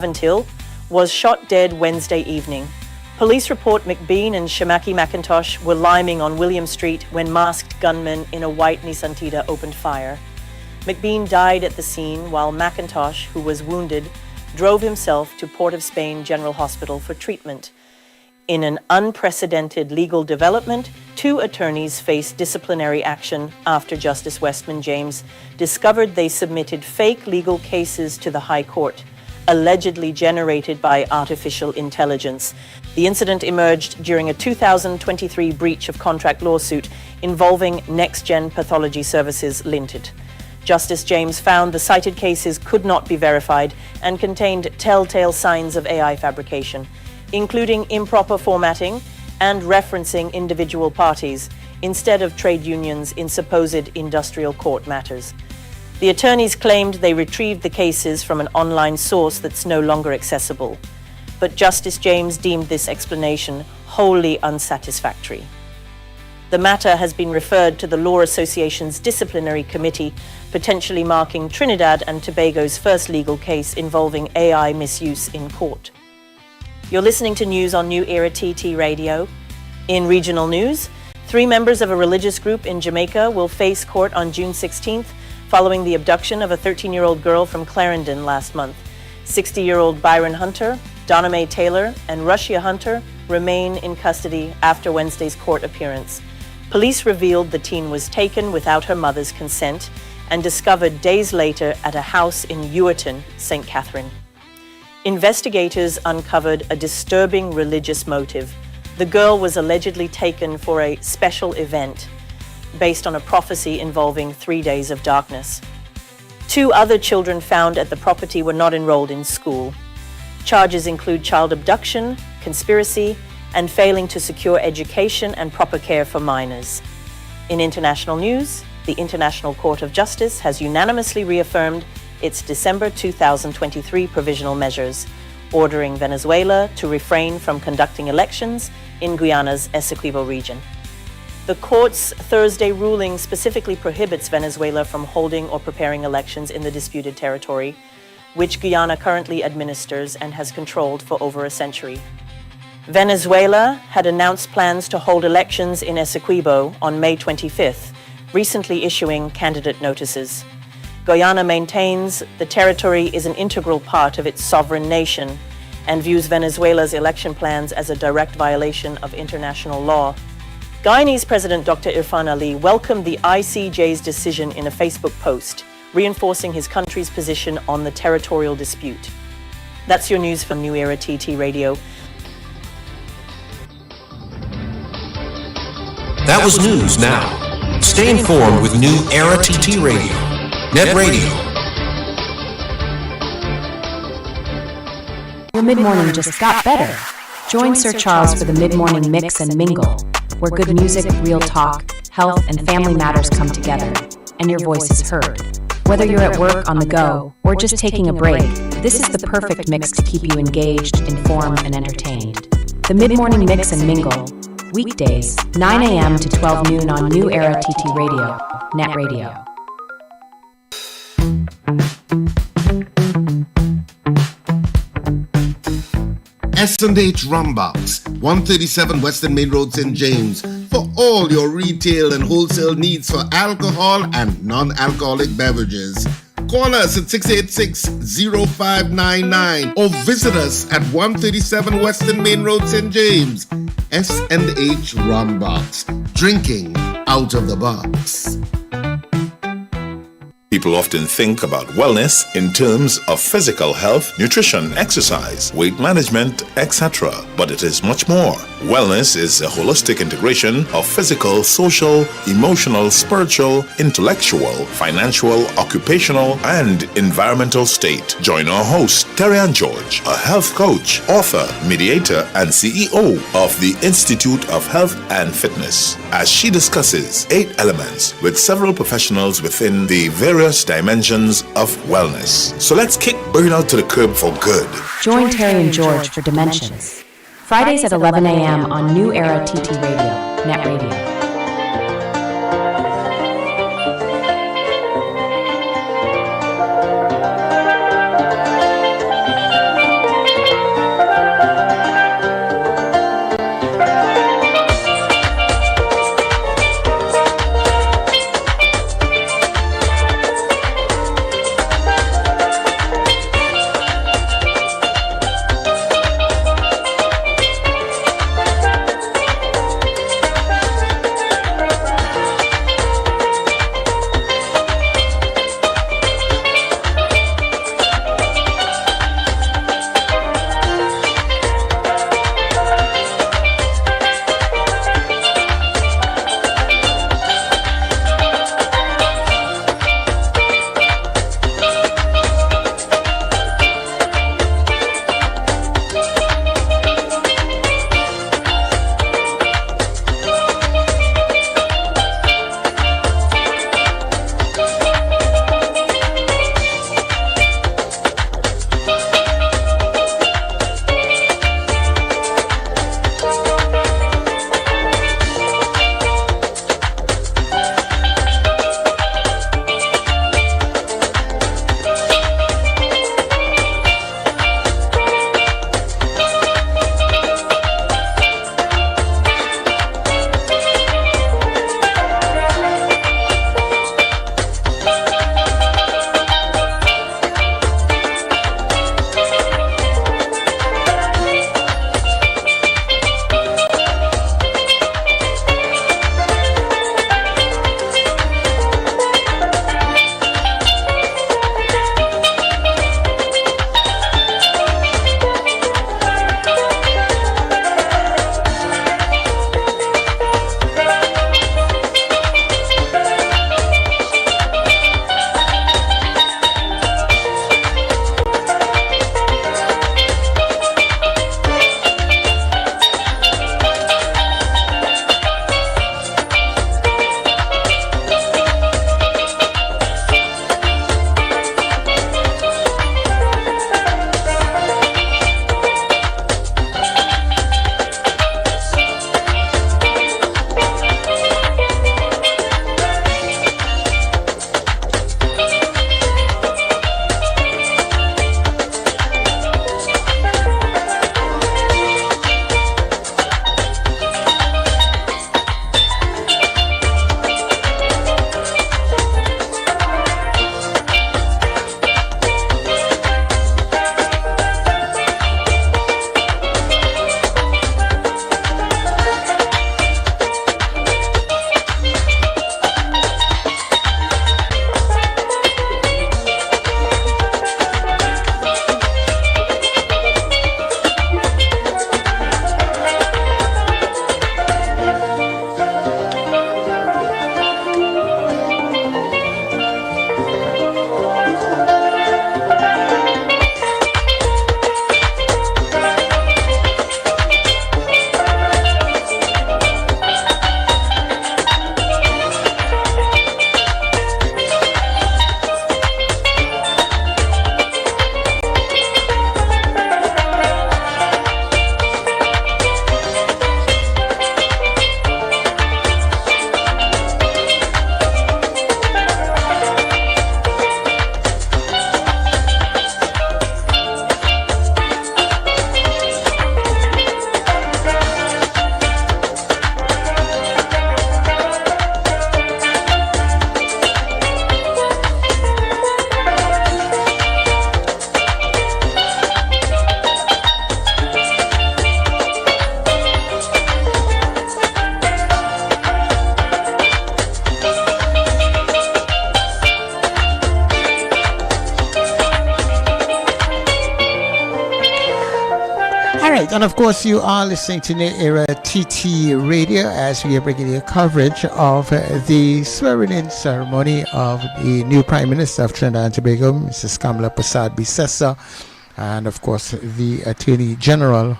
Hill, was shot dead Wednesday evening. Police report McBean and Shamaki McIntosh were liming on William Street when masked gunmen in a white Nissan Tida opened fire. McBean died at the scene while McIntosh, who was wounded, drove himself to Port of Spain General Hospital for treatment. In an unprecedented legal development, 2 attorneys faced disciplinary action after Justice Westman James discovered they submitted fake legal cases to the High Court, allegedly generated by artificial intelligence. The incident emerged during a 2023 breach of contract lawsuit involving Next Gen Pathology Services Limited. Justice James found the cited cases could not be verified and contained telltale signs of AI fabrication, including improper formatting and referencing individual parties instead of trade unions in supposed industrial court matters. The attorneys claimed they retrieved the cases from an online source that's no longer accessible, but Justice James deemed this explanation wholly unsatisfactory. The matter has been referred to the Law Association's disciplinary committee, potentially marking Trinidad and Tobago's first legal case involving AI misuse in court. You're listening to news on New Era TT Radio. In regional news, 3 members of a religious group in Jamaica will face court on June 16th following the abduction of a 13-year-old girl from Clarendon last month. 60-year-old Byron Hunter, Donna Mae Taylor, and Rushia Hunter remain in custody after Wednesday's court appearance. Police revealed the teen was taken without her mother's consent and discovered days later at a house in Ewerton, St. Catherine. Investigators uncovered a disturbing religious motive. The girl was allegedly taken for a special event based on a prophecy involving 3 days of darkness. 2 other children found at the property were not enrolled in school. Charges include child abduction, conspiracy, and failing to secure education and proper care for minors. In international news, the International Court of Justice has unanimously reaffirmed its December 2023 provisional measures, ordering Venezuela to refrain from conducting elections in Guyana's Essequibo region. The court's Thursday ruling specifically prohibits Venezuela from holding or preparing elections in the disputed territory, which Guyana currently administers and has controlled for over a century. Venezuela had announced plans to hold elections in Essequibo on May 25th, recently issuing candidate notices. Guyana maintains the territory is an integral part of its sovereign nation and views Venezuela's election plans as a direct violation of international law. Guyanese President Dr. Irfan Ali welcomed the ICJ's decision in a Facebook post, reinforcing his country's position on the territorial dispute. That's your news from New Era TT Radio. That was news now. Stay informed with New Era TT Radio. Net Radio. Your mid-morning just got better. Join Sir Charles for the mid-morning mix and mingle, where good music, real talk, health, and family matters come together, and your voice is heard. Whether you're at work, on the go, or just taking a break, this is the perfect mix to keep you engaged, informed, and entertained. The mid-morning mix and mingle, weekdays, 9 a.m. to 12 noon on New Era TT Radio, Net Radio. S&H Rumbox, 137 Western Main Road, St. James, for all your retail and wholesale needs for alcohol and non-alcoholic beverages. Call us at 686-0599 or visit us at 137 Western Main Road, St. James. S&H Rumbox, drinking out of the box. People often think about wellness in terms of physical health, nutrition, exercise, weight management, etc. But it is much more. Wellness is a holistic integration of physical, social, emotional, spiritual, intellectual, financial, occupational, and environmental state. Join our host, Terry-Ann George, a health coach, author, mediator, and CEO of the Institute of Health and Fitness, as she discusses 8 elements with several professionals within the various dimensions of wellness. So let's kick burnout to the curb for good. Join Terry and George for Dimensions. Fridays at 11 a.m. on New Era TT Radio, Net Radio. All right, and of course, you are listening to New Era TT Radio as we are bringing you coverage of the swearing-in ceremony of the new Prime Minister of Trinidad and Tobago, Mrs. Kamala Persad-Bissessar, and of course, the Attorney General,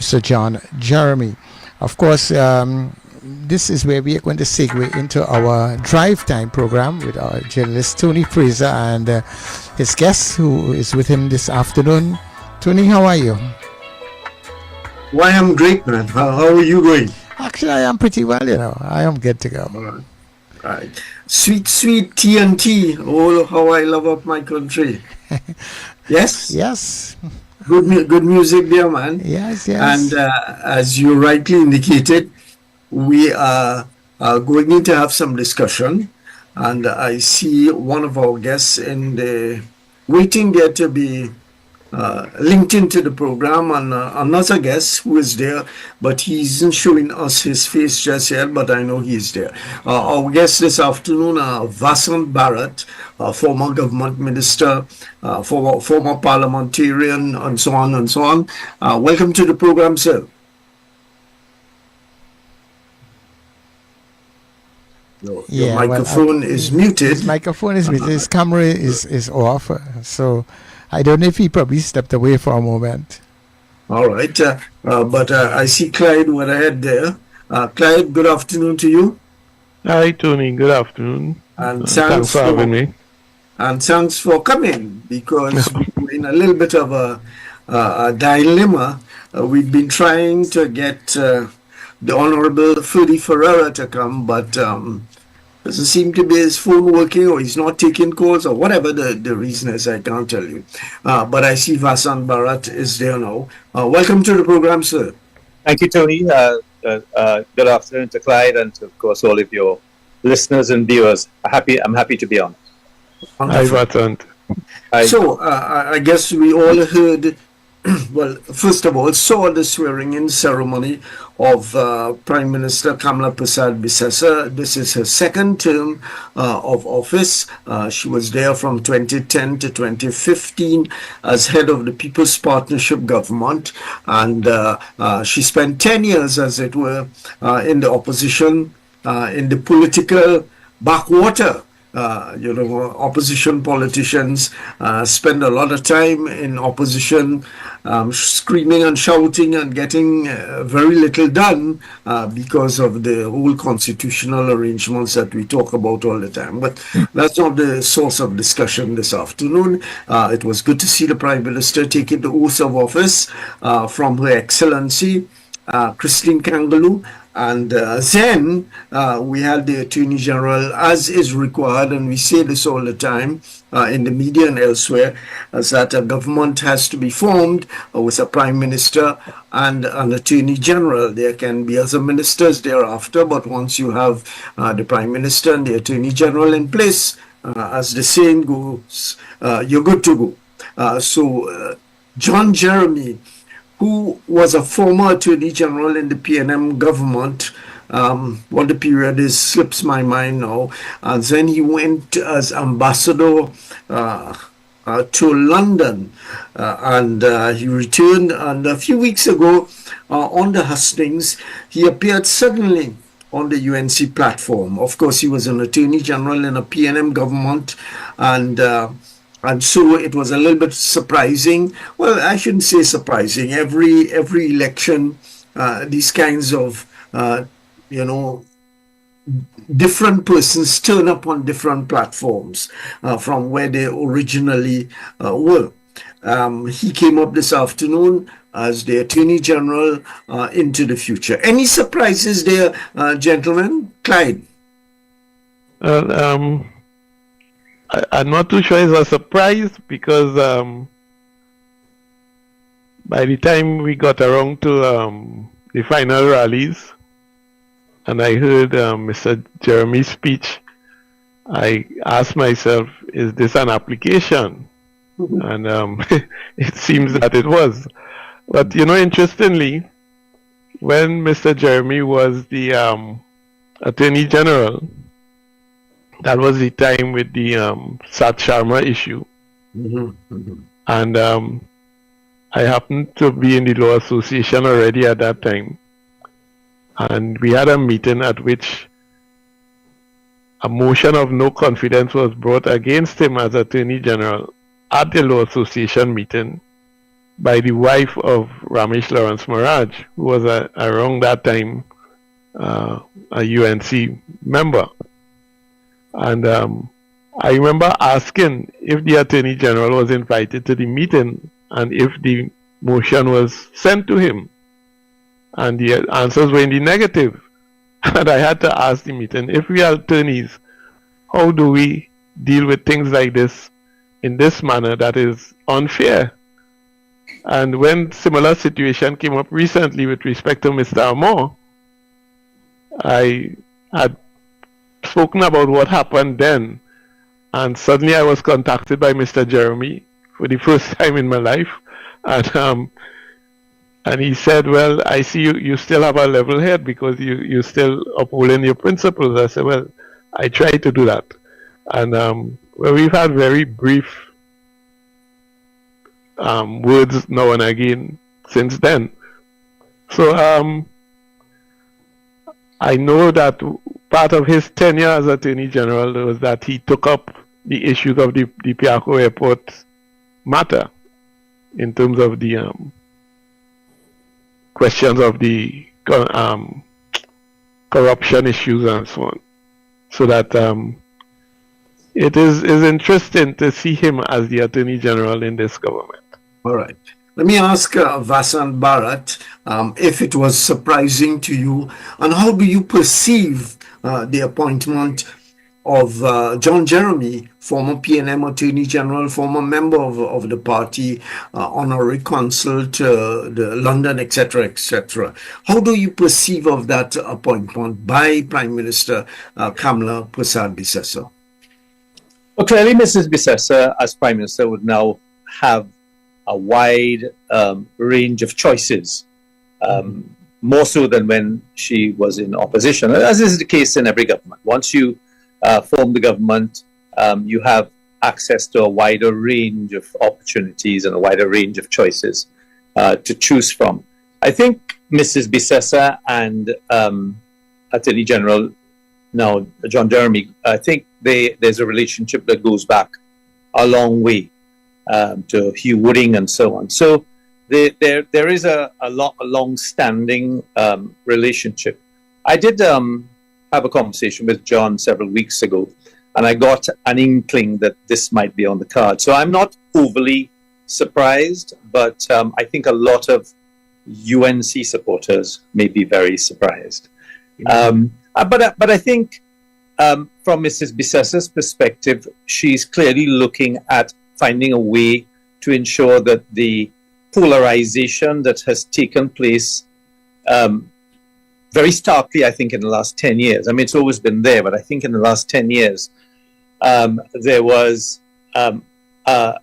Mr. John Jeremy. Of course, this is where we are going to segue into our drive time program with our journalist Tony Fraser and his guest who is with him this afternoon. Tony, how are you? Why, I'm great, man. How are you going? Actually, I am pretty well, you know. I am good to go. All right. Sweet, sweet TNT. Oh, how I love up my country. Yes? Yes. Good music there, man. Yes, yes. And as you rightly indicated, we are going in to have some discussion. And I see one of our guests in the waiting there to be linked into the program, and another guest who is there, but he isn't showing us his face just yet, but I know he's there. Our guest this afternoon, Vasant Bharat, former government minister, former parliamentarian, and so on and so on. Welcome to the program, sir. Your microphone is muted. His microphone is muted. His camera is off, so I don't know if he probably stepped away for a moment. All right. But I see Clyde went ahead there. Clyde, good afternoon to you. Hi, Tony. Good afternoon. And thanks for having me. And thanks for coming, because we're in a little bit of a dilemma. We've been trying to get the Honorable Ferdy Ferreira to come, but doesn't seem to be his phone working, or he's not taking calls, or whatever the reason is. I can't tell you. But I see Vasant Bharat is there now. Welcome to the program, sir. Thank you, Tony. Good afternoon to Clyde and to, of course, all of your listeners and viewers. I'm happy to be on. Hi, Vasant. So I guess we all heard, well, first of all, saw the swearing-in ceremony of Prime Minister Kamala Persad-Bissessar. This is her second term of office. She was there from 2010 to 2015 as head of the People's Partnership government, and she spent 10 years, as it were, in the opposition, in the political backwater. Opposition politicians spend a lot of time in opposition, screaming and shouting and getting very little done because of the whole constitutional arrangements that we talk about all the time. But that's not the source of discussion this afternoon. It was good to see the Prime Minister taking the oath of office from Her Excellency Christine Kangaloo. And then we had the Attorney General, as is required, and we say this all the time in the media and elsewhere, is that a government has to be formed with a Prime Minister and an Attorney General. There can be other ministers thereafter, but once you have the Prime Minister and the Attorney General in place, as the saying goes, you're good to go. So John Jeremy, who was a former Attorney General in the PNM government, what the period is slips my mind now, and then he went as ambassador to London, and he returned, and a few weeks ago on the hustings, he appeared suddenly on the UNC platform. Of course, he was an Attorney General in a PNM government, and so it was a little bit surprising. Well, I shouldn't say surprising. Every election, these kinds of, different persons turn up on different platforms from where they originally were. He came up this afternoon as the Attorney General into the future. Any surprises there, gentlemen? Clyde? I'm not too sure it's a surprise, because by the time we got around to the final rallies and I heard Mr. Jeremy's speech, I asked myself, is this an application? And it seems that it was. But, interestingly, when Mr. Jeremy was the Attorney General, that was the time with the Sat Sharma issue. And I happened to be in the Law Association already at that time. And we had a meeting at which a motion of no confidence was brought against him as Attorney General at the Law Association meeting by the wife of Ramesh Lawrence Maharaj, who was around that time a UNC member. And I remember asking if the Attorney General was invited to the meeting and if the motion was sent to him. And the answers were in the negative. And I had to ask the meeting, if we are attorneys, how do we deal with things like this in this manner that is unfair? And when similar situation came up recently with respect to Mr. Amor, I had spoken about what happened then, and suddenly I was contacted by Mr. Jeremy for the first time in my life, and he said, well, I see you still have a level head because you still upholding your principles. I said, well, I try to do that. And well, we've had very brief words now and again since then. So I know that part of his tenure as Attorney General was that he took up the issues of the Piarco Airport matter in terms of the questions of the corruption issues and so on. So that it is interesting to see him as the Attorney General in this government. All right. Let me ask Vasant Bharat if it was surprising to you, and how do you perceive the appointment of John Jeremy, former PNM Attorney General, former member of the party, honorary consul to the London, etc., etc. How do you perceive of that appointment by Prime Minister Kamla Prasad-Bissessar? Well, clearly, Mrs. Bissessar, as Prime Minister, would now have a wide range of choices, more so than when she was in opposition, as is the case in every government. Once you form the government, you have access to a wider range of opportunities and a wider range of choices to choose from. I think Mrs. Bissessar and Attorney General, now John Jeremy, I think there's a relationship that goes back a long way to Hugh Wooding and so on. So there is a long-standing relationship. I did have a conversation with John several weeks ago, and I got an inkling that this might be on the card. So I'm not overly surprised, but I think a lot of UNC supporters may be very surprised. But I think from Mrs. Bissessar's perspective, she's clearly looking at finding a way to ensure that the polarization that has taken place very starkly, I think, in the last 10 years. I mean, it's always been there, but I think in the last 10 years, there was an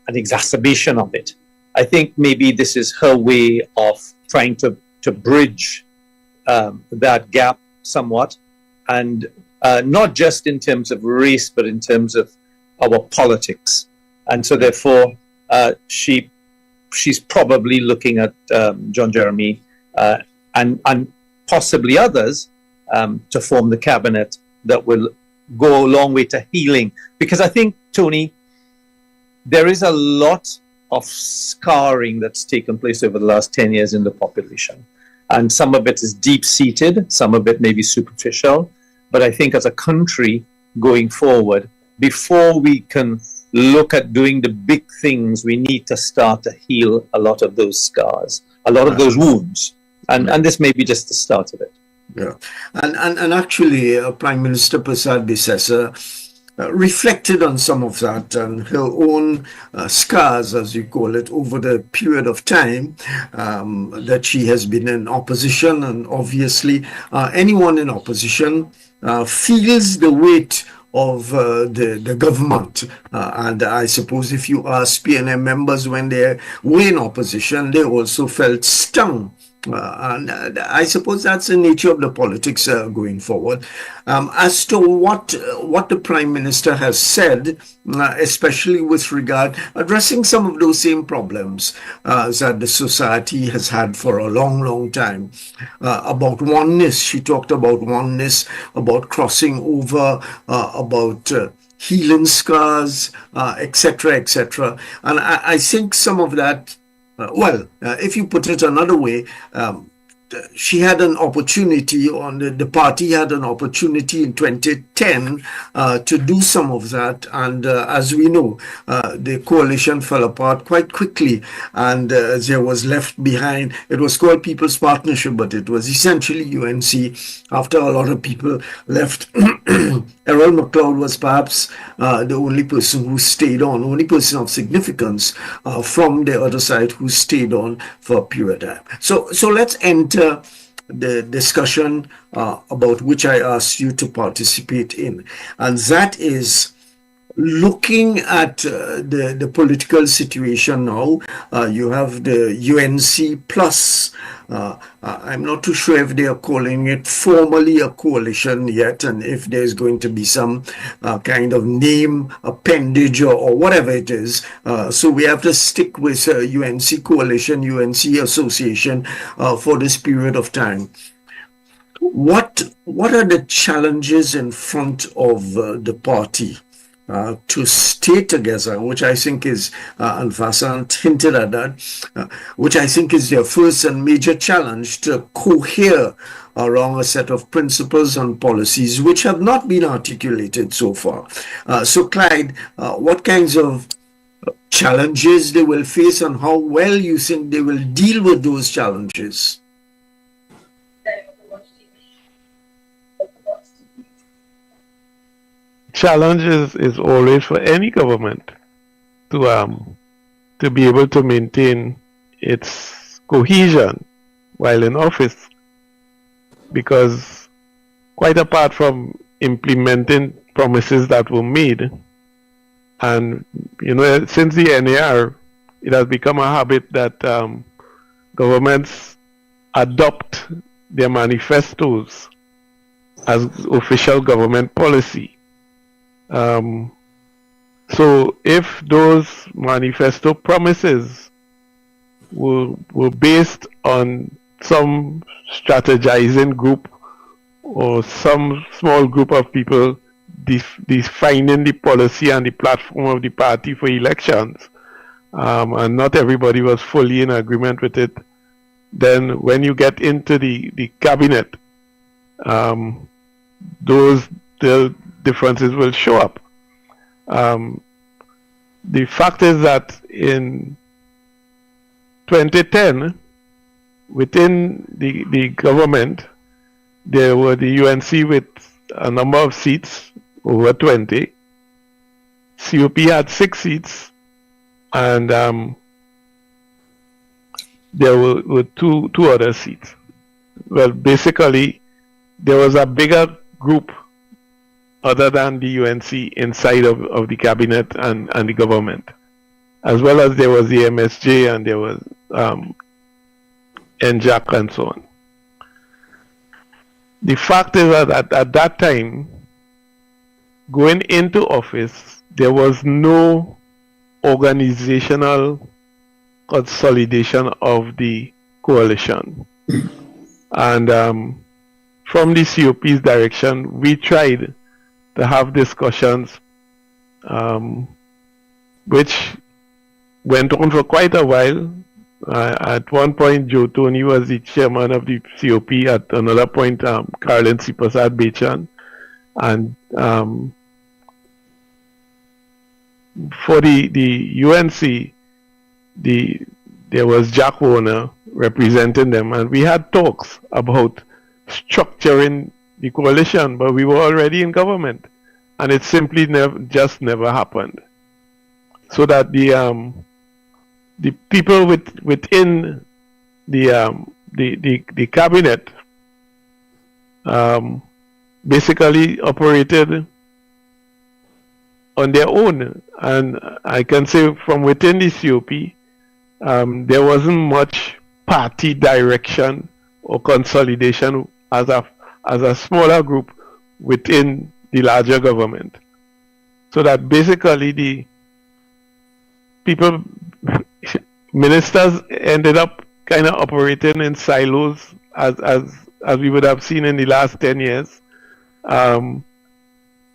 exacerbation of it. I think maybe this is her way of trying to bridge that gap somewhat, and not just in terms of race, but in terms of our politics. And so therefore, she's probably looking at John Jeremy and possibly others to form the cabinet that will go a long way to healing. Because I think, Tony, there is a lot of scarring that's taken place over the last 10 years in the population. And some of it is deep-seated, some of it may be superficial. But I think as a country going forward, before we can look at doing the big things, we need to start to heal a lot of those scars, a lot of those wounds. And this may be just the start of it. Yeah. And actually, Prime Minister Prasad-Bissessar reflected on some of that and her own scars, as you call it, over the period of time that she has been in opposition. And obviously, anyone in opposition feels the weight of the government. And I suppose if you ask PNM members when they were in opposition, they also felt stung And I suppose that's the nature of the politics going forward. As to what the Prime Minister has said, especially with regard addressing some of those same problems that the society has had for a long, long time, about oneness. She talked about oneness, about crossing over, about healing scars, etc., etc. And I think some of that if you put it another way, she had an opportunity, the party had an opportunity in 2010 to do some of that. And as we know, the coalition fell apart quite quickly, and there was left behind. It was called People's Partnership, but it was essentially UNC after a lot of people left. Errol McLeod was perhaps the only person who stayed on, only person of significance from the other side who stayed on for a period of time. So let's enter the discussion about which I asked you to participate in, and that is looking at the political situation now. You have the UNC plus. I'm not too sure if they are calling it formally a coalition yet, and if there's going to be some kind of name appendage or whatever it is. So we have to stick with UNC coalition, UNC association for this period of time. What are the challenges in front of the party to stay together, which I think is, and Vasant hinted at that, which I think is their first and major challenge, to cohere around a set of principles and policies which have not been articulated so far. So Clyde, what kinds of challenges they will face and how well you think they will deal with those challenges? Challenge is always for any government to be able to maintain its cohesion while in office, because quite apart from implementing promises that were made, and since the NAR, it has become a habit that governments adopt their manifestos as official government policy. So if those manifesto promises were based on some strategizing group or some small group of people defining the policy and the platform of the party for elections, and not everybody was fully in agreement with it, then when you get into the cabinet, the differences will show up. The fact is that in 2010, within the government, there were the UNC with a number of seats, over 20. COP had 6 seats, and there were two other seats. Well, basically, there was a bigger group other than the UNC inside of the cabinet and the government, as well as there was the MSJ and there was NJAC and so on. The fact is that at that time, going into office, there was no organizational consolidation of the coalition. And from the COP's direction, we tried to have discussions, which went on for quite a while. At one point, Joe Tony was the chairman of the COP. At another point, Carolyn C. Prasad Bechan. And for the UNC, there was Jack Warner representing them, and we had talks about structuring the coalition, but we were already in government, and it simply never happened. So that the people within the cabinet basically operated on their own, and I can say from within the COP, there wasn't much party direction or consolidation as a smaller group within the larger government. So that basically the ministers ended up kind of operating in silos as we would have seen in the last 10 years.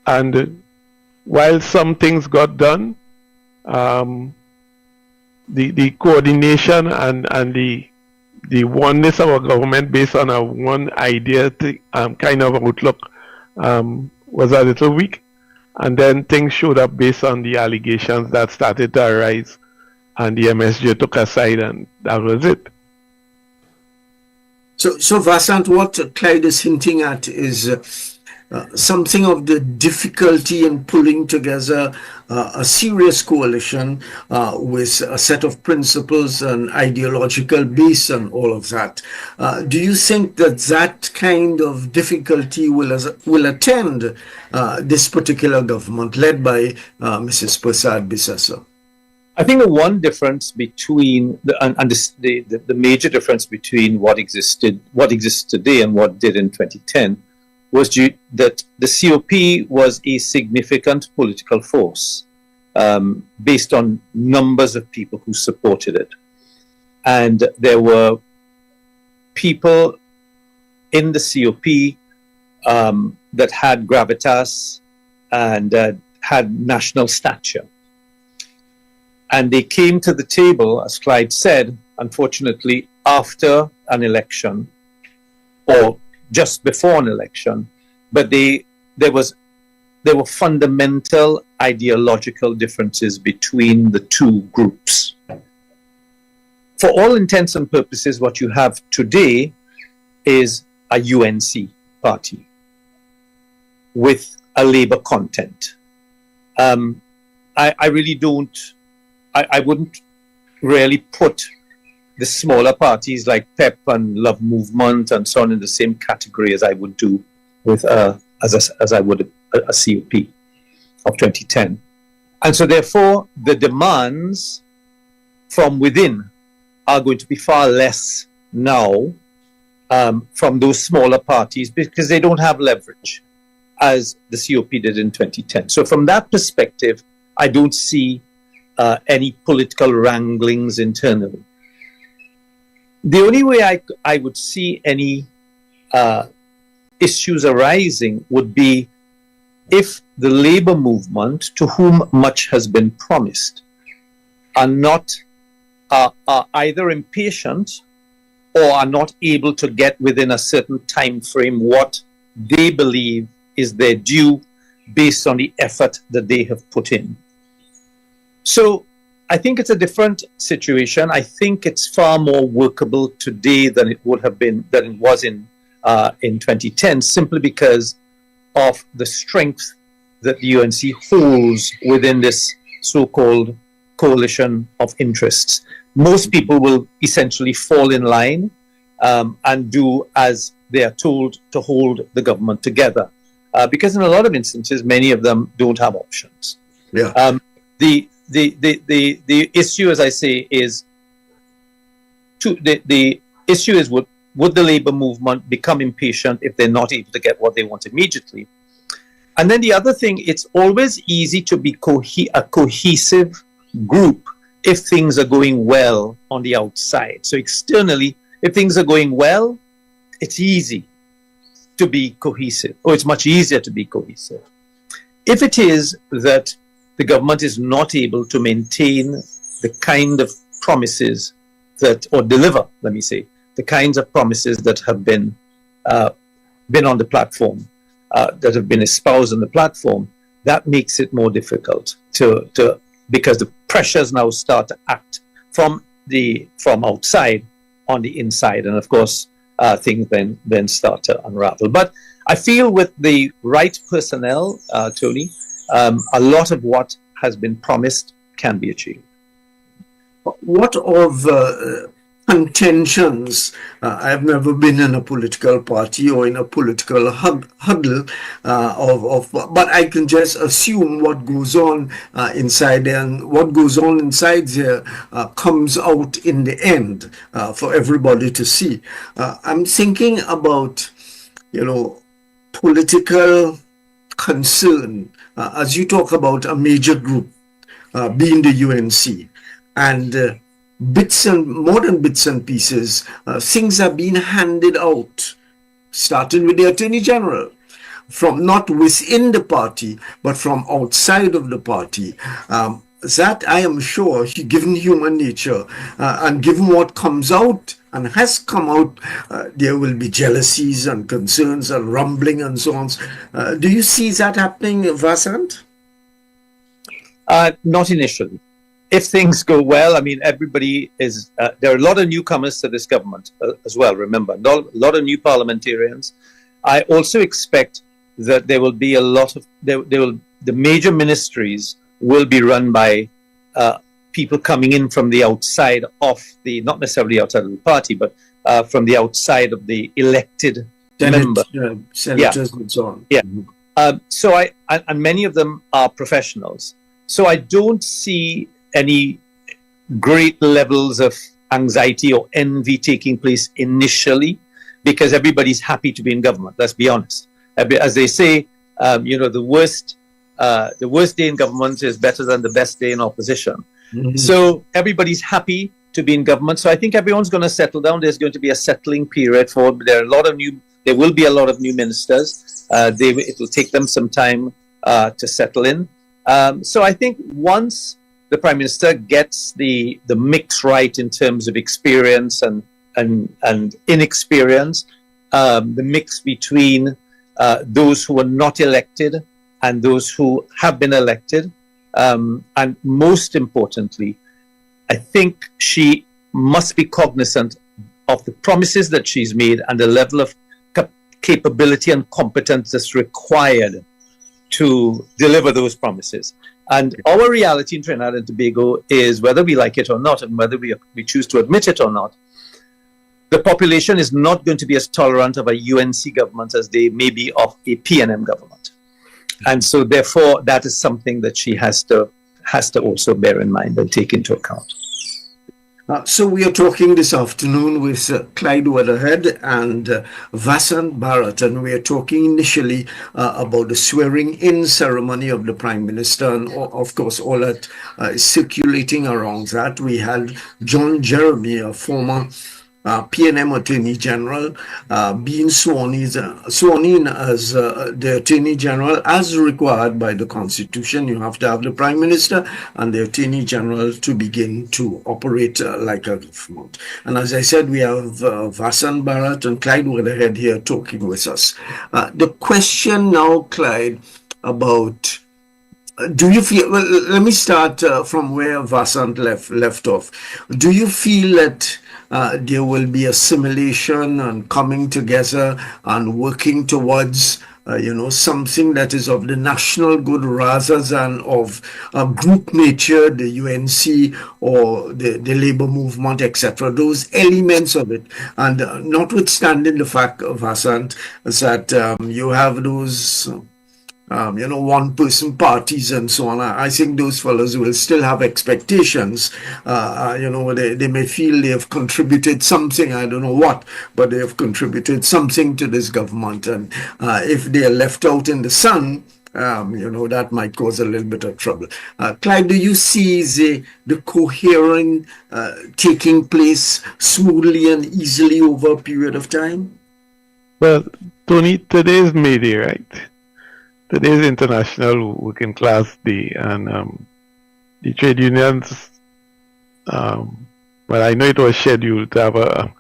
And while some things got done, the coordination and the oneness of our government based on a one idea kind of outlook was a little weak. And then things showed up based on the allegations that started to arise, and the MSJ took a side, and that was it. So Vasant, what Clyde is hinting at is something of the difficulty in pulling together a serious coalition with a set of principles and ideological base and all of that. Do you think that kind of difficulty will attend this particular government led by Mrs. Prasad Bisesa? I think the one difference between the major difference between what exists today and what did in 2010 was that the COP was a significant political force based on numbers of people who supported it. And there were people in the COP that had gravitas and had national stature. And they came to the table, as Clyde said, unfortunately, after an election or just before an election, but there were fundamental ideological differences between the two groups. For all intents and purposes, what you have today is a UNC party with a Labour content. I really don't. I wouldn't really put the smaller parties like PEP and Love Movement and so on in the same category as I would do with as I would a COP of 2010. And so therefore the demands from within are going to be far less now from those smaller parties because they don't have leverage as the COP did in 2010. So from that perspective, I don't see any political wranglings internally. The only way I would see any issues arising would be if the labor movement, to whom much has been promised, are either impatient or are not able to get within a certain time frame what they believe is their due based on the effort that they have put in. So I think it's a different situation. I think it's far more workable today than it would have been, than it was in 2010, simply because of the strength that the UNC holds within this so-called coalition of interests. Most people will essentially fall in line and do as they are told to hold the government together, because in a lot of instances, many of them don't have options. Yeah. The issue, as I say, is the issue is would the labor movement become impatient if they're not able to get what they want immediately? And then the other thing, it's always easy to be a cohesive group if things are going well on the outside. So externally, if things are going well, it's easy to be cohesive, or it's much easier to be cohesive. If it is that the government is not able to maintain the kind of promises that, or deliver, let me say, the kinds of promises that have been on the platform, that have been espoused on the platform, that makes it more difficult because the pressures now start to act from outside on the inside, and of course things then start to unravel. But I feel with the right personnel, Tony, a lot of what has been promised can be achieved. What of contentions. I've never been in a political party or in a political huddle but I can just assume what goes on inside there, and what goes on inside there comes out in the end for everybody to see. I'm thinking about, political concern as you talk about a major group being the UNC, and bits and more than bits and pieces, things are being handed out, starting with the Attorney General, from not within the party, but from outside of the party. That I am sure, given human nature and given what comes out and has come out, there will be jealousies and concerns and rumbling and so on. Do you see that happening, Vasant? Not initially. If things go well, I mean, everybody is. There are a lot of newcomers to this government as well. Remember, a lot of new parliamentarians. I also expect that there will be a lot of the major ministries will be run by people coming in from the outside of the, not necessarily outside of the party, but from the outside of the elected member, senators and so on. Yeah. So and many of them are professionals. So I don't see any great levels of anxiety or envy taking place initially, because everybody's happy to be in government. Let's be honest. As they say, the worst day in government is better than the best day in opposition. Mm-hmm. So everybody's happy to be in government. So I think everyone's going to settle down. There's going to be a settling period there will be a lot of new ministers. It will take them some time to settle in. So I think once the Prime Minister gets the mix right in terms of experience and inexperience, the mix between those who are not elected and those who have been elected, and most importantly, I think she must be cognizant of the promises that she's made and the level of capability and competence that's required to deliver those promises. And our reality in Trinidad and Tobago is, whether we like it or not, and whether we choose to admit it or not, the population is not going to be as tolerant of a UNC government as they may be of a PNM government. And so therefore, that is something that she has to also bear in mind and take into account. So we are talking this afternoon with Clyde Weatherhead and Vasant Bharat, and we are talking initially about the swearing-in ceremony of the Prime Minister, and of course all that is circulating around that. We had John Jeremy, a former PNM Attorney General, being sworn in as the Attorney General as required by the Constitution. You have to have the Prime Minister and the Attorney General to begin to operate like a government. And as I said, we have Vasant Bharat and Clyde Weatherhead here talking with us. The question now, Clyde, about do you feel, well, let me start from where Vasant left off. Do you feel that there will be assimilation and coming together and working towards something that is of the national good rather than of a group nature, the UNC or the labor movement, etc., those elements of it? And notwithstanding the fact, Vasant, that you have those one-person parties and so on, I think those fellows will still have expectations. They may feel they have contributed something, I don't know what, but they have contributed something to this government. And if they are left out in the sun, that might cause a little bit of trouble. Clyde, do you see the coherent taking place smoothly and easily over a period of time? Well, Tony, today is May Day, right? Today is International Working Class Day, and the trade unions, I know it was scheduled to have a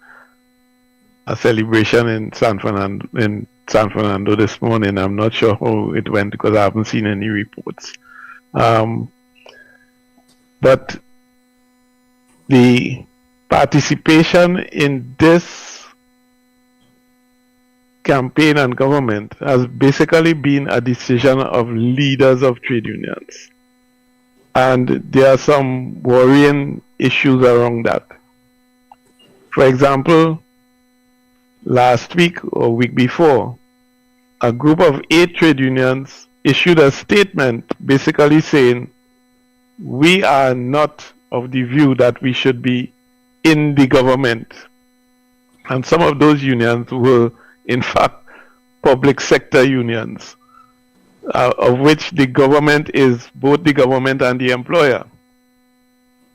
celebration in San Fernando this morning. I'm not sure how it went because I haven't seen any reports. But the participation in this campaign and government has basically been a decision of leaders of trade unions. And there are some worrying issues around that. For example, last week or week before, a group of 8 trade unions issued a statement basically saying, we are not of the view that we should be in the government. And some of those unions were, in fact, public sector unions, of which the government is both the government and the employer.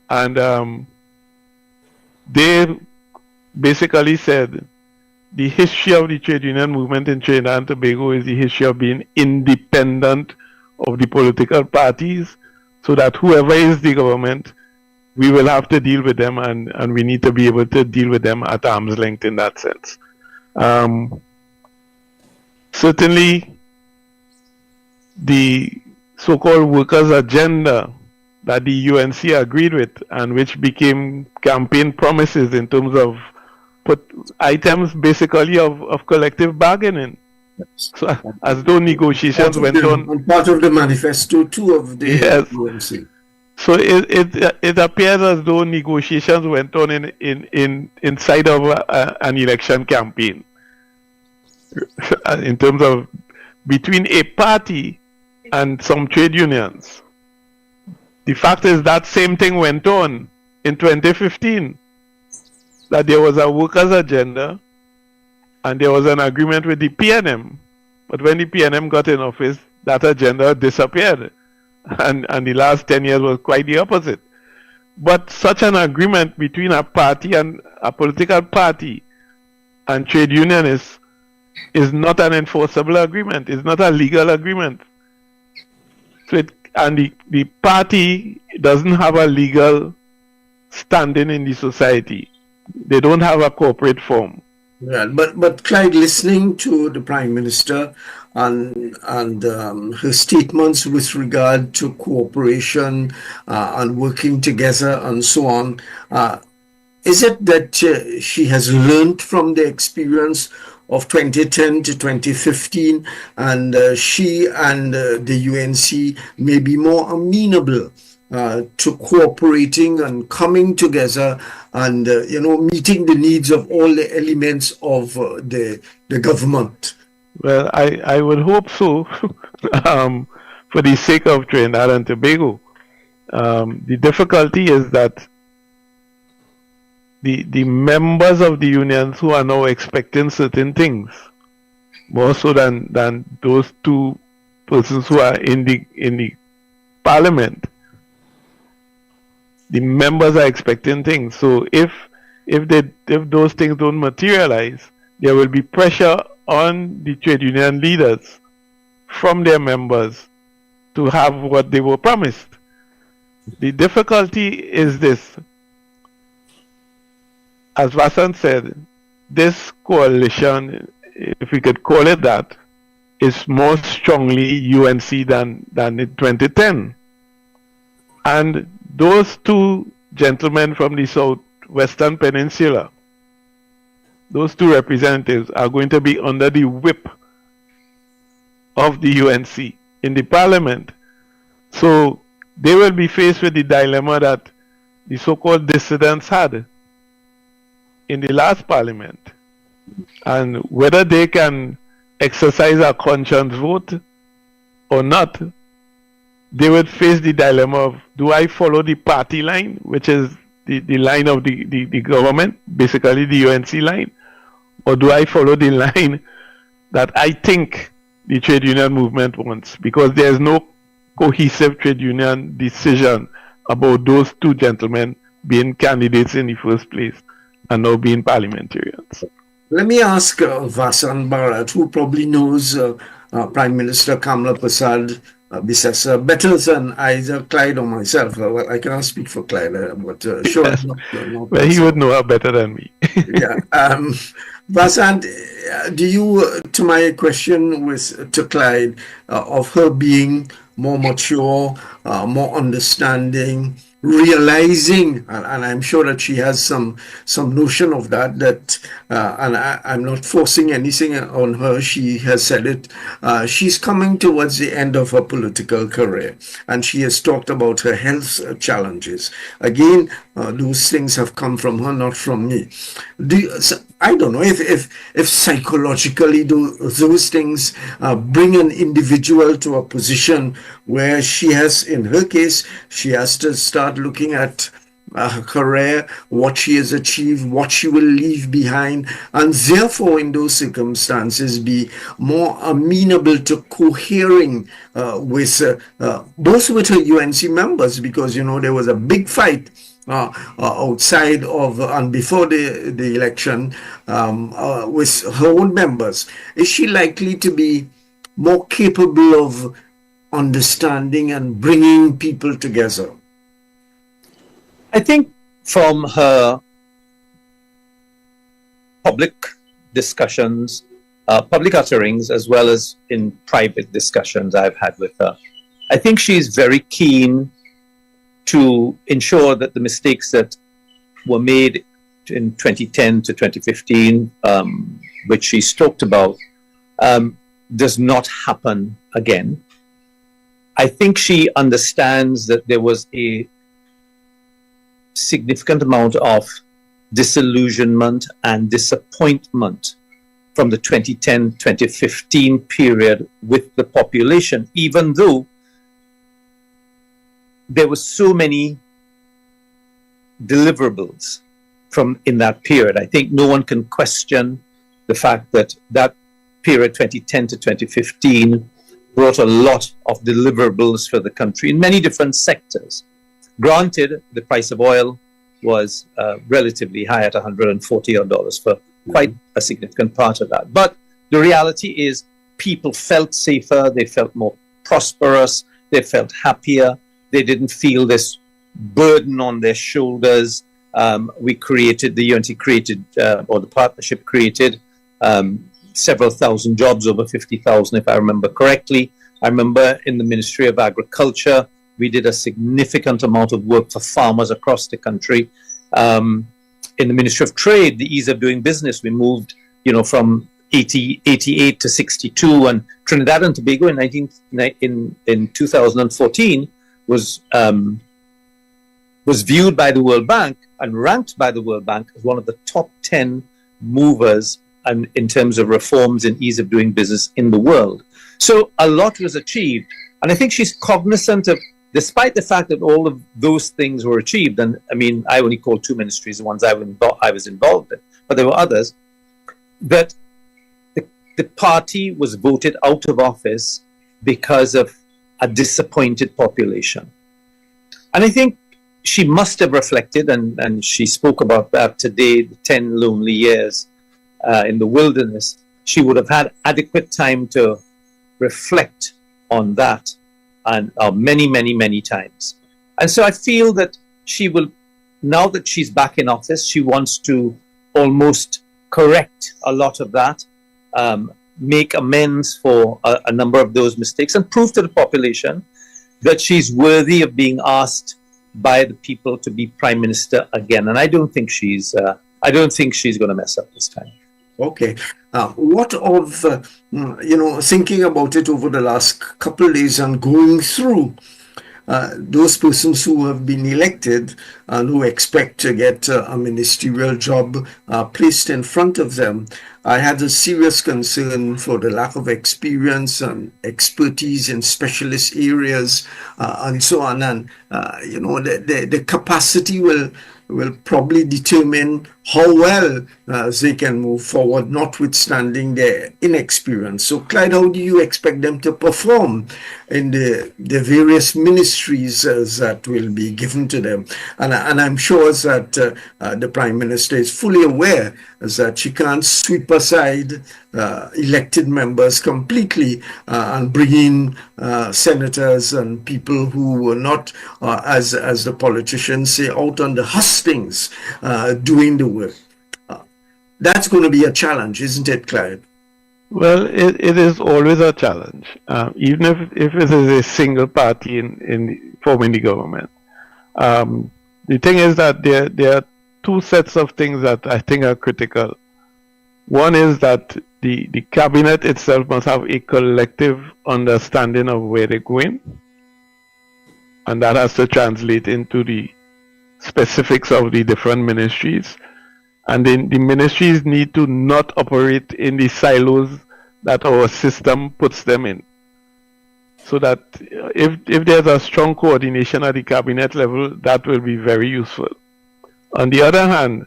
And they basically said the history of the trade union movement in Trinidad and Tobago is the history of being independent of the political parties, so that whoever is the government, we will have to deal with them, and we need to be able to deal with them at arm's length in that sense. Certainly, the so-called workers' agenda that the UNC agreed with, and which became campaign promises in terms of items basically of collective bargaining. So, as though negotiations went on. And part of the manifesto too of the UNC. So it appears as though negotiations went on inside of an election campaign, in terms of between a party and some trade unions. The fact is that same thing went on in 2015, that there was a workers' agenda and there was an agreement with the PNM. But when the PNM got in office, that agenda disappeared. And the last 10 years was quite the opposite. But such an agreement between a party and a political party and trade unionists is not an enforceable agreement. It's not a legal agreement. So the party doesn't have a legal standing in the society. They don't have a corporate form. Yeah, but Clyde, listening to the Prime Minister and her statements with regard to cooperation and working together and so on, is it that she has learned from the experience of 2010 to 2015, and she and the UNC may be more amenable to cooperating and coming together and meeting the needs of all the elements of the government? Well, I would hope so, for the sake of Trinidad and Tobago. The difficulty is that the members of the unions who are now expecting certain things, more so than those 2 persons who are in the parliament, the members are expecting things. So if those things don't materialize, there will be pressure on the trade union leaders from their members to have what they were promised. The difficulty is this. As Vasan said, this coalition, if we could call it that, is more strongly UNC than in 2010. And those 2 gentlemen from the Southwestern Peninsula, those 2 representatives are going to be under the whip of the UNC in the parliament. So they will be faced with the dilemma that the so-called dissidents had in the last parliament, and whether they can exercise a conscience vote or not, they would face the dilemma of, do I follow the party line, which is the line of the government, basically the UNC line, or do I follow the line that I think the trade union movement wants? Because there is no cohesive trade union decision about those 2 gentlemen being candidates in the first place and now being parliamentarians. Let me ask Vasan Bharat, who probably knows Prime Minister Kamla Prasad Bisesa better than either Clyde or myself. Well, I cannot speak for Clyde, but sure. not well, he would know her better than me. Yeah. Vasan, do you, to my question to Clyde, of her being more mature, more understanding, realizing, and I'm sure that she has some notion of that, and I'm not forcing anything on her. She has said it. She's coming towards the end of her political career, and she has talked about her health challenges. Again, those things have come from her, not from me. I don't know if psychologically those things bring an individual to a position where she has, in her case, she has to start looking at her career, what she has achieved, what she will leave behind, and therefore, in those circumstances, be more amenable to cohering with both with her UNC members, because there was a big fight outside of and before the election with her own members. Is she likely to be more capable of understanding and bringing people together? I think from her public discussions, public utterings, as well as in private discussions I've had with her, I think she's very keen to ensure that the mistakes that were made in 2010 to 2015, which she's talked about, does not happen again. I think she understands that there was a significant amount of disillusionment and disappointment from the 2010-2015 period with the population, even though there were so many deliverables from in that period. I think no one can question the fact that that period, 2010 to 2015, brought a lot of deliverables for the country in many different sectors. Granted, the price of oil was relatively high at $140 for quite a significant part of that. But the reality is people felt safer, they felt more prosperous, they felt happier, they didn't feel this burden on their shoulders. We created, the UNT created, or the partnership created several thousand jobs, over 50,000 if I remember correctly. I remember in the Ministry of Agriculture, we did a significant amount of work for farmers across the country. In the Ministry of Trade, the ease of doing business, we moved, from 88 to 62, and Trinidad and Tobago in 2014 was viewed by the World Bank and ranked by the World Bank as one of the top 10 movers and in terms of reforms in ease of doing business in the world. So a lot was achieved, and I think she's cognizant of, despite the fact that all of those things were achieved, and I mean, I only called two ministries, the ones I was involved in, but there were others, that the party was voted out of office because of a disappointed population. And I think she must have reflected, and she spoke about that today, the 10 lonely years in the wilderness. She would have had adequate time to reflect on that, and many, many, many times. And so I feel that she will, now that she's back in office, she wants to almost correct a lot of that, make amends for a number of those mistakes, and prove to the population that she's worthy of being asked by the people to be prime minister again. And I don't think she's going to mess up this time. Okay. What of, thinking about it over the last couple of days and going through those persons who have been elected and who expect to get a ministerial job placed in front of them, I had a serious concern for the lack of experience and expertise in specialist areas and so on. And, the capacity will probably determine how well they can move forward, notwithstanding their inexperience. So, Clyde, how do you expect them to perform in the various ministries that will be given to them? And I'm sure that the Prime Minister is fully aware that she can't sweep aside elected members completely and bring in senators and people who were not, as the politicians say, out on the hustings doing the work. That's going to be a challenge, isn't it, Clyde? Well, it is always a challenge, even if it is a single party in forming the government. The thing is that there are two sets of things that I think are critical. One is that the cabinet itself must have a collective understanding of where they're going, and that has to translate into the specifics of the different ministries. And then the ministries need to not operate in the silos that our system puts them in. So that if there's a strong coordination at the cabinet level, that will be very useful. On the other hand,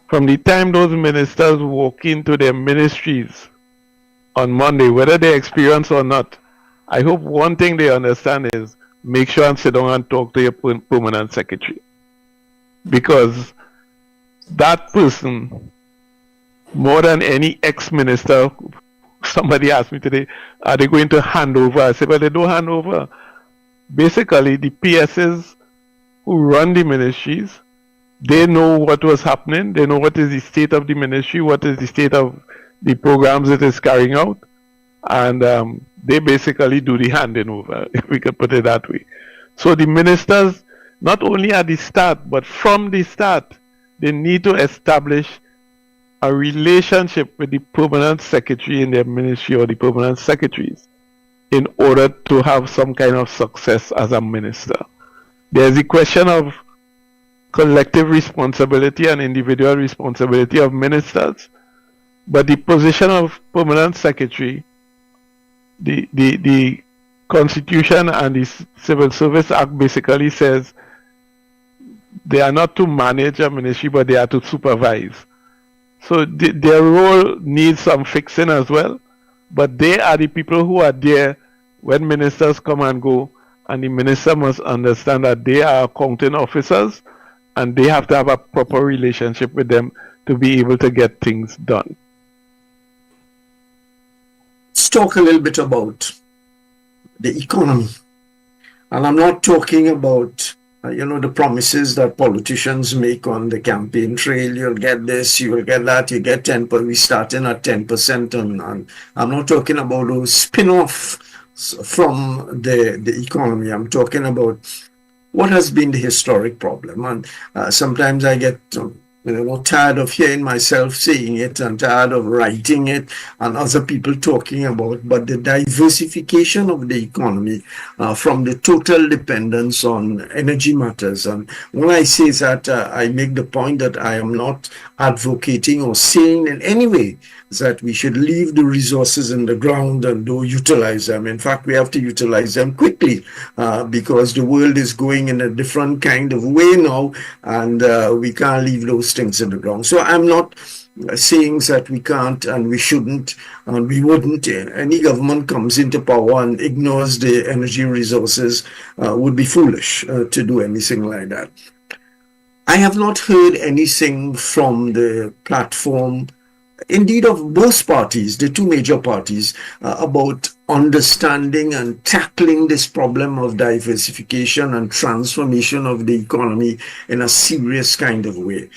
from the time those ministers walk into their ministries on Monday, whether they experience or not, I hope one thing they understand is make sure and sit down and talk to your permanent secretary. Because that person, more than any ex-minister, somebody asked me today, are they going to hand over? I said, well, they don't hand over. Basically, the PSs who run the ministries, they know what was happening. They know what is the state of the ministry, what is the state of the programs it is carrying out. And they basically do the handing over, if we could put it that way. So the ministers, not only at the start, but from the start, they need to establish a relationship with the permanent secretary in their ministry or the permanent secretaries in order to have some kind of success as a minister. There's the question of collective responsibility and individual responsibility of ministers, but the position of permanent secretary, the Constitution and the Civil Service Act basically says they are not to manage a ministry, but they are to supervise. So their role needs some fixing as well, but they are the people who are there when ministers come and go, and the minister must understand that they are accounting officers and they have to have a proper relationship with them to be able to get things done. Let's talk a little bit about the economy. And I'm not talking about the promises that politicians make on the campaign trail. You'll get this, you will get that, you get 10%. We starting at 10%. And I'm not talking about those spin-off from the economy. I'm talking about what has been the historic problem. And sometimes I get tired of hearing myself saying it and tired of writing it and other people talking about, but the diversification of the economy from the total dependence on energy matters. And when I say that, I make the point that I am not advocating or saying in any way that we should leave the resources in the ground and don't utilize them. In fact, we have to utilize them quickly because the world is going in a different kind of way now, and we can't leave those things in the ground. So I'm not saying that we can't and we shouldn't and we wouldn't. Any government comes into power and ignores the energy resources would be foolish to do anything like that. I have not heard anything from the platform, indeed of both parties, the two major parties, about understanding and tackling this problem of diversification and transformation of the economy in a serious kind of way.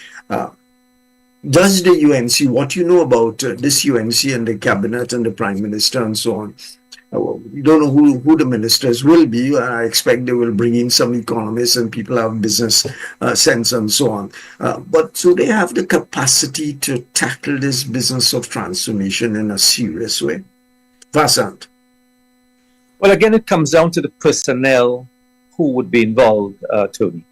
Does the UNC, what you know about this UNC and the cabinet and the prime minister and so on, we don't know who the ministers will be. I expect they will bring in some economists and people have business sense and so on. But so they have the capacity to tackle this business of transformation in a serious way. Vasant. Well, again, it comes down to the personnel who would be involved, Tony.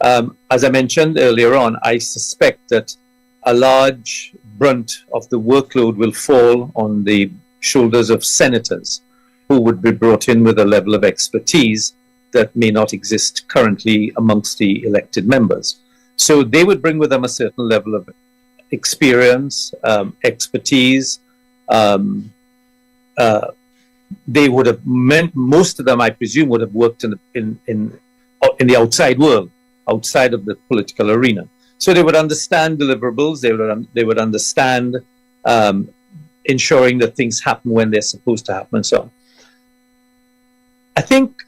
As I mentioned earlier on, I suspect that a large brunt of the workload will fall on the shoulders of senators who would be brought in with a level of expertise that may not exist currently amongst the elected members. So they would bring with them a certain level of experience, expertise. They would have meant, most of them, I presume, would have worked in the outside world, outside of the political arena. So they would understand deliverables. They would understand ensuring that things happen when they're supposed to happen, and so on. I think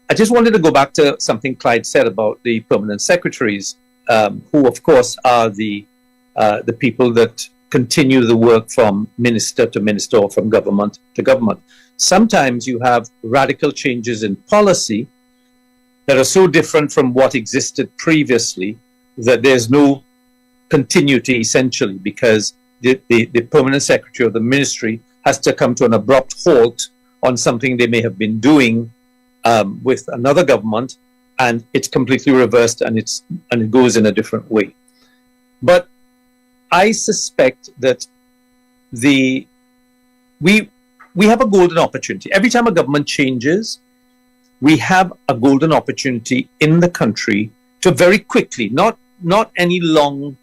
I just wanted to go back to something Clyde said about the permanent secretaries, who, of course, are the people that continue the work from minister to minister or from government to government. Sometimes you have radical changes in policy that are so different from what existed previously that there's no continuity essentially, because the permanent secretary of the ministry has to come to an abrupt halt on something they may have been doing with another government, and it's completely reversed and it goes in a different way. But I suspect that we have a golden opportunity. Every time a government changes, we have a golden opportunity in the country to very quickly, not any long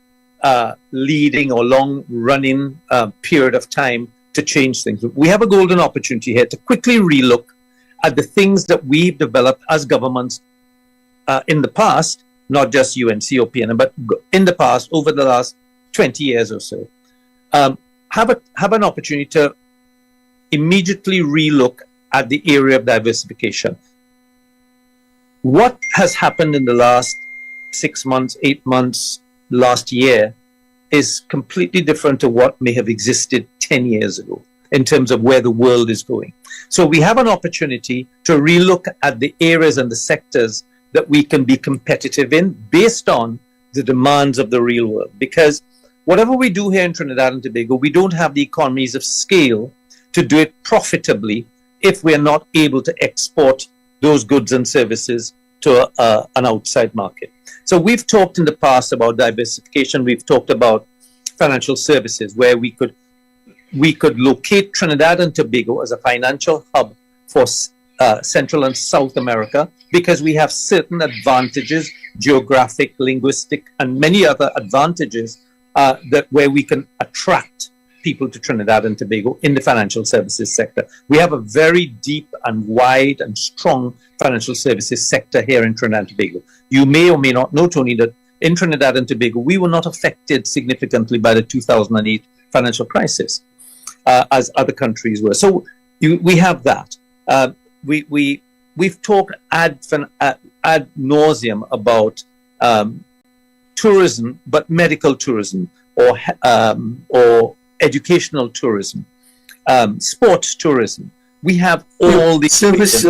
leading or long running period of time to change things. We have a golden opportunity here to quickly relook at the things that we've developed as governments in the past, not just UNC or PNM, but in the past, over the last 20 years or so. Have an opportunity to immediately relook at the area of diversification. What has happened in the last 6 months, 8 months, last year is completely different to what may have existed 10 years ago in terms of where the world is going. So we have an opportunity to relook at the areas and the sectors that we can be competitive in based on the demands of the real world. Because whatever we do here in Trinidad and Tobago, we don't have the economies of scale to do it profitably if we are not able to export those goods and services to an outside market. So we've talked in the past about diversification. We've talked about financial services, where we could locate Trinidad and Tobago as a financial hub for Central and South America, because we have certain advantages, geographic, linguistic, and many other advantages that where we can attract people to Trinidad and Tobago in the financial services sector. We have a very deep and wide and strong financial services sector here in Trinidad and Tobago. You may or may not know, Tony, that in Trinidad and Tobago, we were not affected significantly by the 2008 financial crisis, as other countries were. So we have that. We've talked ad nauseum about tourism, but medical tourism or educational tourism, sports tourism. We have all the service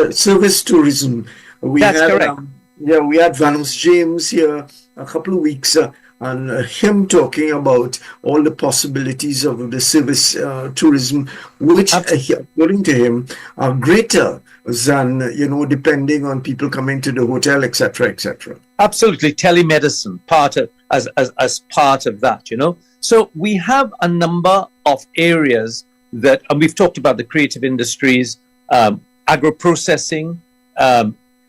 tourism. That's correct. We had Vanos James here a couple of weeks, and him talking about all the possibilities of the service tourism, which, according to him, are greater than, depending on people coming to the hotel, etc., etc. Absolutely, telemedicine as part of that, So we have a number of areas that, and we've talked about the creative industries, agro-processing,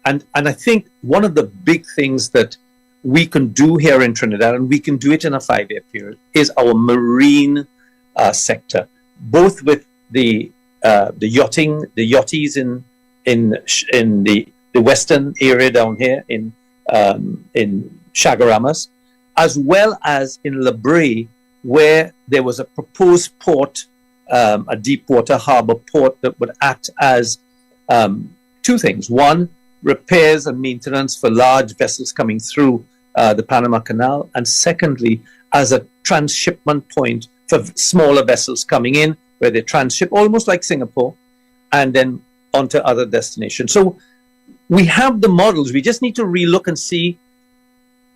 and I think one of the big things that we can do here in Trinidad, and we can do it in a 5-year period, is our marine sector, both with the yachting, the yachties in the western area down here in Chagaramas, as well as in La Brea, where there was a proposed port, a deep water harbor port that would act as two things. One, repairs and maintenance for large vessels coming through the Panama Canal, and secondly, as a transshipment point for smaller vessels coming in, where they transship almost like Singapore, and then onto other destinations. So we have the models. We just need to relook and see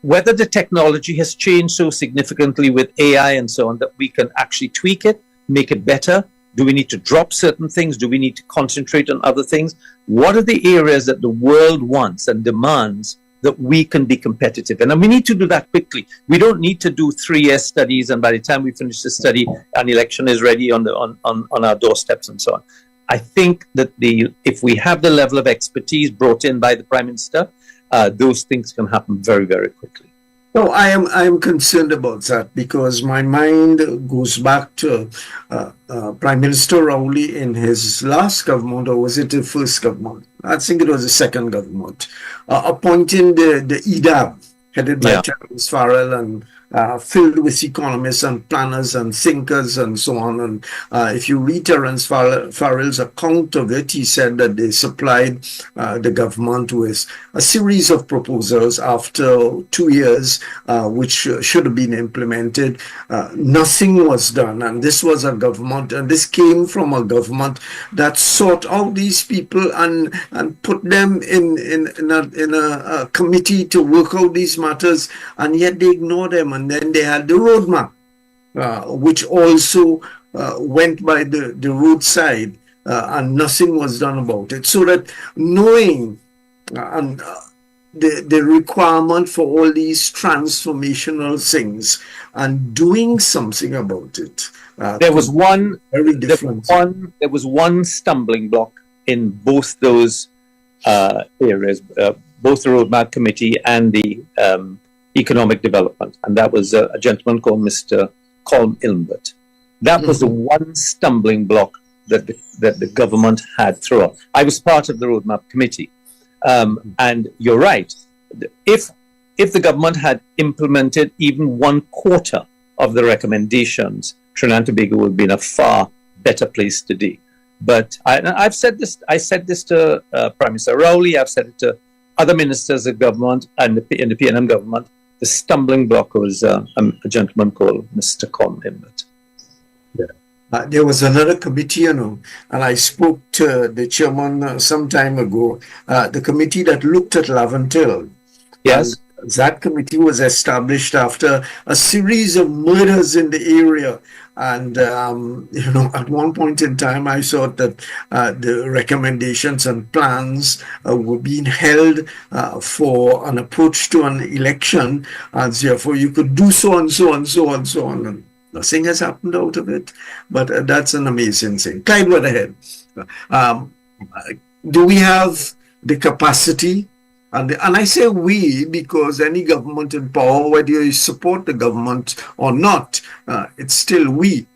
whether the technology has changed so significantly with AI and so on that we can actually tweak it, make it better. Do we need to drop certain things? Do we need to concentrate on other things? What are the areas that the world wants and demands that we can be competitive in? And we need to do that quickly. We don't need to do 3-year studies, and by the time we finish the study, an election is ready on our doorsteps and so on. I think that if we have the level of expertise brought in by the Prime Minister, those things can happen very, very quickly. No, I am concerned about that, because my mind goes back to Prime Minister Rowley in his last government, or was it the first government? I think it was the second government, appointing the EDAB, headed by Terence Farrell and filled with economists and planners and thinkers and so on. And if you read Terence Farrell's account of it, he said that they supplied the government with a series of proposals after 2 years, which should have been implemented. Nothing was done. And this was a government, and this came from a government that sought out these people and put them in a committee to work out these matters, and yet they ignored them. And then they had the roadmap, which also went by the roadside, and nothing was done about it. So that knowing the requirement for all these transformational things and doing something about it, there was one very different. There was one stumbling block in both those areas, both the Roadmap Committee and the Economic Development, and that was a gentleman called Mr. Colm Ilmbert. That was the one stumbling block that the government had throughout. I was part of the Roadmap Committee, and you're right. If the government had implemented even 1/4 of the recommendations, Trinidad and Tobago would be in a far better place today. But I've said this. I said this to Prime Minister Rowley. I've said it to other ministers of government and in the PNM government. The stumbling block was a gentleman called Mr. Colm Ilmbert. There was another committee, and I spoke to the chairman some time ago, the committee that looked at Laventille. Yes. And that committee was established after a series of murders in the area. And, at one point in time, I thought that the recommendations and plans were being held for an approach to an election. And therefore, you could do so and so and so and so on. And nothing has happened out of it. But that's an amazing thing. Clyde, what ahead? Do we have the capacity? And I say we because any government in power, whether you support the government or not, it's still we.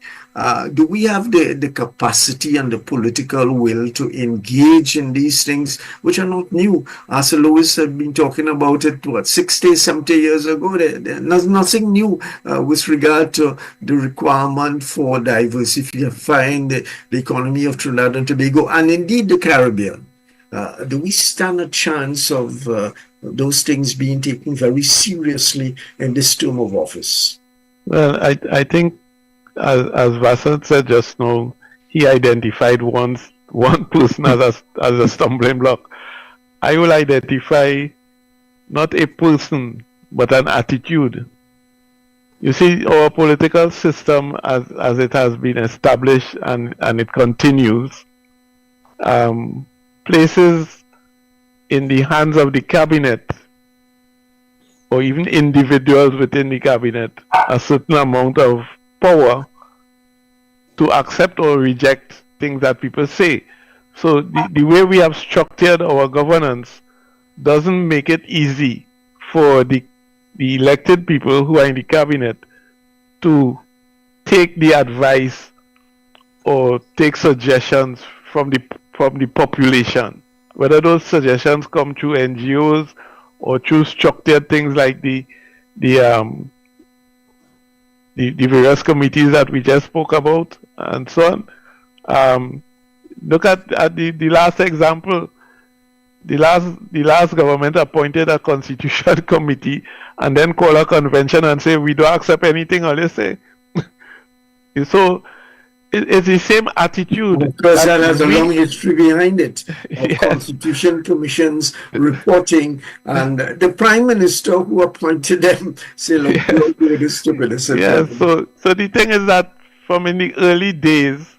Do we have the capacity and the political will to engage in these things, which are not new? Arthur Lewis had been talking about it, 60, 70 years ago. There's nothing new with regard to the requirement for diversifying the economy of Trinidad and Tobago, and indeed the Caribbean. Do we stand a chance of those things being taken very seriously in this term of office? Well, I think, as Vassant said just now, he identified one person as a stumbling block. I will identify not a person, but an attitude. You see, our political system, as it has been established and it continues, places in the hands of the cabinet or even individuals within the cabinet a certain amount of power to accept or reject things that people say. So the way we have structured our governance doesn't make it easy for the elected people who are in the cabinet to take the advice or take suggestions from the population, whether those suggestions come through NGOs or through structured things like the various committees that we just spoke about and so on. Look at the last example. The last government appointed a constitution committee and then call a convention and say we don't accept anything or they say. So it's the same attitude. Because that has a long history behind it. Yes. Constitution commissions, reporting, and the Prime Minister who appointed them say, look, don't do this stupidness. Yeah, so the thing is that from in the early days,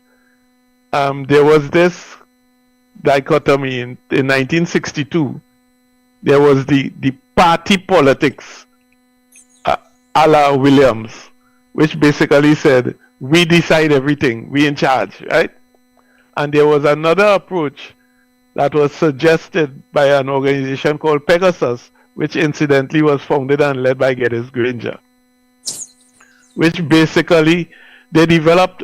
there was this dichotomy in 1962. There was the party politics a la Williams, which basically said, we decide everything, we in charge, right? And there was another approach that was suggested by an organization called Pegasus, which incidentally was founded and led by Geddes Granger, which basically they developed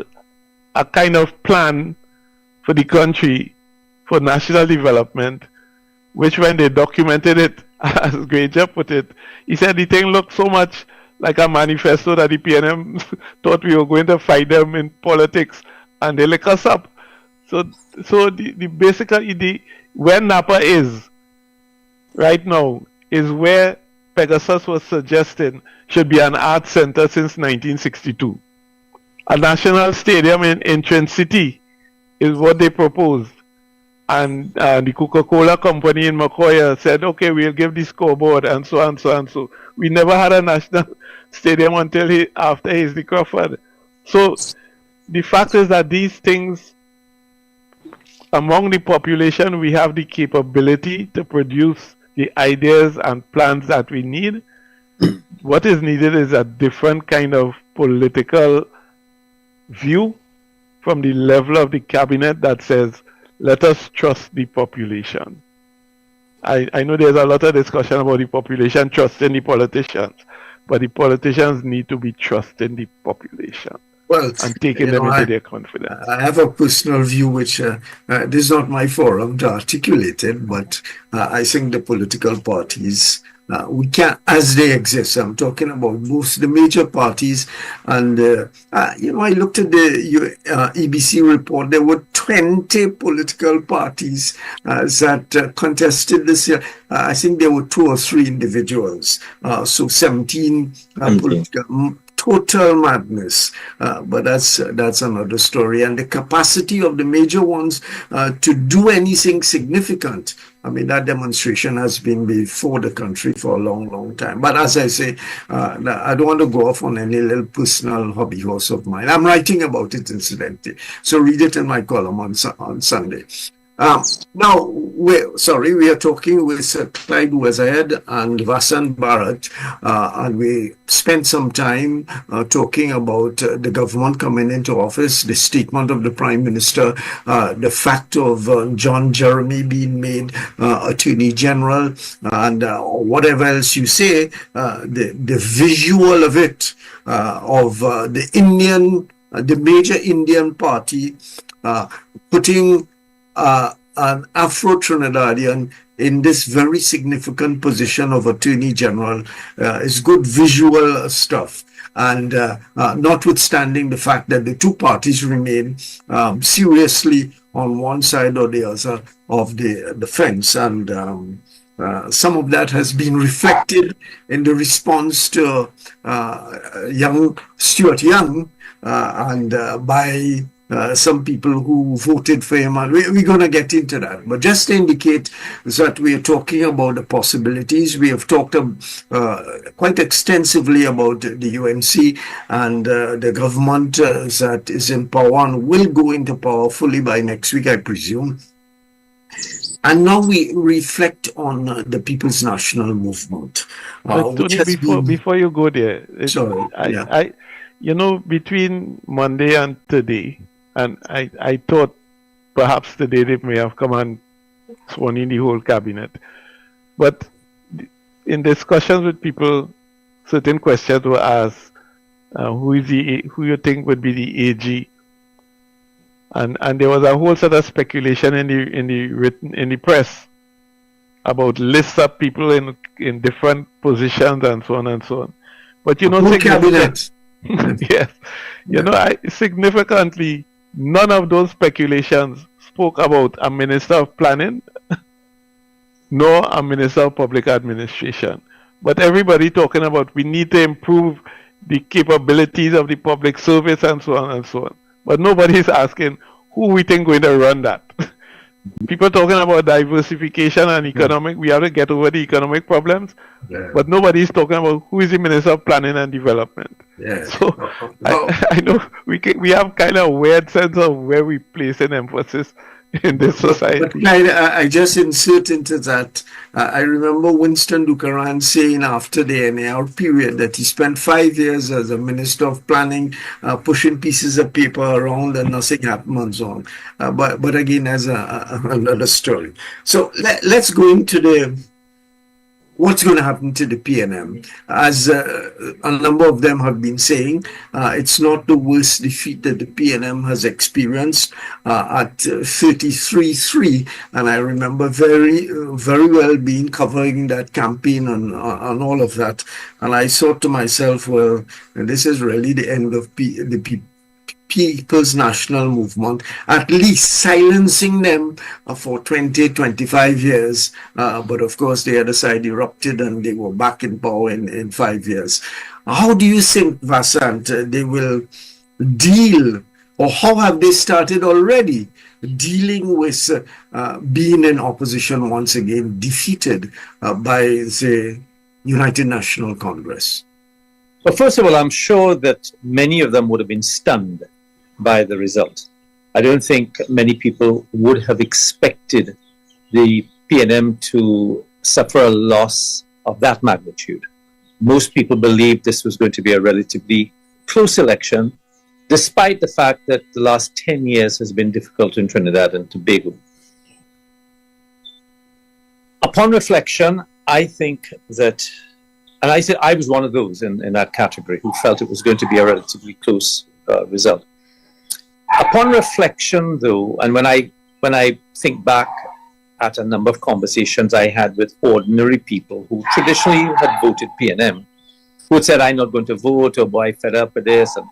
a kind of plan for the country for national development, which when they documented it, as Granger put it, he said the thing looked so much like a manifesto that the PNM thought we were going to fight them in politics, and they lick us up. So the basically where Napa is right now is where Pegasus was suggesting should be an art center since 1962. A national stadium in Entrance City is what they proposed. And the Coca-Cola company in McCoy said, okay, we'll give the scoreboard and so and so and so. We never had a national stadium until after Hasely Crawford. So the fact is that these things, among the population, we have the capability to produce the ideas and plans that we need. What is needed is a different kind of political view from the level of the cabinet that says, let us trust the population. I know there's a lot of discussion about the population trusting the politicians, but the politicians need to be trusting the population. Well, and taking them into their confidence. I have a personal view, which this is not my forum to articulate it, but I think the political parties, we can't, as they exist, I'm talking about most the major parties, and I looked at the EBC report. There were 20 political parties that contested this year. I think there were 2 or 3 individuals, so 17 political. Total madness, but that's another story. And the capacity of the major ones to do anything significant, I mean, that demonstration has been before the country for a long, long time. But as I say, I don't want to go off on any little personal hobby horse of mine. I'm writing about it, incidentally, so read it in my column on Sunday. Now, we are talking with Clyde Wezhead and Vasan Bharat, and we spent some time talking about the government coming into office, the statement of the Prime Minister, the fact of John Jeremy being made Attorney General, and whatever else you say, the visual of it, of the major Indian party putting an Afro-Trinidadian in this very significant position of Attorney General is good visual stuff. And notwithstanding the fact that the 2 parties remain seriously on one side or the other of the fence, and some of that has been reflected in the response to young Stuart Young and by some people who voted for him, and we're going to get into that. But just to indicate that we are talking about the possibilities, we have talked quite extensively about the UNC and the government that is in power and will go into power fully by next week, I presume. And now we reflect on the People's National Movement. Tony, before you go there, sorry, between Monday and today, and I thought perhaps today they may have come and sworn in the whole cabinet. But in discussions with people, certain questions were asked. Who you think would be the AG? And there was a whole sort of speculation in the press about lists of people in different positions and so on and so on. But cabinet. Yes, significantly, none of those speculations spoke about a Minister of Planning nor a Minister of Public Administration. But everybody talking about we need to improve the capabilities of the public service and so on and so on. But nobody's asking who we think going to run that. People talking about diversification and economic, we have to get over the economic problems, but nobody's talking about who is the Minister of Planning and Development. So I know we have kind of a weird sense of where we place an emphasis in this society. But I just insert into that. I remember Winston Dukaran saying after the NAR period that he spent 5 years as a Minister of Planning, pushing pieces of paper around and nothing happens on. But again, as another story. So let's go into what's going to happen to the PNM? As a number of them have been saying, it's not the worst defeat that the PNM has experienced at 33-3. And I remember very well being covering that campaign and all of that. And I thought to myself, well, this is really the end of the People's National Movement, at least silencing them for 20-25 years. But of course, the other side erupted and they were back in power in 5 years. How do you think, Vasant, they will deal, or how have they started already dealing with being in opposition once again, defeated by the United National Congress? Well, first of all, I'm sure that many of them would have been stunned by the result. I don't think many people would have expected the PNM to suffer a loss of that magnitude. Most people believed this was going to be a relatively close election, despite the fact that the last 10 years has been difficult in Trinidad and Tobago. Upon reflection, I think that, and I said I was one of those in that category who felt it was going to be a relatively close result. Upon reflection, though, and when I think back at a number of conversations I had with ordinary people who traditionally had voted PNM, who had said, I'm not going to vote, or boy, fed up with this, and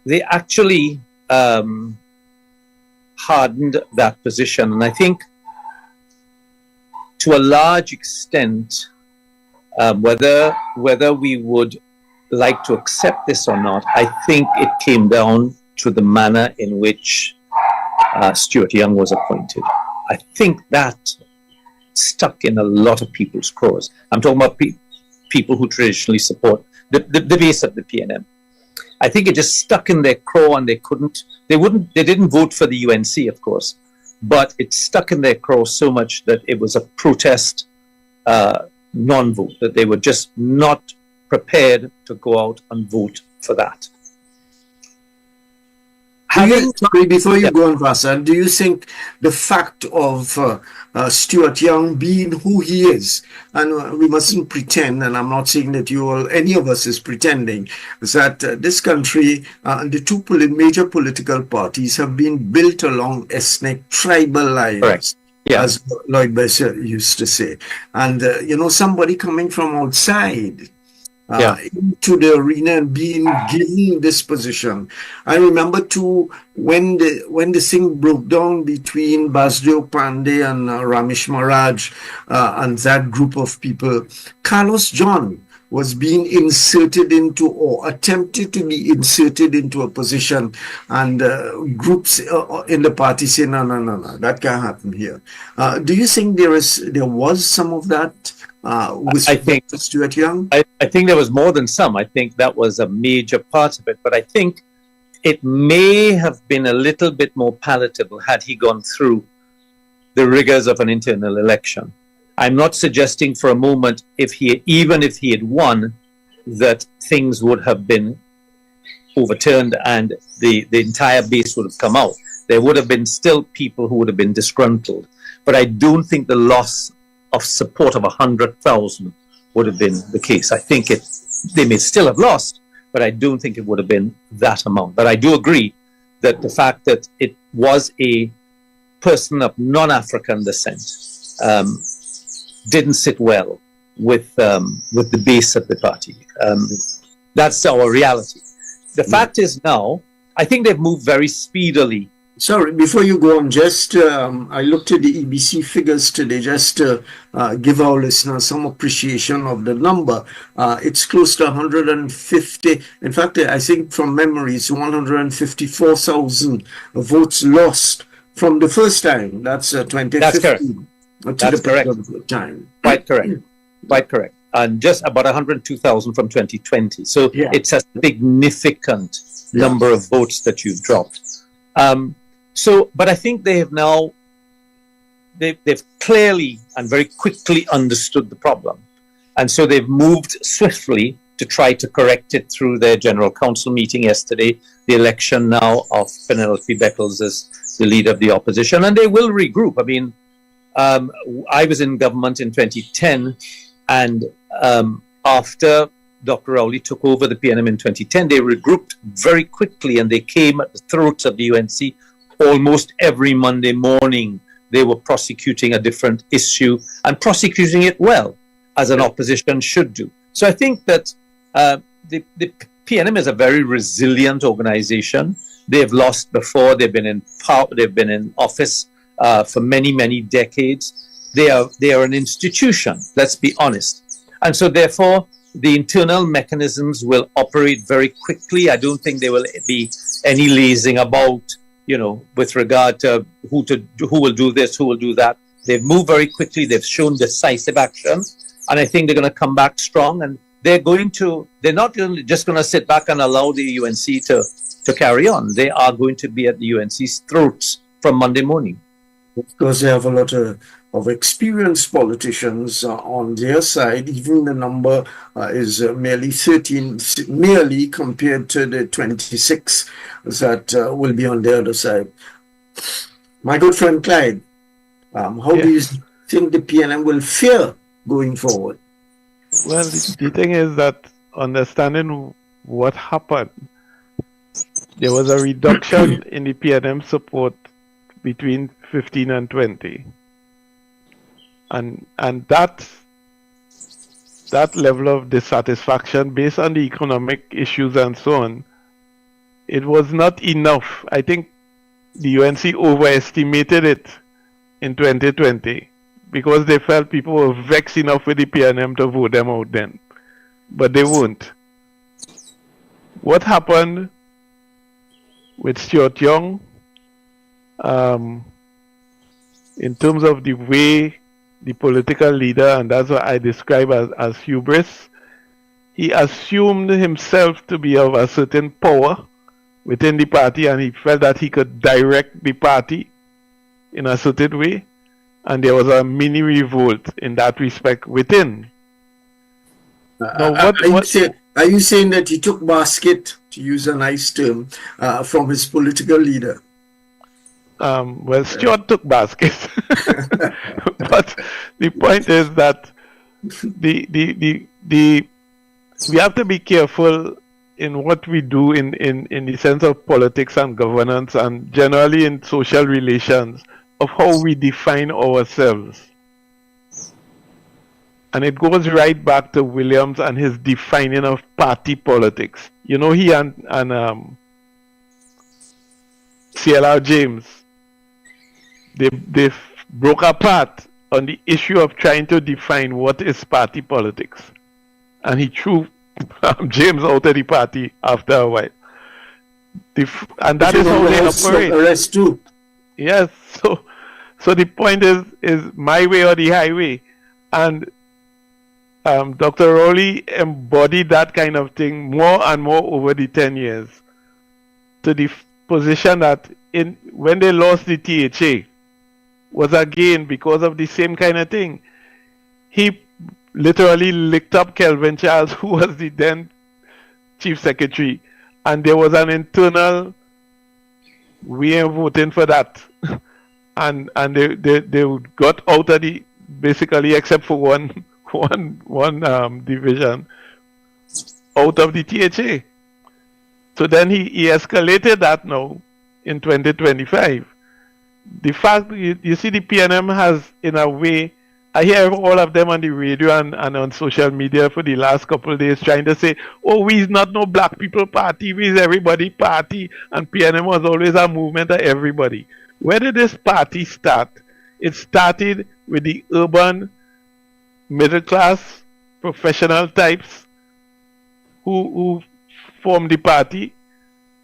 they actually hardened that position. And I think to a large extent, whether we would like to accept this or not, I think it came down to the manner in which Stuart Young was appointed. I think that stuck in a lot of people's craws. I'm talking about people who traditionally support the base of the PNM. I think it just stuck in their craw, and they didn't vote for the UNC, of course, but it stuck in their craw so much that it was a protest non-vote, that they were just not prepared to go out and vote for that. Before you go on, Vasan, do you think the fact of Stuart Young being who he is, and we mustn't pretend, and I'm not saying that any of us is pretending, is that this country and the two major political parties have been built along ethnic, tribal lines. Correct. Yeah. As Lloyd Besser used to say. And, somebody coming from outside into the arena and being given this position. I remember too, when the thing broke down between Basdeo Pandey and Ramesh Maharaj and that group of people, Carlos John was being inserted into, or attempted to be inserted into, a position, and groups in the party say, no, that can't happen here. Do you think there was some of that with Stuart Young? I think there was more than some. I think that was a major part of it, but I think it may have been a little bit more palatable had he gone through the rigors of an internal election. I'm not suggesting for a moment, even if he had won, that things would have been overturned and the entire base would have come out. There would have been still people who would have been disgruntled. But I don't think the loss of support of 100,000 would have been the case. I think they may still have lost, but I don't think it would have been that amount. But I do agree that the fact that it was a person of non-African descent didn't sit well with the base of the party. That's our reality. The fact is now, I think they've moved very speedily. Sorry, before you go on, just I looked at the EBC figures today, just to give our listeners some appreciation of the number. It's close to 150. In fact, I think from memory, it's 154,000 votes lost from the first time. That's 2015. That's correct. That's correct. Time. Quite correct. Quite correct. And just about 102,000 from 2020. So it's a significant number of votes that you've dropped. But I think they have now, they've clearly and very quickly understood the problem. And so they've moved swiftly to try to correct it through their General Council meeting yesterday, the election now of Penelope Beckles as the leader of the opposition, and they will regroup. I mean, I was in government in 2010, and after Dr. Rowley took over the PNM in 2010, they regrouped very quickly, and they came at the throats of the UNC almost every Monday morning. They were prosecuting a different issue and prosecuting it well, as an opposition should do. So I think that the PNM is a very resilient organization. They've lost before. They've been in power. They've been in office for many, many decades. They are an institution. Let's be honest. And so, therefore, the internal mechanisms will operate very quickly. I don't think there will be any lazing about, with regard to who will do this, who will do that. They've moved very quickly. They've shown decisive action, and I think they're going to come back strong. And they're not just going to sit back and allow the UNC to carry on. They are going to be at the UNC's throats from Monday morning. Because they have a lot of experienced politicians on their side. Even the number is merely 13, merely compared to the 26 that will be on the other side. My good friend Clyde, how do you think the PNM will fare going forward? Well, the thing is that understanding what happened, there was a reduction in the PNM support between 15 and 20. And that level of dissatisfaction based on the economic issues and so on, it was not enough. I think the UNC overestimated it in 2020 because they felt people were vexed enough with the PNM to vote them out then. But they won't. What happened with Stuart Young, in terms of the way the political leader, and that's what I describe as hubris, he assumed himself to be of a certain power within the party, and he felt that he could direct the party in a certain way, and there was a mini revolt in that respect within. Now, are you saying that he took basket, to use a nice term, from his political leader? Well, Stuart took basket, but the point is that we have to be careful in what we do in the sense of politics and governance, and generally in social relations, of how we define ourselves. And it goes right back to Williams and his defining of party politics. He and C.L.R. James, they broke apart on the issue of trying to define what is party politics. And he threw James out of the party after a while. And that is how they operate. The rest too. Yes. So the point is my way or the highway. And Dr. Rowley embodied that kind of thing more and more over the 10 years, to the position that when they lost the THA was again because of the same kind of thing. He literally licked up Kelvin Charles, who was the then chief secretary, and there was an internal we ain't voting for that. and they got out of the, basically except for one division, out of the THA. So then he escalated that now in 2025. The fact, you see, the PNM has, in a way, I hear all of them on the radio and on social media for the last couple of days trying to say, oh, we is not no black people party, we is everybody party, and PNM was always a movement of everybody. Where did this party start? It started with the urban, middle class, professional types who formed the party.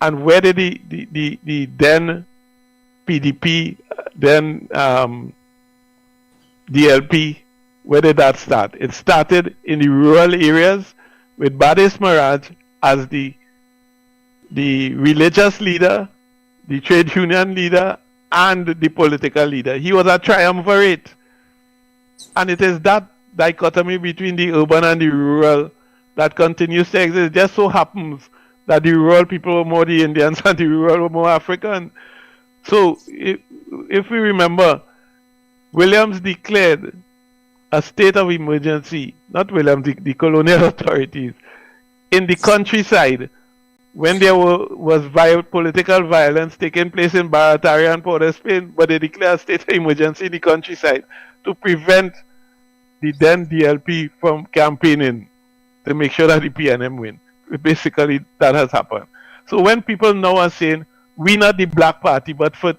And where did the then PDP, then DLP, where did that start? It started in the rural areas with Badis Maraj as the religious leader, the trade union leader, and the political leader. He was a triumvirate. And it is that dichotomy between the urban and the rural that continues to exist. It just so happens that the rural people were more the Indians and the rural were more African. So if we remember, Williams declared a state of emergency, not Williams, the colonial authorities, in the countryside when there was political violence taking place in Barataria and Port of Spain, but they declared a state of emergency in the countryside to prevent the then DLP from campaigning to make sure that the PNM win. Basically, that has happened. So when people now are saying, we not the Black Party, but for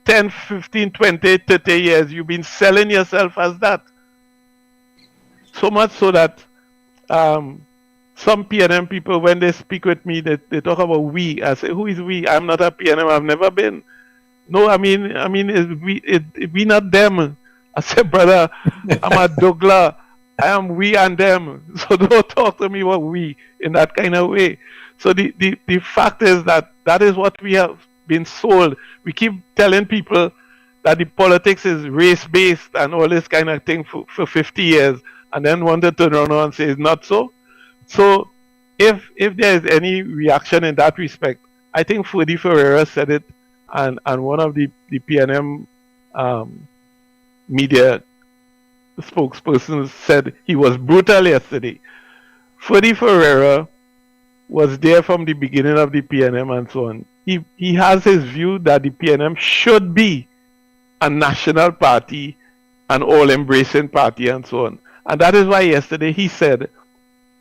10, 15, 20, 30 years, you've been selling yourself as that. So much so that some PNM people, when they speak with me, they talk about we. I say, who is we? I'm not a PNM. I've never been. No, I mean, we not them. I said, brother, I'm a Douglas. I am we and them. So don't talk to me about we in that kind of way. So the fact is that is what we have been sold. We keep telling people that the politics is race-based and all this kind of thing for 50 years, and then want to turn around and say it's not so. So if there is any reaction in that respect, I think Fudi Ferreira said it, and one of the PNM media spokespersons said he was brutal yesterday. Fudi Ferreira was there from the beginning of the PNM and so on. He has his view that the PNM should be a national party, an all-embracing party and so on. And that is why yesterday he said,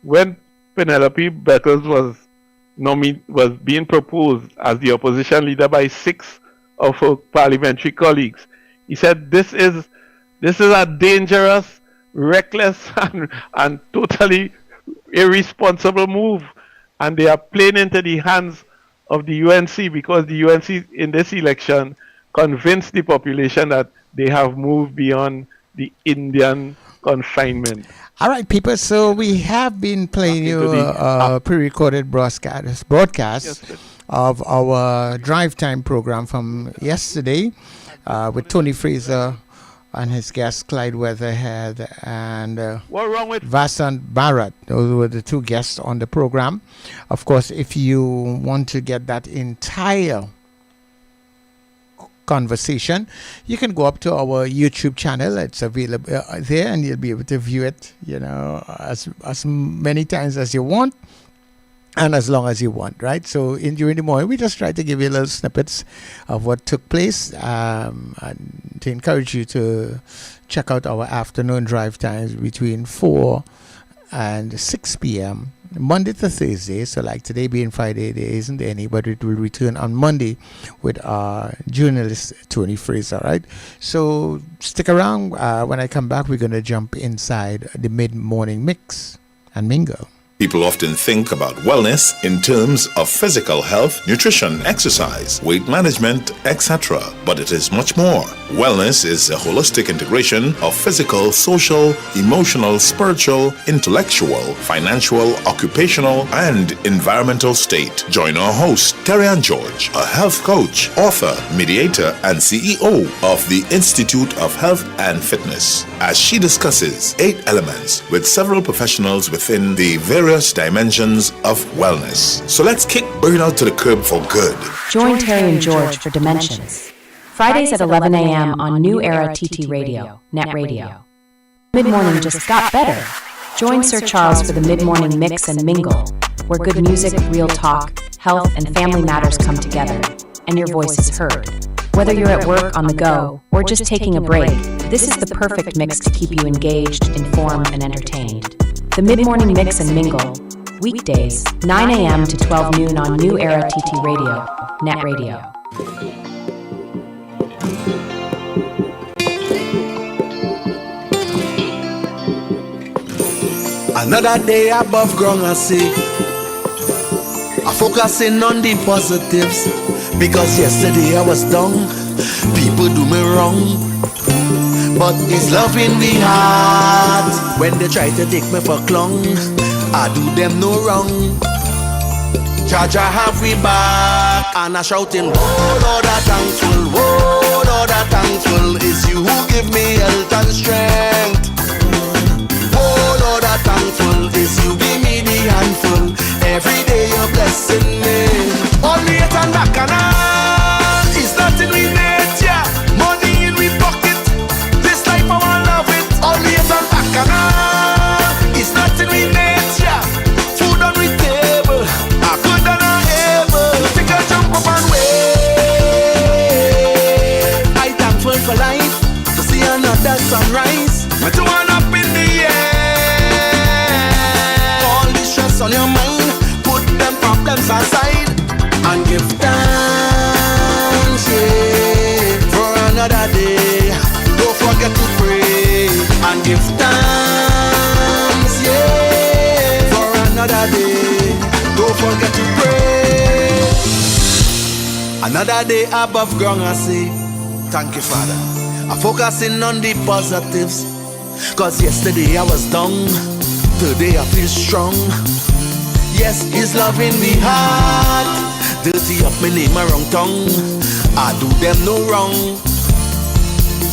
when Penelope Beckles was being proposed as the opposition leader by 6 of her parliamentary colleagues, he said, this is a dangerous, reckless, and totally irresponsible move. And they are playing into the hands of the UNC, because the UNC in this election convinced the population that they have moved beyond the Indian confinement. All right, people. So we have been playing you a pre-recorded broadcast Yes, of our drive time program from yesterday with Tony Fraser and his guest Clyde Weatherhead and what wrong with Vasant Bharat. Those were the two guests on the program. Of course, if you want to get that entire conversation, you can go up to our YouTube channel. It's available there, and you'll be able to view it, as many times as you want and as long as you want, right? So during the morning, we just try to give you little snippets of what took place, and to encourage you to check out our afternoon drive times between 4 and 6 p.m. Monday to Thursday. So like today being Friday, there isn't any, but it will return on Monday with our journalist Tony Fraser, right? So stick around. When I come back, we're going to jump inside the mid-morning mix and mingle. People often think about wellness in terms of physical health, nutrition, exercise, weight management, etc. But it is much more. Wellness is a holistic integration of physical, social, emotional, spiritual, intellectual, financial, occupational, and environmental state. Join our host, Terry-Ann George, a health coach, author, mediator, and CEO of the Institute of Health and Fitness, as she discusses 8 elements with several professionals within the various dimensions of wellness. So let's kick burnout to the curb for good. Join Terry and George for Dimensions. Fridays at 11 a.m. on New Era TT Radio, Net Radio. Mid-morning just got better. Join Sir Charles for the mid-morning mix and mingle, where good music, real talk, health, and family matters come together, and your voice is heard. Whether you're at work, on the go, or just taking a break, this is the perfect mix to keep you engaged, informed, and entertained. The mid-morning mix and mingle, weekdays, 9 a.m. to 12 noon on New Era TT Radio, Net Radio. Another day above ground, I see. I focusing on the positives, because yesterday I was down. People do me wrong, but it's love in the heart. When they try to take me for clown, I do them no wrong. Jaja have we back, and I shouting, oh Lord, I'm thankful, oh Lord, I'm thankful. It's you who give me health and strength. Oh Lord, I'm thankful. It's you give me the handful. Every day you're blessing me. All the hate and bacchanal is nothing we nature. Money in we pocket. This problems aside and give thanks, yeah, for another day. Don't forget to pray and give thanks, yeah, for another day. Don't forget to pray. Another day above ground, I say, thank you, Father. I'm focusing on the positives, cause yesterday I was down, today I feel strong. Yes, His love in me heart, dirty up my name wrong tongue. I do them no wrong.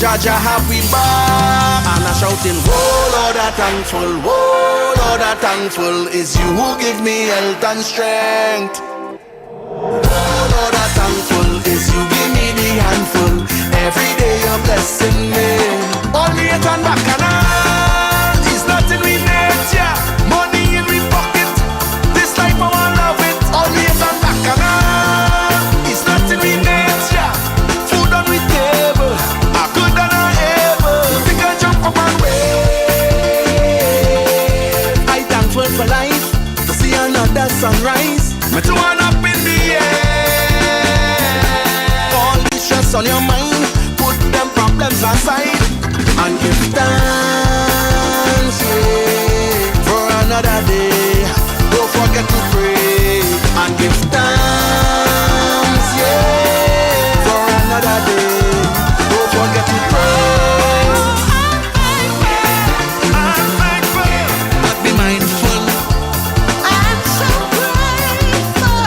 Jaja have we back, and I shouting, oh Lord, I'm thankful, oh Lord, I'm thankful. Is you who give me health and strength. Oh Lord, I'm thankful. Is you give me the handful. Every day you're blessing me. Only a turn back and on. It's nothing we nature. Money in we pocket. This life I want love it. Only a turn back and on. It's nothing we nature. Food on we table. I good than I ever. We can jump up and wave. I thankful for life. To see another sunrise. Me to one up in the air. All the stress on your mind, put them problems aside and give thanks, yeah, for another day. Don't forget to pray and give thanks, yeah, for another day. Don't forget to pray. I'm thankful, but be mindful. I'm so grateful.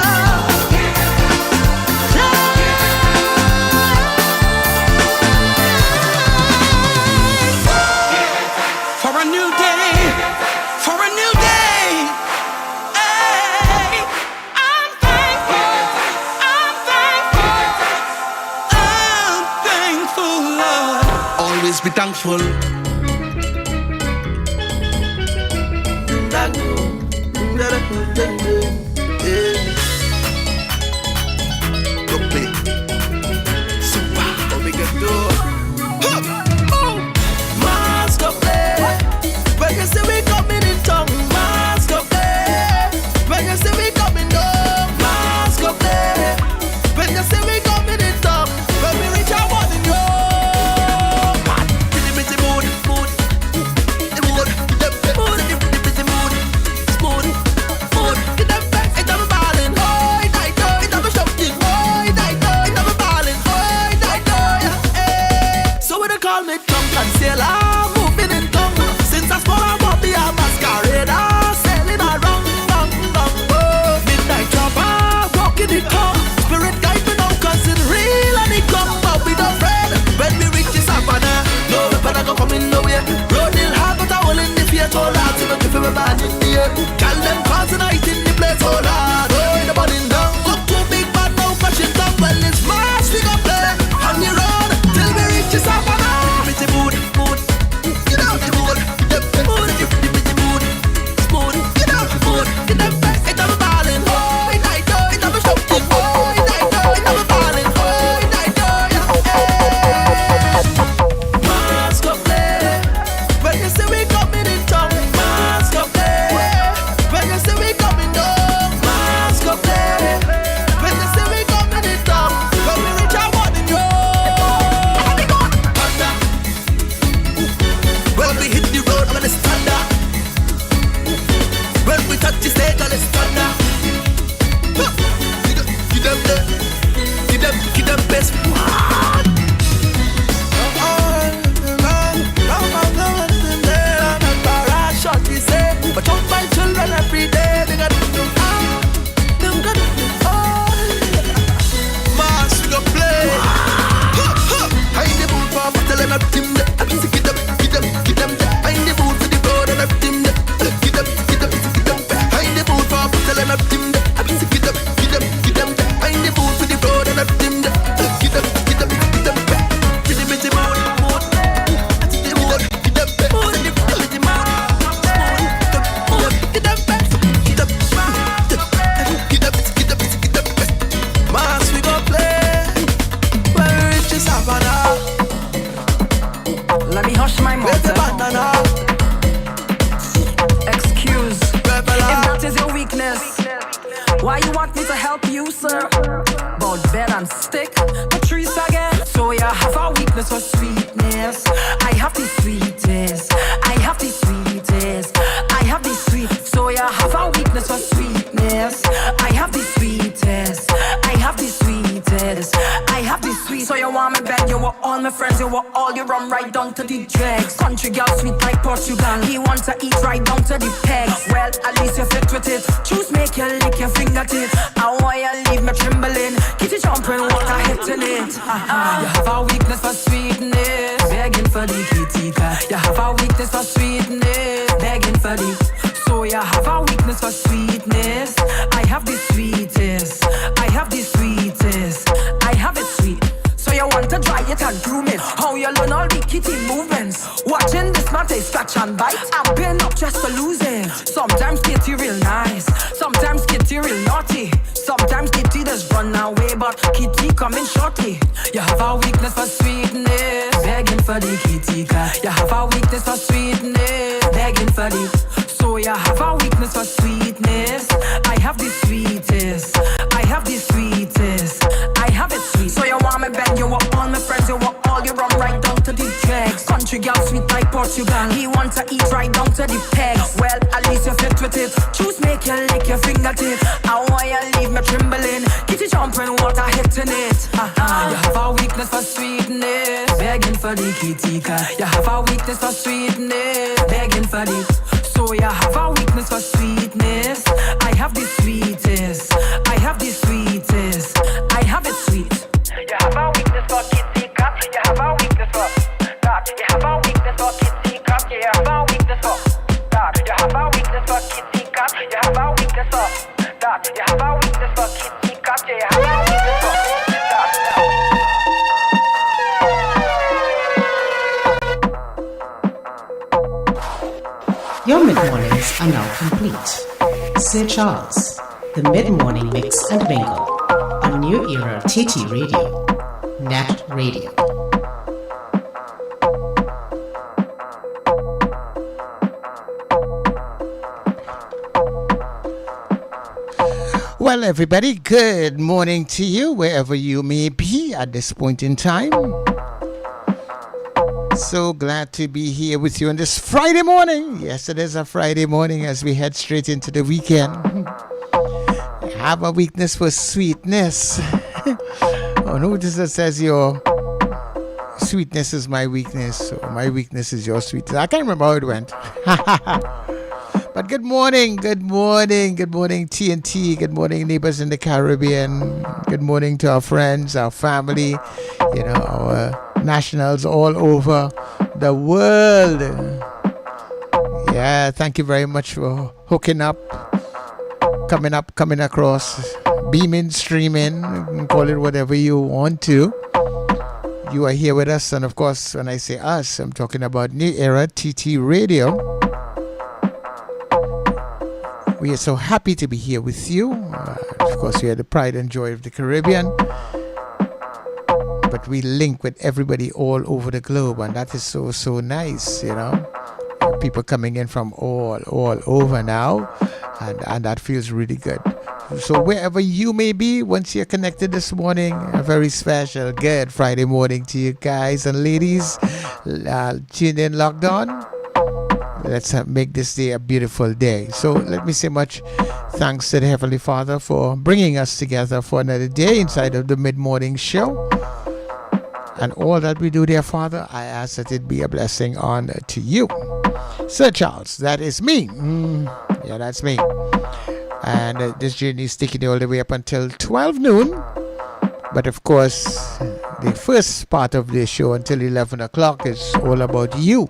For a new day, for a new day. Hey, I'm thankful, I'm thankful, I'm thankful, Lord. Always be thankful. Don't play. Super, what we can do? Mask up there. When you see we coming in tongue, mask up there. When you see we coming down, mask up there. When you see we coming in tongue, when we reach our one in your bitty mood, mood, the mood, the mood, the mood, mood, mood. Get them back, it never balling, oh, it never shouting, oh, it never balling, oh, it. So when they call me drunk and sailor, moving in tongue. Since I small and bubbly, I'm masquerade, sailing around, oh. Midnight jumper, walking the car. Spirit guide me now, cause it's real and it come, but we don't afraid. When we reach the savannah, no better go coming nowhere. Road hill hard, but I will in the fear, so loud, see me if we man in the air. Call them cause tonight in the place, oh Lord, oh, in the burning down. Look too big, but now crashing down. Well, it's mass, we gon' play on the road till we reach the savannah. Pretty mood, mood, get out the mood. Get them like Patrice again. So you have a weakness for sweetness. I have the sweetest. I have the sweetest. I have the sweet. So you have a weakness for sweetness. I have the sweetest. I have the sweetest. I have the sweet. So you want me bed? You were all my friends. You were all you run right down to the dregs. Country girl sweet like Portugal. He wants to eat right down to the pegs. Well, at least you fit with it. Choose make you lick your fingertip. I want you leave me trembling. Kitty jumping, water hitting it. You have a weakness for sweetness. Begging for the kitty cat. You have a weakness for sweetness. Begging for the. So you have a weakness for sweetness. I have the sweetest. I have the sweetest. I have it sweet. So you want to dry it and groom it. How you learn all the kitty movements. Watching this man they scratch and bite. I'm been up just to lose it. Sometimes kitty real nice. Sometimes kitty real naughty. Sometimes kitty just run away, but kitty coming shortly. You have a weakness for sweetness. Begging for the kitty cat. You have a weakness for sweetness. Begging for the. So you have a weakness for sweetness. I have the sweetest. I have the sweetest. I have it sweet. So you want me bed? You were all my friends. You were all you run right down to the dregs. Country girl sweet like Portugal. He want to eat right down to the pegs. Well, at least you fit with it. Choose make you lick your fingertip. I want you leave me trembling. Kitty jumping, water hitting it. You have a weakness for sweetness. Begging for the kitty cat. You have a weakness for sweetness. Begging for the. So you have a weakness for sweetness. I have the sweetest. I have the sweetest. I have it sweet. You have a weakness for kitty cat. You have a weakness for that. You have a weakness for kitty cat. You have a weakness for that. You have a weakness for kitty cat. You have a weakness for that. You have a weakness for kitty cat. You have a weakness for that. Your mid-mornings are now complete. Sir Charles, the mid-morning mix and mingle on New Era TT Radio, Nat Radio. Well, everybody, good morning to you, wherever you may be at this point in time. So glad to be here with you on this Friday morning. Yes, it is a Friday morning as we head straight into the weekend. I have a weakness for sweetness. Oh, notice that says your sweetness is my weakness, or my weakness is your sweetness. I can't remember how it went. But good morning, good morning, good morning TNT, good morning neighbors in the Caribbean, good morning to our friends, our family, you know, our nationals all over the world. Yeah, thank you very much for hooking up, coming across, beaming, streaming, call it whatever you want to. You are here with us, and of course, when I say us, I'm talking about New Era TT Radio. We are so happy to be here with you. Of course, we are the pride and joy of the Caribbean. But we link with everybody all over the globe, and that is so, so nice, you know. People coming in from all over now, and that feels really good. So wherever you may be, once you're connected this morning, a very special, good Friday morning to you guys and ladies. Tune in, locked on. Let's make this day a beautiful day. So let me say much thanks to the Heavenly Father for bringing us together for another day inside of the mid-morning show. And all that we do, dear Father, I ask that it be a blessing on to you. Sir Charles, that is me. Yeah, that's me. And this journey is taking you all the way up until 12 noon. But of course, the first part of the show until 11 o'clock is all about you.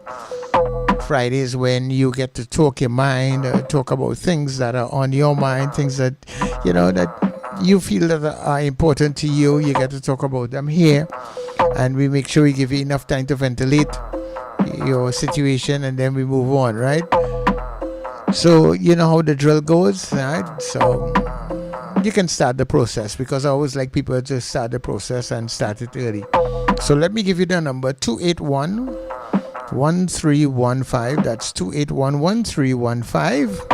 Friday is when you get to talk your mind, talk about things that are on your mind, things that, you know, that you feel that are important to you. You get to talk about them here. And we make sure we give you enough time to ventilate your situation, and then we move on, right? So you know how the drill goes, right? So you can start the process, because I always like people to start the process and start it early. So let me give you the number, 281-1315. That's 281-1315.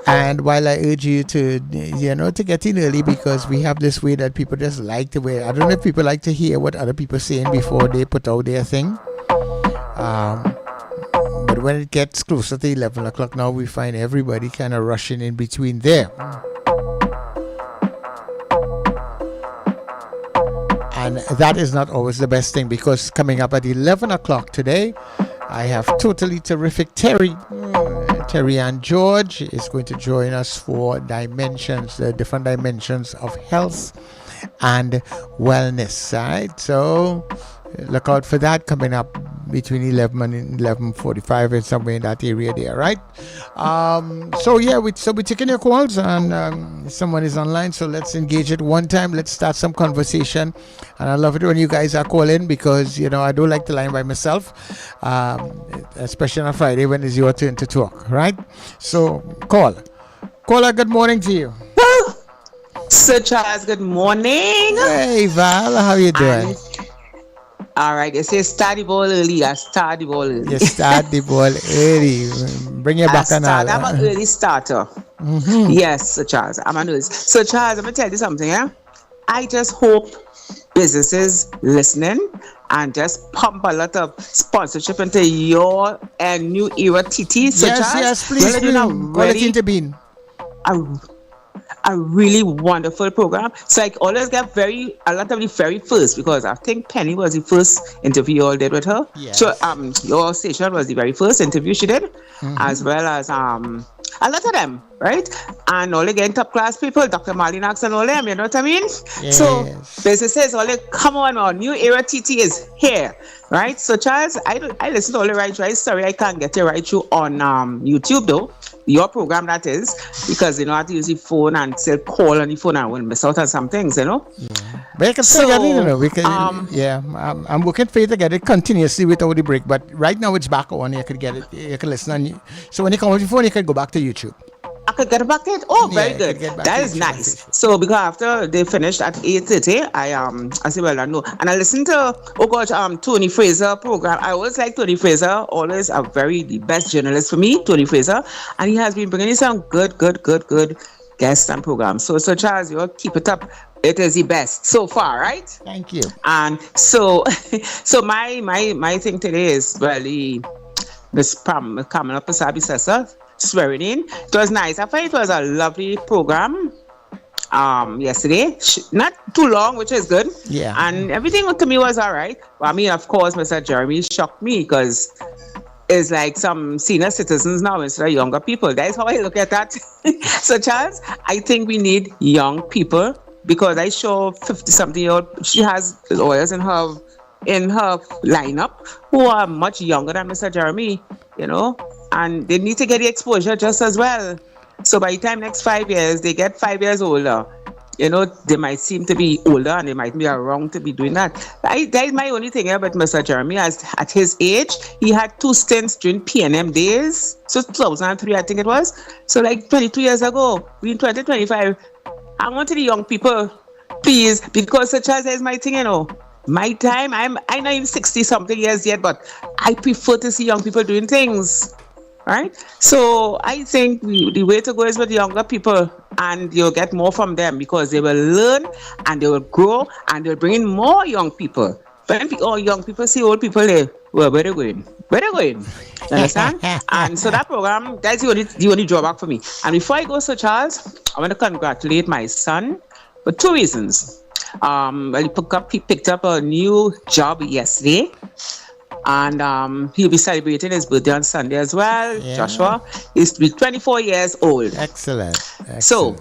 And while I urge you to, to get in early, because we have this way that people just like to wear. I don't know if people like to hear what other people are saying before they put out their thing. But when it gets closer to 11 o'clock now, we find everybody kind of rushing in between there. And that is not always the best thing, because coming up at 11 o'clock today, I have totally terrific Terry and George is going to join us for the different dimensions of health and wellness, right? So look out for that coming up between 11 and 11:45 and somewhere in that area there, right? We're taking your calls, and someone is online, so let's engage it one time. Let's start some conversation. And I love it when you guys are calling, because I don't like the line by myself, especially on a Friday when it's your turn to talk, right? So caller, good morning to you. Sir Charles, good morning. Hey Val, how you doing? All right, you say start the ball early. You start the ball early. Bring your back and all. I'm an early starter. Mm-hmm. Yes, Sir Charles, I'm an early. Sir Charles, I'm going to tell you something, yeah? I just hope businesses listening and just pump a lot of sponsorship into your New Era TT. Sir Charles, yes, please. Call it intervene. A really wonderful program. So I always get a lot of the very first, because I think Penny was the first interview you all did with her. Yes. So your station was the very first interview she did, as well as a lot of them, right? And all again top class people, Dr. Malinax and all them, you know what I mean? Yes. So businesses all come on, our New Era TT is here, right? So Charles, I listen to all the right. Sorry, I can't get it right through on YouTube though. Your program, that is, because I have to use the phone and still call on the phone and will miss out on some things, Yeah. But you can still get it, We can, I'm working for you to get it continuously without the break. But right now it's back on. You can get it. You can listen. So when you come off your phone, you can go back to YouTube. I could get back to it. Oh, very good. That is nice. So because after they finished at 8:30, I said, well, I know. And I listened to Tony Fraser program. I always like Tony Fraser, always the best journalist for me, Tony Fraser, and he has been bringing in some good guests and programs. So Charles, you keep it up. It is the best so far, right? Thank you. And so my thing today is this Kamala Pasabi Sessa swearing in. It was nice. I thought it was a lovely program yesterday. Not too long, which is good. Yeah. And everything to me was all right. Well, I mean, of course, Mr. Jeremy shocked me, because it's like some senior citizens now instead of younger people. That's how I look at that. So, Charles, I think we need young people, because I show 50-something-year-old, she has lawyers in her lineup who are much younger than Mr. Jeremy, and they need to get the exposure just as well. So by the time next 5 years, they get 5 years older, they might seem to be older and they might be wrong to be doing that. That is my only thing about Mr. Jeremy. At his age, he had 2 stints during PNM days. So 2003, I think it was. So like 22 years ago, we in 2025. I want the young people, please, because such as is my thing, My time, I'm not even 60-something years yet, but I prefer to see young people doing things, right? So I think the way to go is with younger people, and you'll get more from them, because they will learn and they will grow and they'll bring in more young people. When all young people see old people, where they're going? Where they're going? You understand? And so that program, that's the only drawback for me. And before I go, Sir Charles, I want to congratulate my son for 2 reasons. He picked up a new job yesterday, and he'll be celebrating his birthday on Sunday as well. Yeah. Joshua is to be 24 years old. Excellent. So,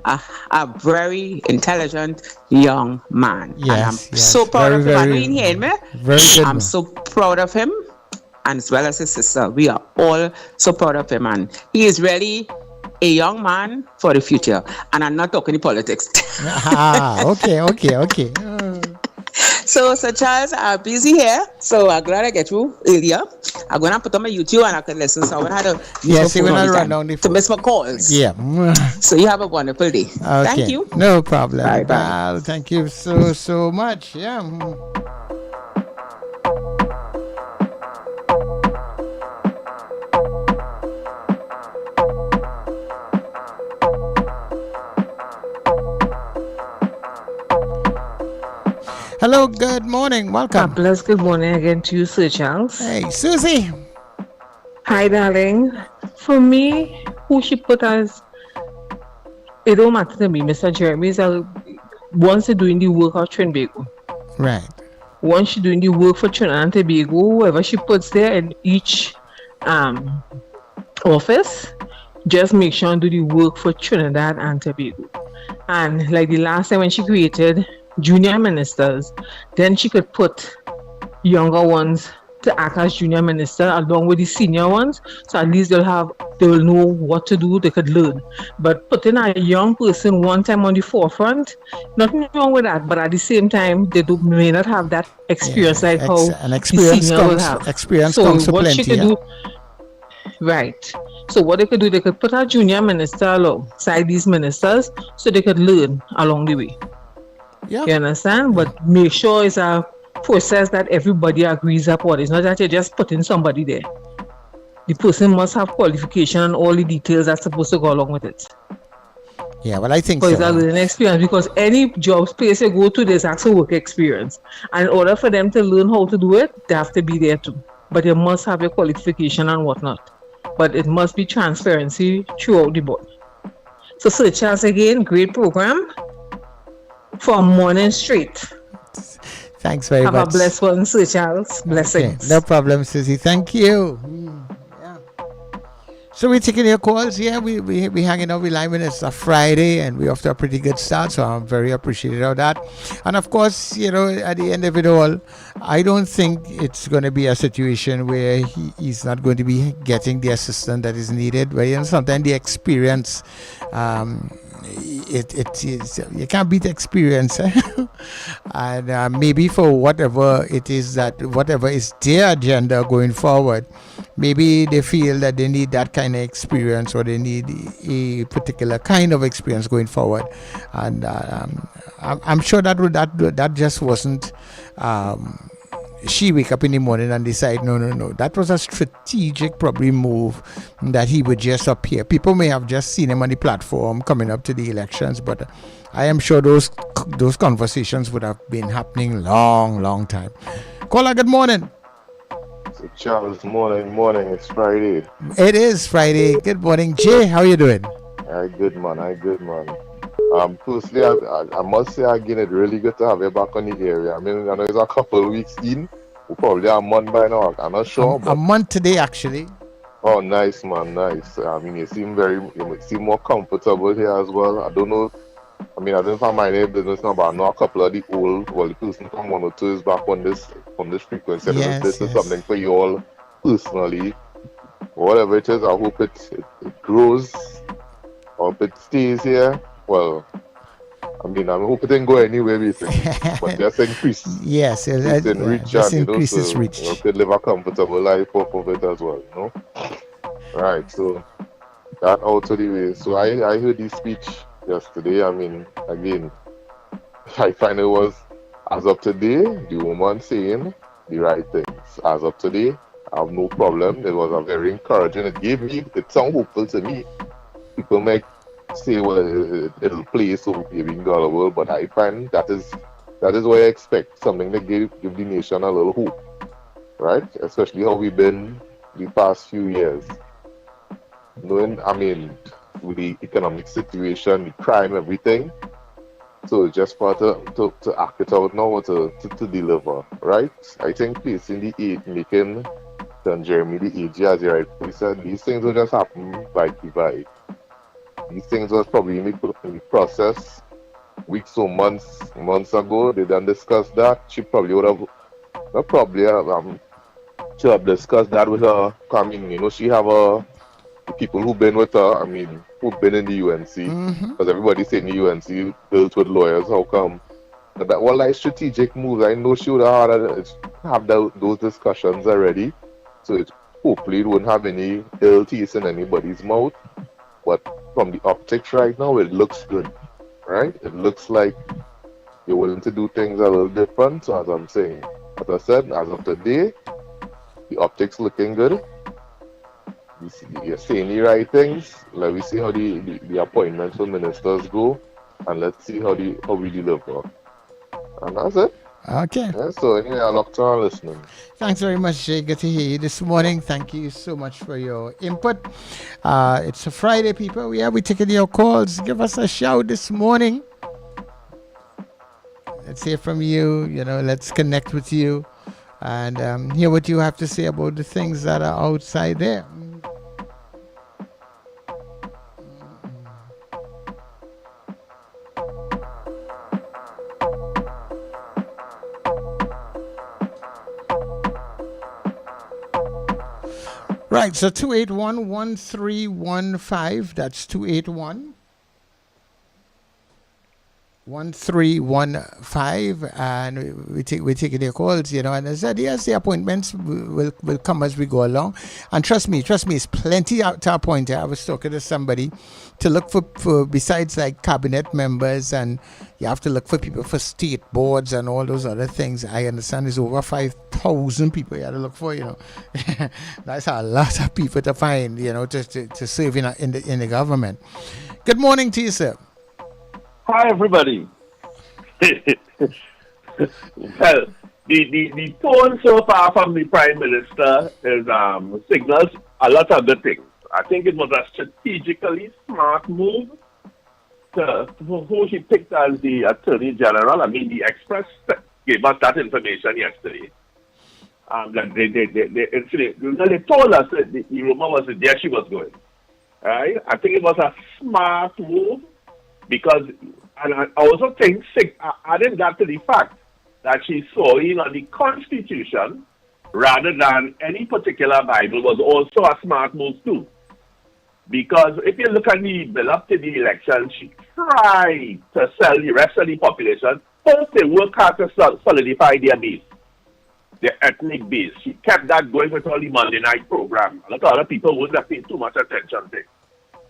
a very intelligent young man. Yes, and I'm so proud of him. I know you hear me. Very good. I'm so proud of him, and as well as his sister. We are all so proud of him, and he is really a young man for the future. And I'm not talking politics. Okay. So, Sir Charles, I'm busy here, so I'm glad I get you earlier. I'm going to put on my YouTube and I can listen, so I won't have to run down the phone to miss my calls. Yeah. So you have a wonderful day. Okay. Thank you. No problem. Bye. Well, thank you so much. Yeah. Hello, good morning. Welcome. Bless good morning again to you, Sir Charles. Hey, Susie. Hi, darling. For me, who she put as, it don't matter to me. Mr. Jeremy is once they're doing the work of Trinbago. Right. Once she's doing the work for Trinidad and Tobago, whoever she puts there in each office, just make sure and do the work for Trinidad and Tobago. And like the last time when she created junior ministers, then she could put younger ones to act as junior minister along with the senior ones, so at least they'll know what to do, they could learn. But putting a young person one time on the forefront, nothing wrong with that, but at the same time they may not have that experience like how experience the senior will have. Experience so comes to what plenty. She could do, right. So what they could do, they could put a junior minister alongside these ministers so they could learn along the way. Yeah. You understand? But make sure it's a process that everybody agrees upon. It's not that you're just putting somebody there. The person must have qualification and all the details that's supposed to go along with it. Yeah, well, I think so. It's a learning experience, because any job space you go to, there's actual work experience. And in order for them to learn how to do it, they have to be there too. But you must have your qualification and whatnot. But it must be transparency throughout the board. So Sir Charles, again, great program for morning straight. Thanks very much. Have a blessed one, Sir Charles. Blessings. Okay, no problem, Susie. Thank you. Yeah. So we're taking your calls. Yeah, we hanging out with Lyman. It's a Friday, and we're off to a pretty good start. So I'm very appreciative of that. And of course, at the end of it all, I don't think it's going to be a situation where he's not going to be getting the assistance that is needed. But sometimes the experience. It is, you can't beat experience. And maybe for whatever it is whatever is their agenda going forward, maybe they feel that they need that kind of experience, or they need a particular kind of experience going forward. And I'm sure that just wasn't she wake up in the morning and decide, no. That was a strategic probably move that he would just appear. People may have just seen him on the platform coming up to the elections, but I am sure those conversations would have been happening long time. Caller, good morning. So Charles, morning. It's Friday. It is Friday. Good morning, Jay. How are you doing? I good man. Firstly, I must say again, it's really good to have you back on the area. I mean, I know it's a couple of weeks in. We're probably a month by now. I'm not sure. A month today, actually. Oh, nice, man, nice. I mean, you seem more comfortable here as well. I don't know. I mean, I don't find my name business now, but I know a couple of the the person from 102 is back on this frequency. Yes, this is something for you all personally. Whatever it is, I hope it grows, or if it stays here. Well, I mean, I hope it didn't go anywhere, basically, but just increase. Yes, reach, just increases reach. You could live a comfortable life off of it as well, Right, so that out of the way. So I heard this speech yesterday. I mean, again, I find it was, as of today, the woman saying the right things. As of today, I have no problem. It was a very encouraging. It sounded hopeful to me. People might say, well, it'll play so being gullible, but I find that is what I expect, something that give the nation a little hope, right? Especially how we've been the past few years. Knowing, I mean, with the economic situation, the crime, everything. So just for to act it out now, to deliver, right? I think placing the aid, making Jeremy the AG, as you rightfully said, these things will just happen by divide. These things was probably in the process weeks or months ago. They done discuss that. She probably would have, not probably, she have discussed that with her. I mean, she have the people who've been with her, I mean, who've been in the UNC, because everybody saying the UNC built with lawyers. How come? But that one like strategic moves, I know she would have those discussions already. So hopefully it wouldn't have any ill taste in anybody's mouth. But from the optics right now, it looks good, right? It looks like you're willing to do things a little different. So as I'm saying, as I said, as of today, the optics looking good. You're saying the right things. Let me see how the appointments for ministers go, and let's see how we deliver. And that's it. Okay. Yeah, so yeah, I look to listening. Thanks very much, Jay. Good to hear you this morning. Thank you so much for your input. It's a Friday, people. Yeah, we're taking your calls. Give us a shout this morning. Let's hear from you. Let's connect with you and hear what you have to say about the things that are outside there. Right, so 281-1315. That's 281-1315, and we're taking their calls, and I said, yes, the appointments will come as we go along. And trust me, it's plenty out to appoint. I was talking to somebody to look for besides like cabinet members, and you have to look for people for state boards and all those other things. I understand there's over 5,000 people you have to look for, That's a lot of people to find, to serve in the government. Good morning to you, sir. Hi, everybody. Well, the tone so far from the Prime Minister is signals a lot of good things. I think it was a strategically smart move to who she picked as the Attorney General. I mean, the Express gave us that information yesterday. That they told us that the rumor was that there she was going. Right? I think it was a smart move. Because, and I also think, adding that to the fact that she's sewing on the Constitution rather than any particular Bible was also a smart move too. Because if you look at the bill up to the election, she tried to sell the rest of the population. First, they work hard to solidify their base, their ethnic base. She kept that going with all the Monday night program. A lot of other people wouldn't have paid too much attention to it.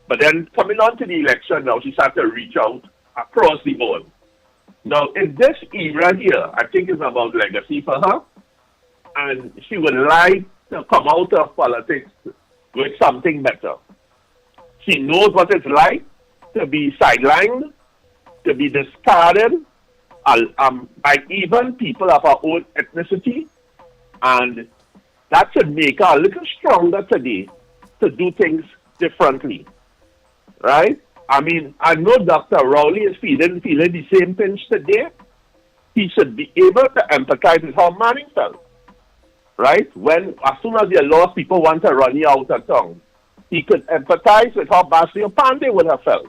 But then coming on to the election now, she started to reach out across the board. Now, in this era here, I think it's about legacy for her. And she would like to come out of politics with something better. She knows what it's like to be sidelined, to be discarded by even people of her own ethnicity. And that should make her a little stronger today to do things differently. Right? I mean, I know Dr. Rowley is feeling the same pinch today. He should be able to empathize with how Manning felt. Right? As soon as you lost, people want to run you out of town. He could empathize with how Basio Pandey would have felt.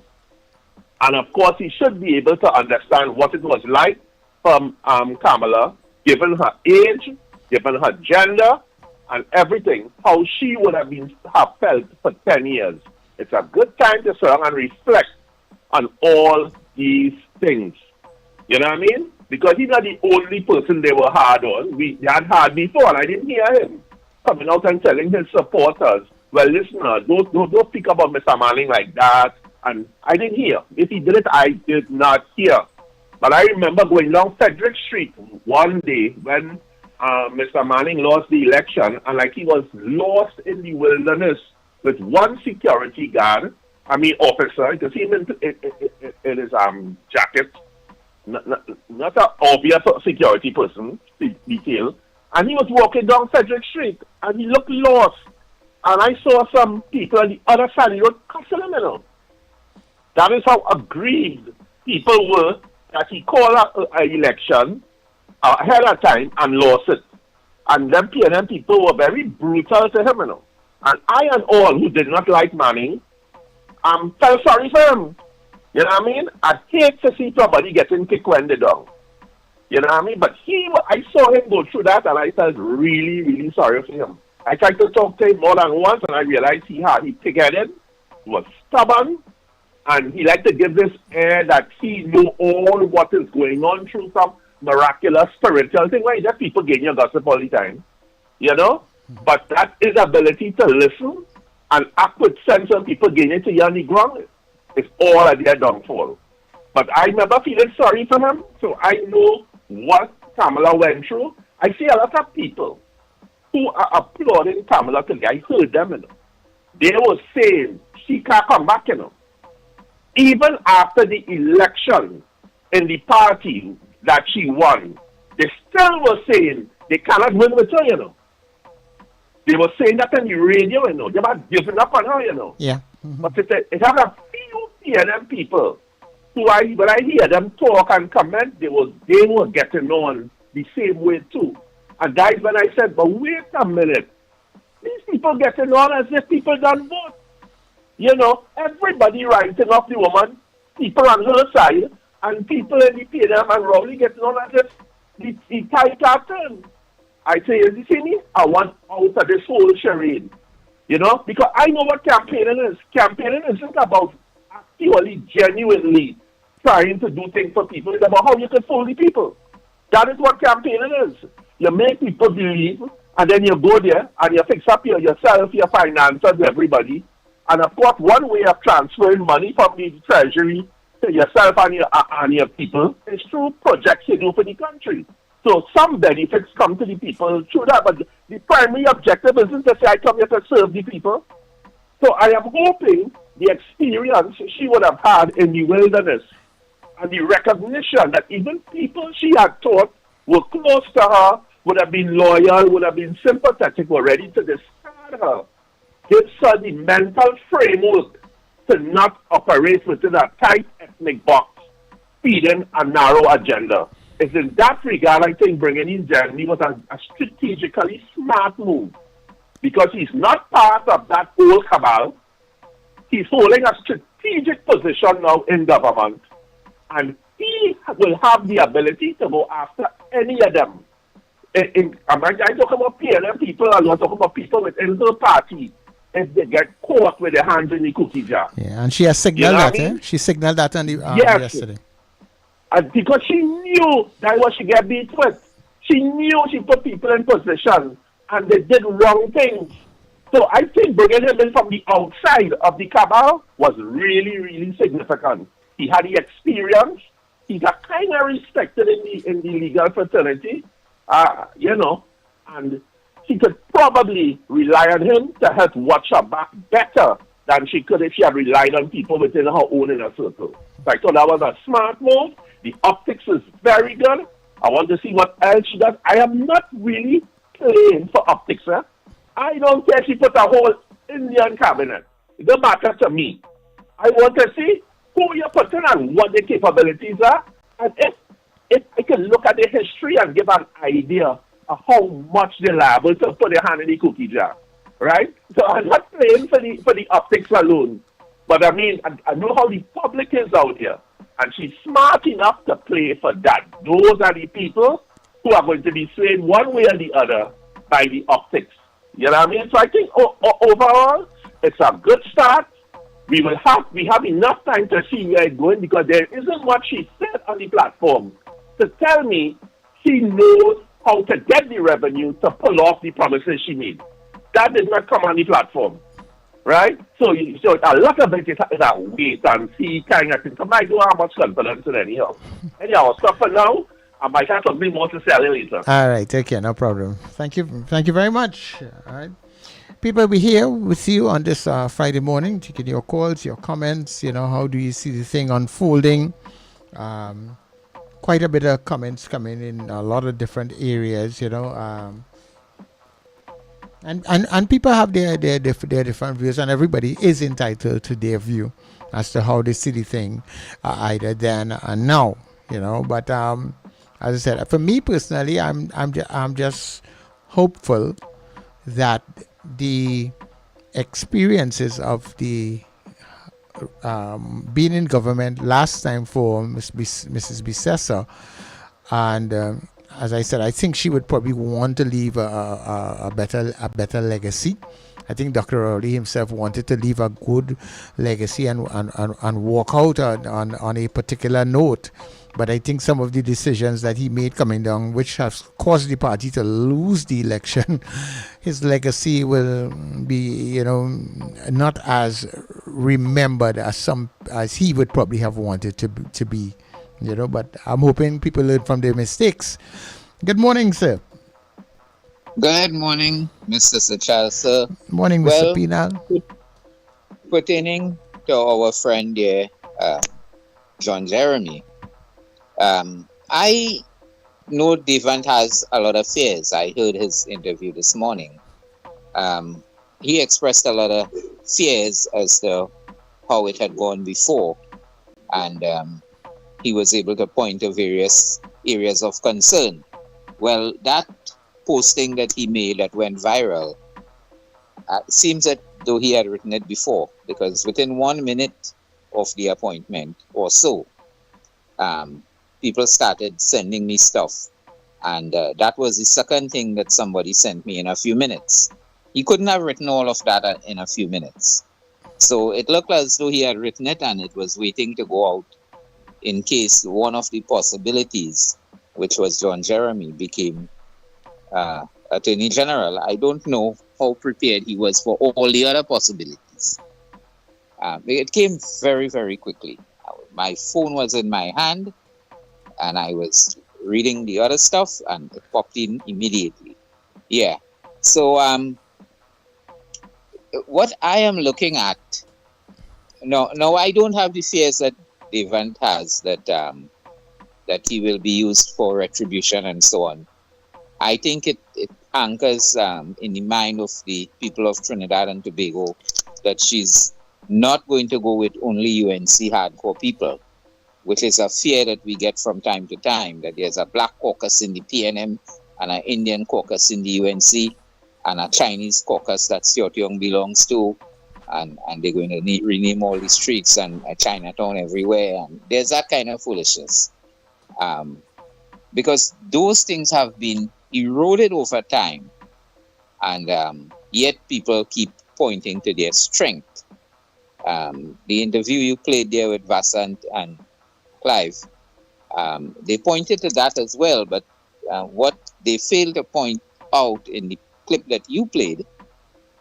And of course, he should be able to understand what it was like from Kamala, given her age, given her gender, and everything, how she would have felt for 10 years. It's a good time to sit down and reflect on all these things. You know what I mean? Because he's not the only person they were hard on. They had hard before, and I didn't hear him coming out and telling his supporters, well, listen, don't speak about Mr. Manning like that. And I didn't hear. If he did it, I did not hear. But I remember going down Frederick Street one day when Mr. Manning lost the election, and like he was lost in the wilderness with one security guard, officer. You can see him in his jacket. Not an obvious security person, detail. And he was walking down Frederick Street, and he looked lost. And I saw some people on the other side of the road cussing him, That is how aggrieved people were that he called an election ahead of time and lost it. And them PNM people were very brutal to him, And I and all who did not like Manning felt sorry for him. You know what I mean? I hate to see somebody getting kicked when they're down. You know what I mean? But I saw him go through that, and I felt really, really sorry for him. I tried to talk to him more than once, and I realized he pig-headed, was stubborn, and he liked to give this air that he knew all what is going on through some miraculous spiritual thing where just people getting your gossip all the time. But that is ability to listen and act with sense when people getting it to you on the ground is all of their downfall. But I remember feeling sorry for him, so I know what Kamala went through. I see a lot of people who are applauding Kamala today. I heard them, They were saying she can't come back, Even after the election in the party that she won, they still were saying they cannot win with her, you know. They were saying that on the radio, you know. They were giving up on her, you know. Yeah. But it have a few PNM people who when I hear them talk and comment, they were getting on the same way too. And guys, when I said, but wait a minute, these people getting on as if people don't vote. You know, everybody writing off the woman, people on her side, and people in the PNM and Rowley getting on as if the tide are turned. I say, you see me? I want out of this whole charade. You know, because I know what campaigning is. Campaigning isn't about actually genuinely trying to do things for people. It's about how you can fool the people. That is what campaigning is. You make people believe, and then you go there and you fix up yourself, your finances, everybody. And of course, one way of transferring money from the treasury to yourself and your people is through projects you do for the country. So some benefits come to the people through that, but the primary objective isn't to say I come here to serve the people. So I am hoping the experience she would have had in the wilderness and the recognition that even people she had thought were close to her, would have been loyal, would have been sympathetic, were ready to discard her, gives her the mental framework to not operate within a tight ethnic box, feeding a narrow agenda. It's in that regard, I think, bringing in Jeremy was a strategically smart move, because he's not part of that whole cabal. He's holding a strategic position now in government, and he will have the ability to go after any of them. I'm talking about PLM people, I'm not talking about people within the party if they get caught with their hands in the cookie jar. Yeah, and she has signaled that, eh? She signaled that on the yesterday. And because she knew that what she get beat with. She knew she put people in position and they did wrong things. So I think bringing him in from the outside of the cabal was really, really significant. He had the experience. He got kind of respected in the legal fraternity, you know, and she could probably rely on him to help watch her back better than she could if she had relied on people within her own inner circle. So I thought that was a smart move. The optics is very good. I want to see what else she does. I am not really playing for optics, eh? I don't care if she put a whole Indian cabinet. It doesn't matter to me. I want to see who you're putting and what the capabilities are. And if I can look at the history and give an idea of how much they're liable to put their hand in the cookie jar, right? So I'm not playing for the optics alone. But I mean, I know how the public is out here. And she's smart enough to play for that. Those are the people who are going to be swayed one way or the other by the optics. You know what I mean? So I think overall, it's a good start. We have enough time to see where it's going, because there isn't what she said on the platform to tell me she knows how to get the revenue to pull off the promises she made. That did not come on the platform. Right? So a lot of it is a wait and see kind of thing. So I don't have much confidence in anyhow. Anyhow, I'll stop for now. I might have something more to say later. All right, take care, no problem. Thank you very much. All right. People, we're here with you on this Friday morning, taking your calls, your comments. You know, how do you see the thing unfolding? Quite a bit of comments coming in a lot of different areas, you know. And people have their different views, and everybody is entitled to their view as to how they see the thing, either then and now, you know. But as I said, for me personally, I'm just hopeful that the experiences of the being in government last time for Mrs. Bissessa, and as I said, I think she would probably want to leave a better legacy. I think Dr. Rowley himself wanted to leave a good legacy and walk out on a particular note. But I think some of the decisions that he made coming down, which has caused the party to lose the election, his legacy will be, you know, not as remembered as he would probably have wanted to be. You know, but I'm hoping people learn from their mistakes. Good morning, sir. Good morning, Mr. Sir Charles, sir. Morning, Mr. Pinal. Pertaining to our friend here, John Jeremy, I know Devant has a lot of fears. I heard his interview this morning. He expressed a lot of fears as to how it had gone before, and he was able to point to various areas of concern. Well, that posting that he made that went viral seems that though he had written it before, because within 1 minute of the appointment or so, people started sending me stuff. And that was the second thing that somebody sent me in a few minutes. He couldn't have written all of that in a few minutes. So it looked as though he had written it and it was waiting to go out in case one of the possibilities, which was John Jeremy, became Attorney General. I don't know how prepared he was for all the other possibilities. It came very, very quickly. My phone was in my hand and I was reading the other stuff and it popped in immediately. Yeah. So what I am looking at, no, I don't have the fears that Devant has that that he will be used for retribution and so on. I think it anchors in the mind of the people of Trinidad and Tobago that she's not going to go with only UNC hardcore people, which is a fear that we get from time to time, that there's a black caucus in the PNM and an Indian caucus in the UNC and a Chinese caucus that Siot Young belongs to, and they're going to rename all the streets and Chinatown everywhere, and there's that kind of foolishness. Because those things have been eroded over time, and yet people keep pointing to their strength. The interview you played there with Vasant and Clive, they pointed to that as well, but what they failed to point out in the clip that you played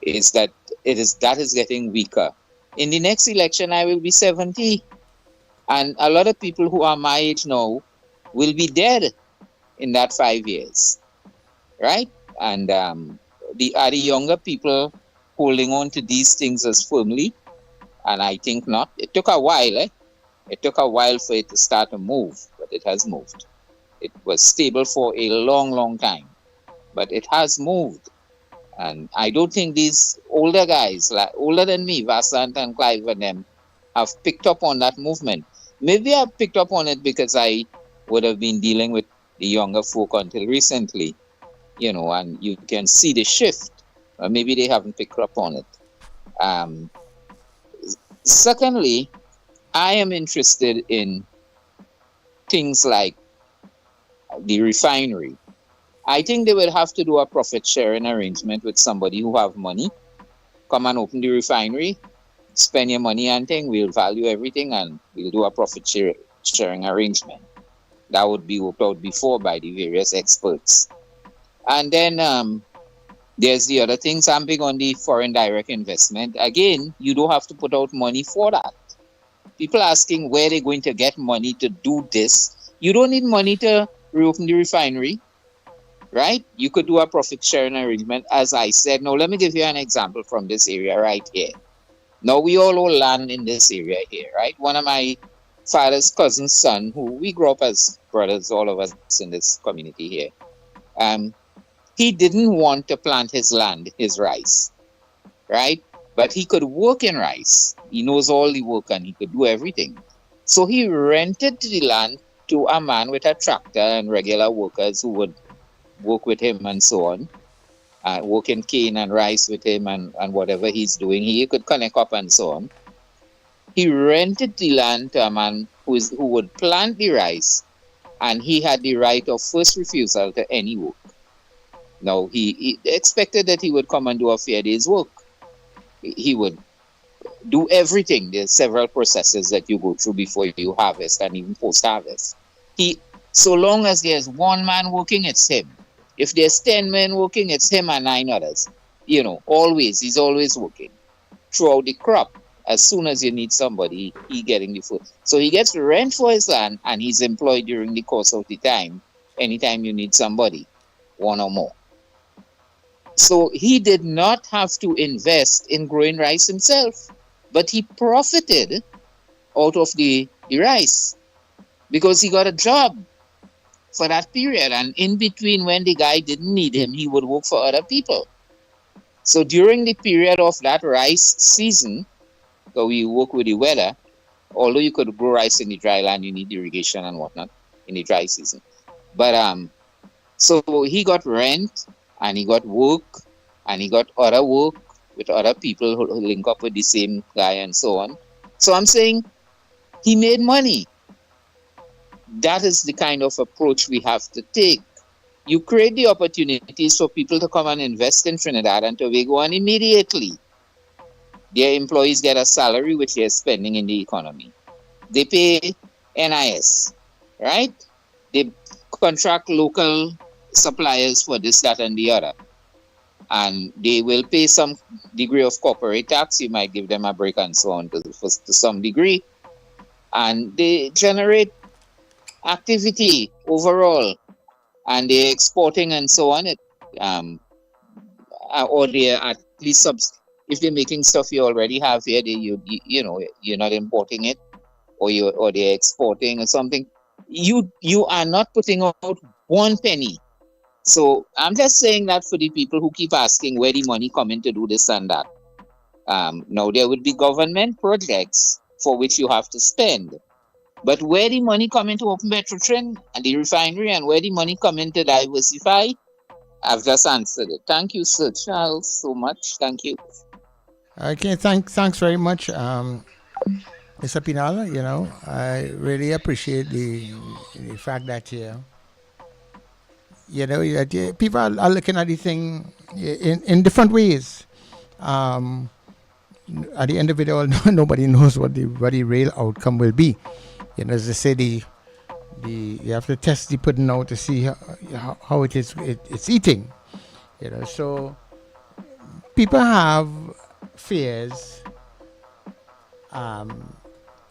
is that that is getting weaker. In the next election, I will be 70, and a lot of people who are my age now will be dead in that 5 years, right? And are the younger people holding on to these things as firmly? And I think not. It took a while, It took a while for it to start to move, but it has moved. It was stable for a long, long time, but it has moved. And I don't think these older guys, like older than me, Vasant and Clive and them, have picked up on that movement. Maybe I've picked up on it because I would have been dealing with the younger folk until recently, and you can see the shift. Or maybe they haven't picked up on it. Secondly, I am interested in things like the refinery. I think they will have to do a profit sharing arrangement with somebody who have money. Come and open the refinery, spend your money and thing, we'll value everything and we'll do a profit sharing arrangement. That would be worked out before by the various experts. And then there's the other things. I'm big on the foreign direct investment. Again, you don't have to put out money for that. People asking where they're going to get money to do this. You don't need money to reopen the refinery, right? You could do a profit sharing arrangement, as I said. Now, let me give you an example from this area right here. Now, we all own land in this area here, right? One of my father's cousin's son, who we grew up as brothers, all of us in this community here, he didn't want to plant his land, his rice, right? But he could work in rice. He knows all the work and he could do everything. So he rented the land to a man with a tractor and regular workers who would work with him and so on, work in cane and rice with him and whatever he's doing. He could connect up and so on. He rented the land to a man who would plant the rice, and he had the right of first refusal to any work. Now, he expected that he would come and do a fair day's work. He would do everything. There's several processes that you go through before you harvest and even post-harvest. So long as there's one man working, it's him. If there's 10 men working, it's him and 9 others. Always, he's always working. Throughout the crop, as soon as you need somebody, he getting the food. So he gets rent for his land and he's employed during the course of the time, anytime you need somebody, one or more. So he did not have to invest in growing rice himself, but he profited out of the rice because he got a job. for that period. And in between, when the guy didn't need him, he would work for other people. So during the period of that rice season, so we work with the weather, although you could grow rice in the dry land, you need irrigation and whatnot in the dry season. But so he got rent, and he got work, and he got other work with other people who link up with the same guy and so on. So I'm saying he made money. That is the kind of approach we have to take. You create the opportunities for people to come and invest in Trinidad and Tobago, and immediately their employees get a salary which they're spending in the economy. They pay NIS, right? They contract local suppliers for this, that, and the other. And they will pay some degree of corporate tax. You might give them a break and so on to some degree. And they generate activity overall. And they're exporting and so on. Or they're at least if they're making stuff you already have here, you know, you're not importing it, or they're exporting or something. You are not putting out one penny. So I'm just saying that for the people who keep asking where the money coming to do this and that. Now there would be government projects for which you have to spend. But where the money coming to open Petrotrin and the refinery, and where the money coming to diversify, I've just answered it. Thank you, Sir Charles, so much. Thank you. Okay, thanks very much, Mr. Pinal. You know, I really appreciate the fact that people are looking at the thing in different ways. At the end of it all, nobody knows what the real outcome will be. You know, as they say, you have to test the pudding out to see how it's eating. You know, so people have fears, and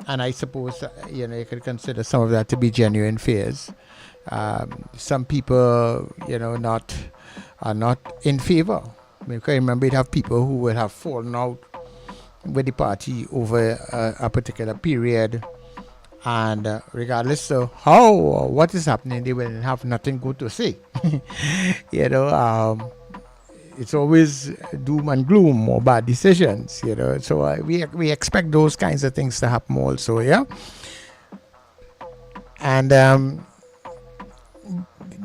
I suppose you could consider some of that to be genuine fears. Some people, are not in favor. I remember you'd have people who would have fallen out with the party over a particular period, and regardless of how or what is happening, they will have nothing good to say. It's always doom and gloom or bad decisions. So we expect those kinds of things to happen also. Yeah, and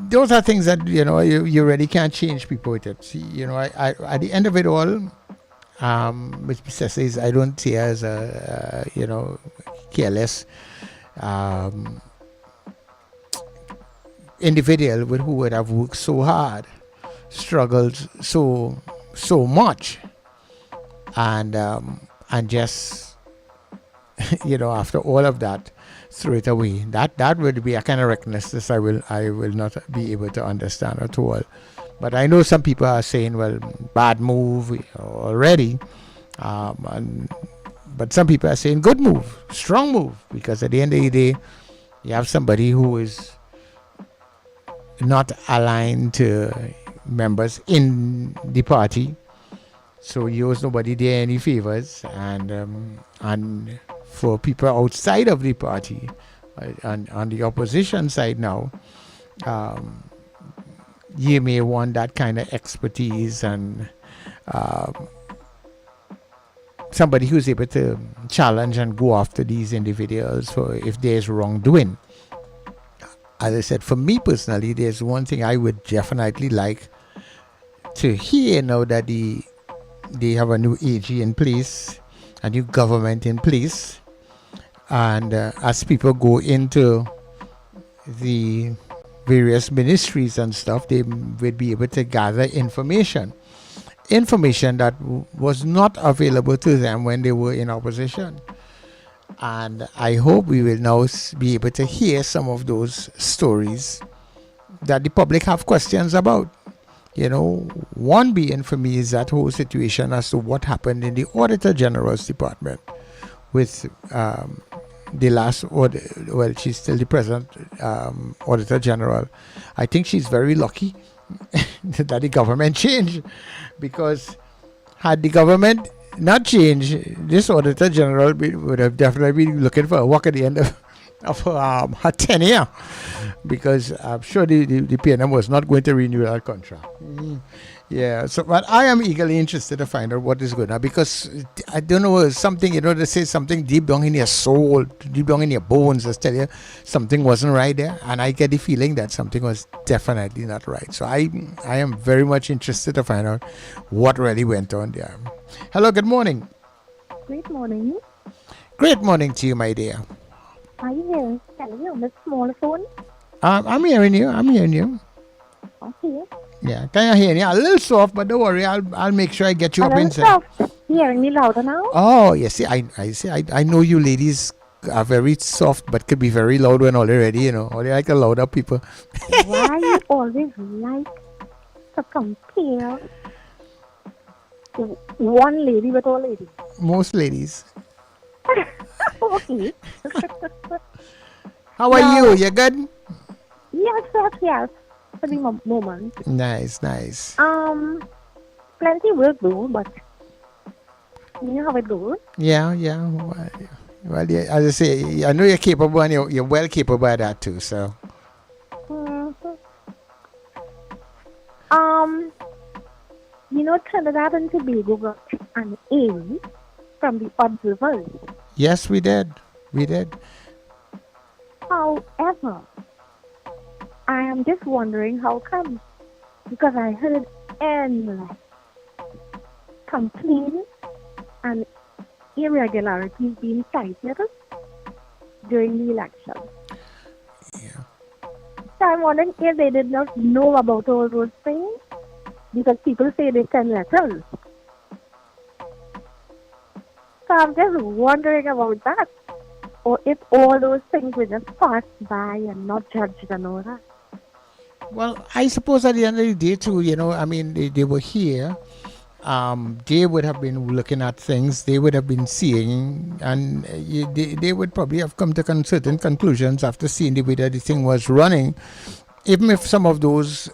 those are things that you really can't change people with it. See, I at the end of it all, which says I don't see her as a careless individual who would have worked so hard, struggled so much, and just after all of that, throw it away. That would be a kind of recklessness I will not be able to understand at all. But I know some people are saying, well, bad move already, but some people are saying good move, strong move, because at the end of the day, you have somebody who is not aligned to members in the party, so he owes nobody there any favors, and for people outside of the party, on the opposition side now, you may want that kind of expertise and somebody who's able to challenge and go after these individuals for if there's wrongdoing. As I said, for me personally, there's one thing I would definitely like to hear now that they have a new AG in place, a new government in place, and as people go into the various ministries and stuff, they will be able to gather information that was not available to them when they were in opposition. And I hope we will now be able to hear some of those stories that the public have questions about. One being for me is that whole situation as to what happened in the Auditor General's department with the last audit. Well, she's still the present Auditor General. I think she's very lucky that the government changed, because had the government not changed, this Auditor General would have definitely been looking for a walk at the end of her tenure, because I'm sure the PNM was not going to renew that contract. Yeah, so but I am eagerly interested to find out what is going on, because I don't know, something, they say something deep down in your soul, deep down in your bones, just tell you something wasn't right there, and I get the feeling that something was definitely not right. So I am very much interested to find out what really went on there. Hello, good morning. Great morning. Great morning to you, my dear. Are you hearing? Can you on the small phone? I'm hearing you. Okay. Yeah, can you hear me? A little soft, but don't worry. I'll make sure I get you A up little inside. soft. Hearing me louder now? Oh, yes. See, I know you ladies are very soft, but could be very loud when all they're ready. Or they like the louder people. Why you always like to compare one lady with all ladies? Most ladies. Okay. How are you? You good? Yes. For the moment. Nice. Plenty work though, but you know how it goes. Yeah. Well, yeah, as I say, I know you're capable, and you're well capable of that too. So. Trinidad and Tobago got an A from the observers. Yes, we did. However, I am just wondering how come, because I heard endless complaints and irregularities being cited during the election. Yeah. So I'm wondering if they did not know about all those things, because people say they send letters. So I'm just wondering about that. Or if all those things were just passed by and not judged and all that. Well, I suppose at the end of the day too, they were here. They would have been looking at things, they would have been seeing, and they would probably have come to certain conclusions after seeing the way that the thing was running, even if some of those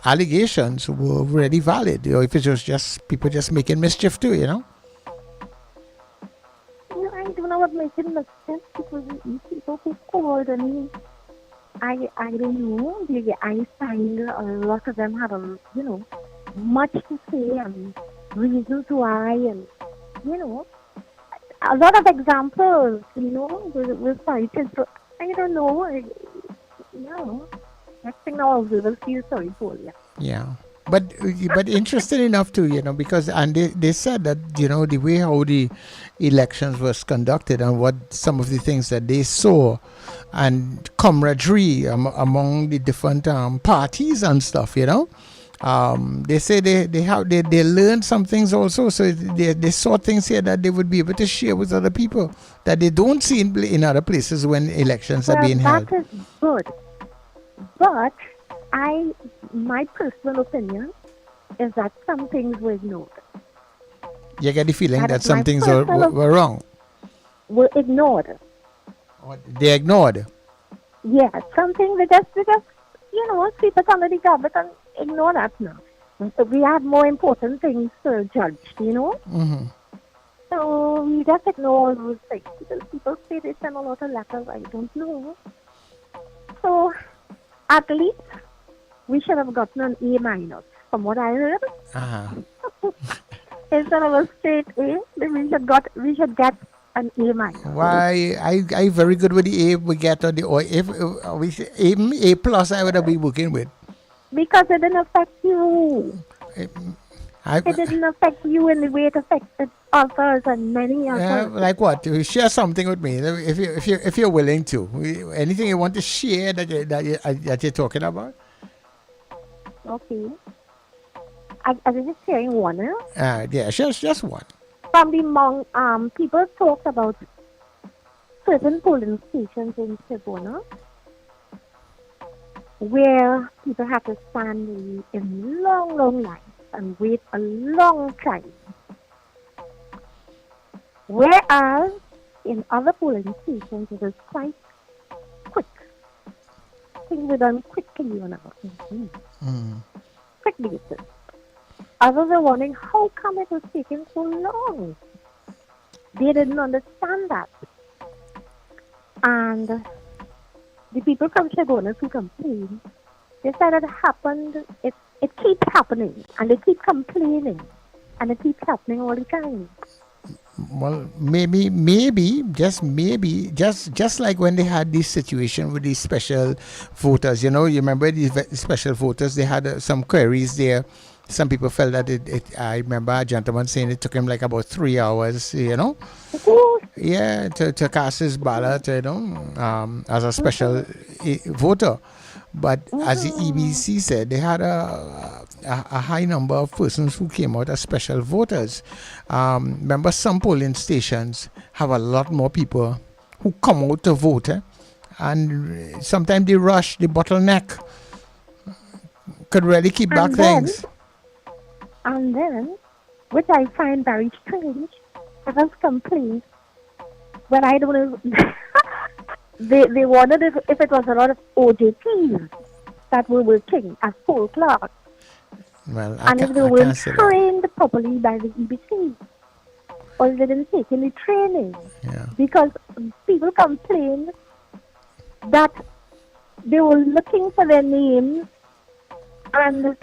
allegations were really valid, or if it was just people just making mischief too, I don't know what makes it make sense, because these people who called me, I don't know, I find a lot of them had much to say and reasons why, and a lot of examples were cited. So I don't know. Next thing now, we will feel sorry for you. Yeah. But interesting enough too, because they said that the way how the elections was conducted and what some of the things that they saw, and camaraderie among the different parties and stuff, they say they learned some things also, so they saw things here that they would be able to share with other people that they don't see in other places when elections are being held. That is good, but my personal opinion is that some things were ignored. You get the feeling that some things were wrong? Were ignored. They ignored? Yeah, some things they just sweep it under the carpet and ignore that now. We have more important things to judge, Mm-hmm. So we just ignore all those things. Because people say they send a lot of letters, I don't know. So at least we should have gotten an A-, from what I heard. Instead of a straight A, we should get an A-. Why? I very good with the A we get on the, or if we say A plus, I would have been working with. Because it didn't affect you. It didn't affect you in the way it affected others and many others. Like what? Share something with me if you're willing to. Anything you want to share that you're talking about? Okay. I was just sharing one. Yeah, just one. From the people talked about certain polling stations in Savannah where people have to stand in long lines and wait a long time. Whereas in other polling stations it is quite quick. Things were done quickly on our quick basis. Others are wondering how come it was taking so long. They didn't understand that. And the people from Chagonas who complain, they said it happened, it keeps happening, and they keep complaining, and it keeps happening all the time. Well, just like when they had this situation with these special voters, you remember these special voters, they had some queries there. Some people felt that I remember a gentleman saying it took him like about 3 hours, to cast his ballot, as a special voter. But as the EBC said, they had a high number of persons who came out as special voters. Remember, some polling stations have a lot more people who come out to vote, and sometimes they rush, the bottleneck could really keep back things. And then, which I find very strange, I was complained when I don't know. They wondered if it was a lot of OJTs that were working as poll clerks. Well, and if they weren't trained properly by the EBC. Or they didn't take any training. Yeah. Because people complained that they were looking for their names and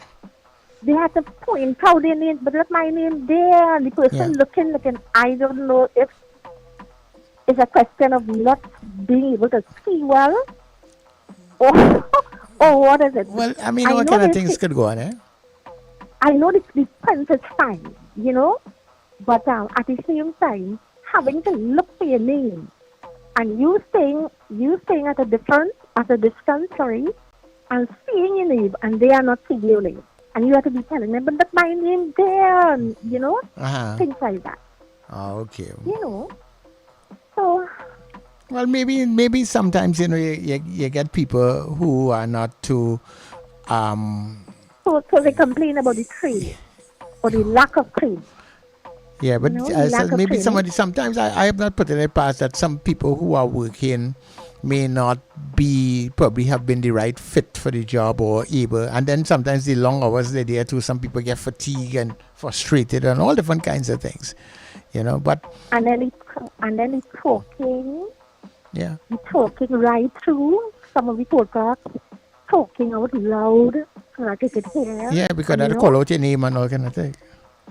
they had to point out their names, but not my name there. And the person looking, I don't know if it's a question of not being able to see well, or what is it? Well, I mean, what kind of things could go on, I know the print is fine, but at the same time, having to look for your name, and you staying at a distance, and seeing your name, and they are not seeing your name, and you have to be telling them, but that's my name there, and, things like that. Oh, okay. So, well, maybe sometimes you get people who are not too. So they complain about the trade or the lack of trade. Yeah, but maybe sometimes I have not put in it past that some people who are working may not probably have been the right fit for the job or able, and then sometimes the long hours they're there too. Some people get fatigued and frustrated and all different kinds of things. But and then it's talking. Yeah. It's talking right through. Some of the talkers talking out loud so that you could hear. Yeah, because they call out your name and all kind of thing.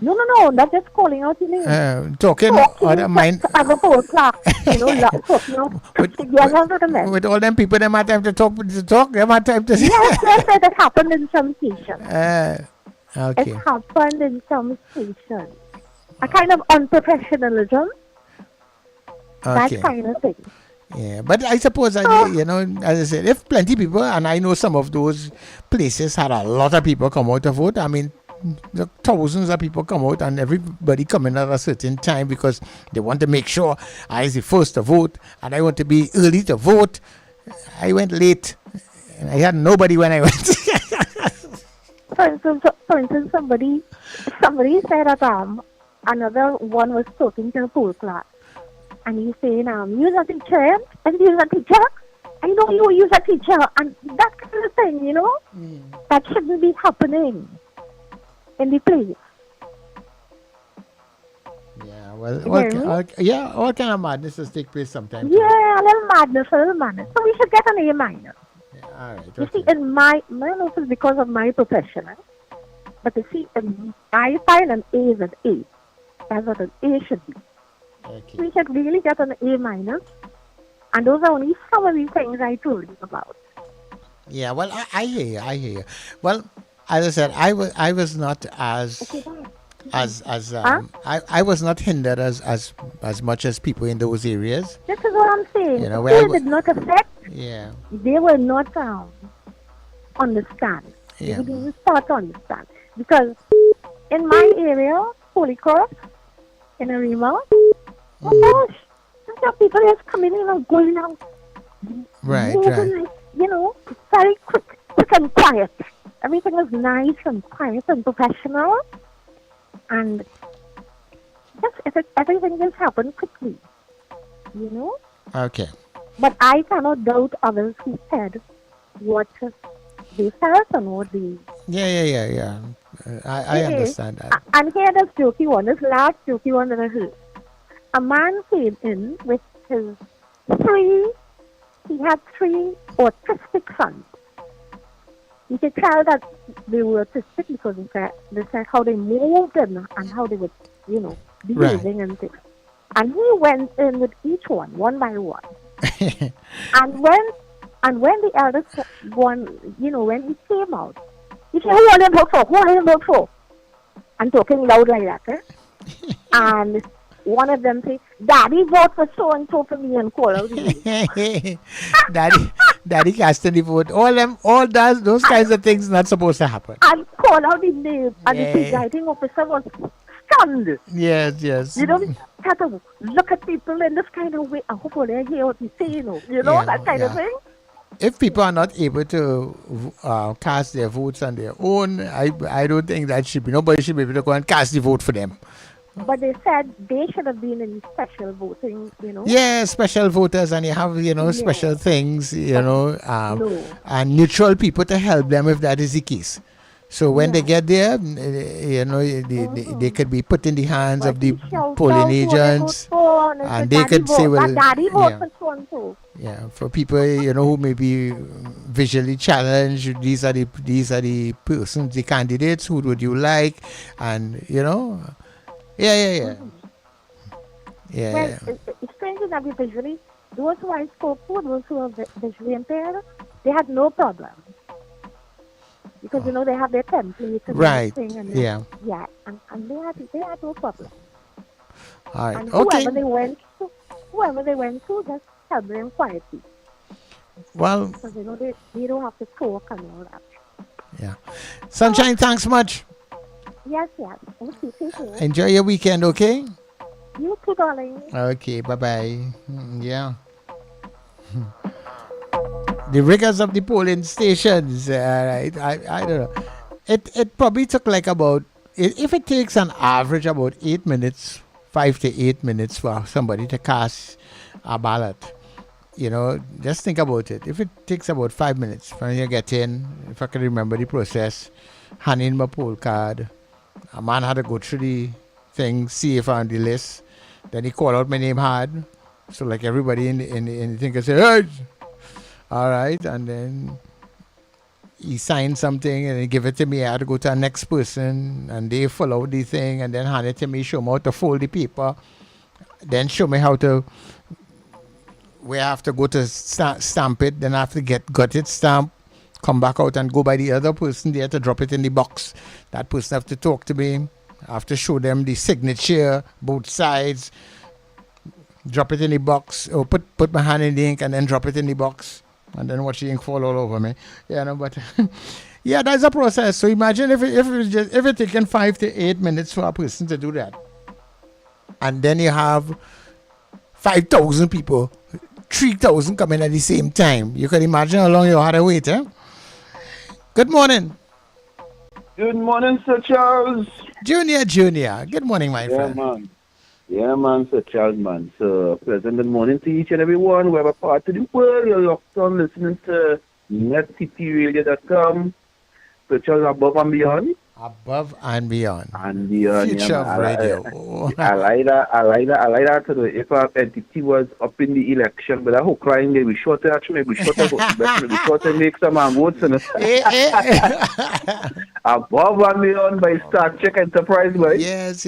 No, not just calling out your name. Talking other mind. Other talkers, talking out together to them. With all them people, they might have to talk. They might have to. Yes, it happened in some stations. Okay. It happened in some stations. A kind of unprofessionalism. That kind of thing. Yeah, but I suppose, as I said, if plenty people, and I know some of those places had a lot of people come out to vote. I mean, thousands of people come out, and everybody come in at a certain time because they want to make sure I is the first to vote, and I want to be early to vote. I went late, and I had nobody when I went. For instance, somebody said that another one was talking to a poll clerk. And he's saying, use a teacher, and use a teacher. I know you use a teacher, and that kind of thing, that shouldn't be happening in the place. Yeah, well, all kind of madnesses take place sometimes. Yeah, a little madness. So we should get an A minus. Yeah, all right. You see, in my life is because of my profession, but you see, I find an A is an A. That's what an A should be. Okay. We should really get an A minus, and those are only some of the things I told you about. Yeah, well, I hear you. Well, as I said, I was not I was not hindered as much as people in those areas. This is what I'm saying. They did not affect. Yeah. They were not understand. Yeah. They didn't start to understand because in my area, Holy Cross, in Arima. Oh gosh, there are people just coming in and going out. Right. Very quick and quiet. Everything is nice and quiet and professional. And everything just happened quickly. Okay. But I cannot doubt others who said what they felt and what they... Yeah. I understand that. And here this jokey one, this last jokey one that I heard. A man came in with his 3 he had 3 autistic sons. You could tell that they were autistic because they said how they moved and how they were, behaving and things. And he went in with each one by one. and when the eldest one, when he came out, he said, "Who are them vote for? Who are them vote for?" And talking loud like that. And one of them say, "Daddy vote for so and so for me," and call out his name. Daddy casting the vote. Those kinds of things not supposed to happen. And call out his name. And the presiding officer was stunned. Yes. Had to look at people in this kind of way. I hope they hear what he's saying, that kind of thing. If people are not able to cast their votes on their own, I don't think that should be. Nobody should be able to go and cast the vote for them. But they said they should have been in special voting, Yeah, special voters, and you have, special things, and neutral people to help them if that is the case. So when they get there, they could be put in the hands of the polling agents, and they could say, well, for people, who may be visually challenged, these are the persons, the candidates, who would you like, and, Well, it's strange that visually, those who I spoke to, those who are visually impaired, they had no problem. Because, they have their templates and everything. And and they had no problem. All right. And whoever they went to, just help them quietly. Well, because, they don't have to talk and all that. Yeah. Sunshine, thanks much. Yes. Okay, take care. Enjoy your weekend, okay? You too, darling. Okay, bye-bye. Yeah. The rigors of the polling stations, I don't know. It probably took like if it takes an average about 8 minutes, 5 to 8 minutes for somebody to cast a ballot, just think about it. If it takes about 5 minutes from you get in, if I can remember the process, hand in my poll card, a man had to go through the thing, see if I'm on the list, then he called out my name hard, so like everybody in the thing could say, "Hey!" All right, and then he signed something and he give it to me. I had to go to the next person, and they fill out the thing and then hand it to me, show me how to fold the paper, then show me where I have to go to stamp it, then I have to got it stamped, come back out and go by the other person there to drop it in the box. That person have to talk to me. I have to show them the signature, both sides, drop it in the box, or put my hand in the ink and then drop it in the box. And then watch the ink fall all over me. But yeah, that's a process. So imagine if it's taking 5 to 8 minutes for a person to do that, and then you have 5,000 people, 3,000 coming at the same time. You can imagine how long you had to wait. Good morning. Good morning, Sir Charles. Junior. Good morning, my friend. Man. Yeah, man, Sir Charles, man. So, pleasant good morning to each and everyone, wherever part of the world you're locked on listening to netcityradio.com. Sir Charles, above and beyond. Above and beyond. And beyond. Future of radio. I like that. If our entity was up in the election, but I hope crying maybe shorter, maybe shorter make some votes. Above and beyond by Star Trek Enterprise, right? Yes.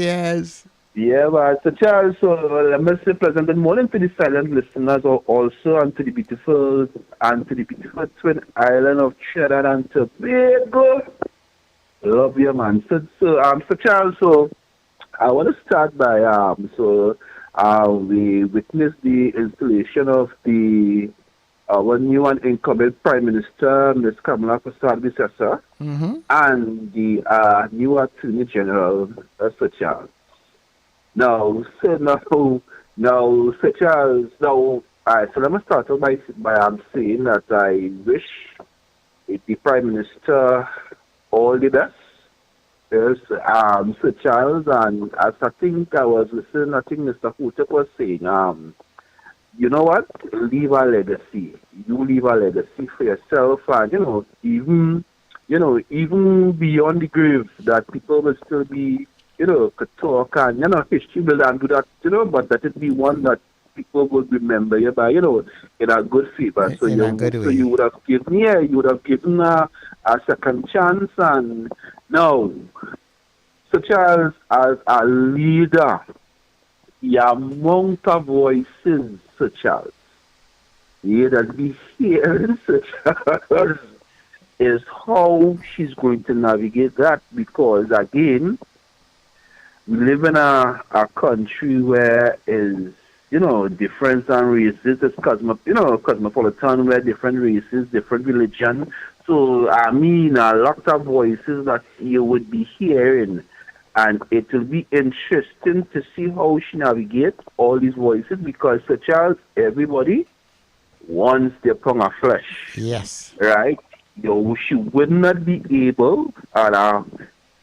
Yeah, but so Charles, so let me say pleasant good morning to the silent listeners also, and to the beautiful twin island of Trinidad and Tobago. Love you, man. So Charles, so I want to start by we witnessed the installation of our new and incumbent Prime Minister, Ms. Kamala Persad-Bissessar, and the new Attorney General, Sir Charles. So let me start off by saying that I wish the Prime Minister all the best. Yes, Sir Charles, and as I think I was listening, I think Mr. Hutek was saying, you know what? Leave a legacy. You leave a legacy for yourself, and even beyond the grave, that people will still be, could talk and history will and do that, but that it be one that people would remember you by, in a good favor. So In a good so way. you would have given a second chance, and no, Sir Charles, as a leader, the amount of voices, Sir Charles, that we hear, Sir Charles, is how she's going to navigate that, because again, we live in a country where is difference and races is cosmopolitan, where different races, different religion. So I mean, a lot of voices that you would be hearing, and it will be interesting to see how she navigates all these voices, because Sir Charles, everybody wants their pound of flesh. Yes. Right? She would not be able,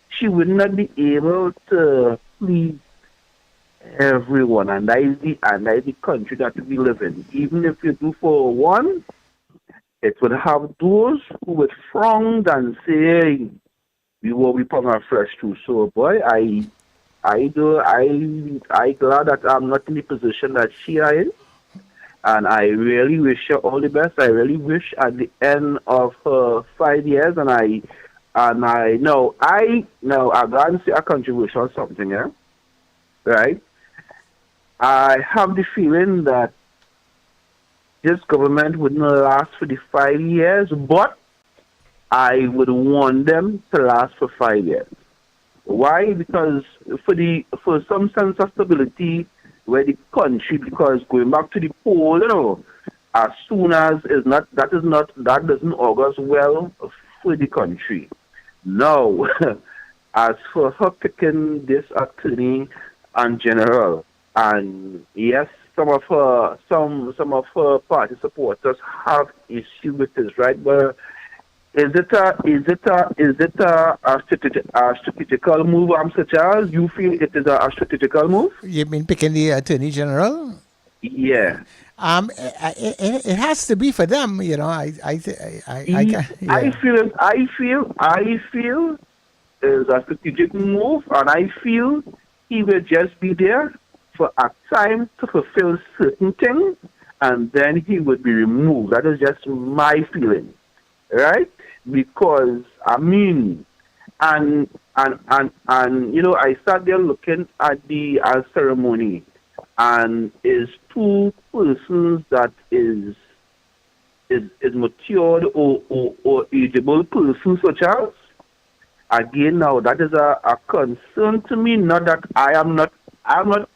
she would not be able to please everyone, and that is the country that we live in. Even if you do for one, it would have those who would frown and say, hey, we will be pound of flesh too. So boy, I glad that I'm not in the position that she is in. And I really wish her all the best. I really wish at the end of her 5 years, and I know I'm going to say a contribution or something, yeah? Right? I have the feeling that this government wouldn't last for the 5 years, but I would want them to last for 5 years. Why? Because for some sense of stability, where the country, because going back to the poll, as soon as that doesn't augurs well for the country. Now, as for her picking this attorney in general, and yes, some of her party supporters have issue with this, right? But is it a strategical move, Sir Charles? You feel it is a strategical move? You mean picking the Attorney General? Yeah. It has to be for them, I feel is a strategic move, and I feel he will just be there for a time to fulfill certain things, and then he would be removed. That is just my feeling, right? Because I mean, and I sat there looking at the ceremony, and is two persons that is matured or ageable persons, such as. Again, now that is a concern to me. Not that I'm not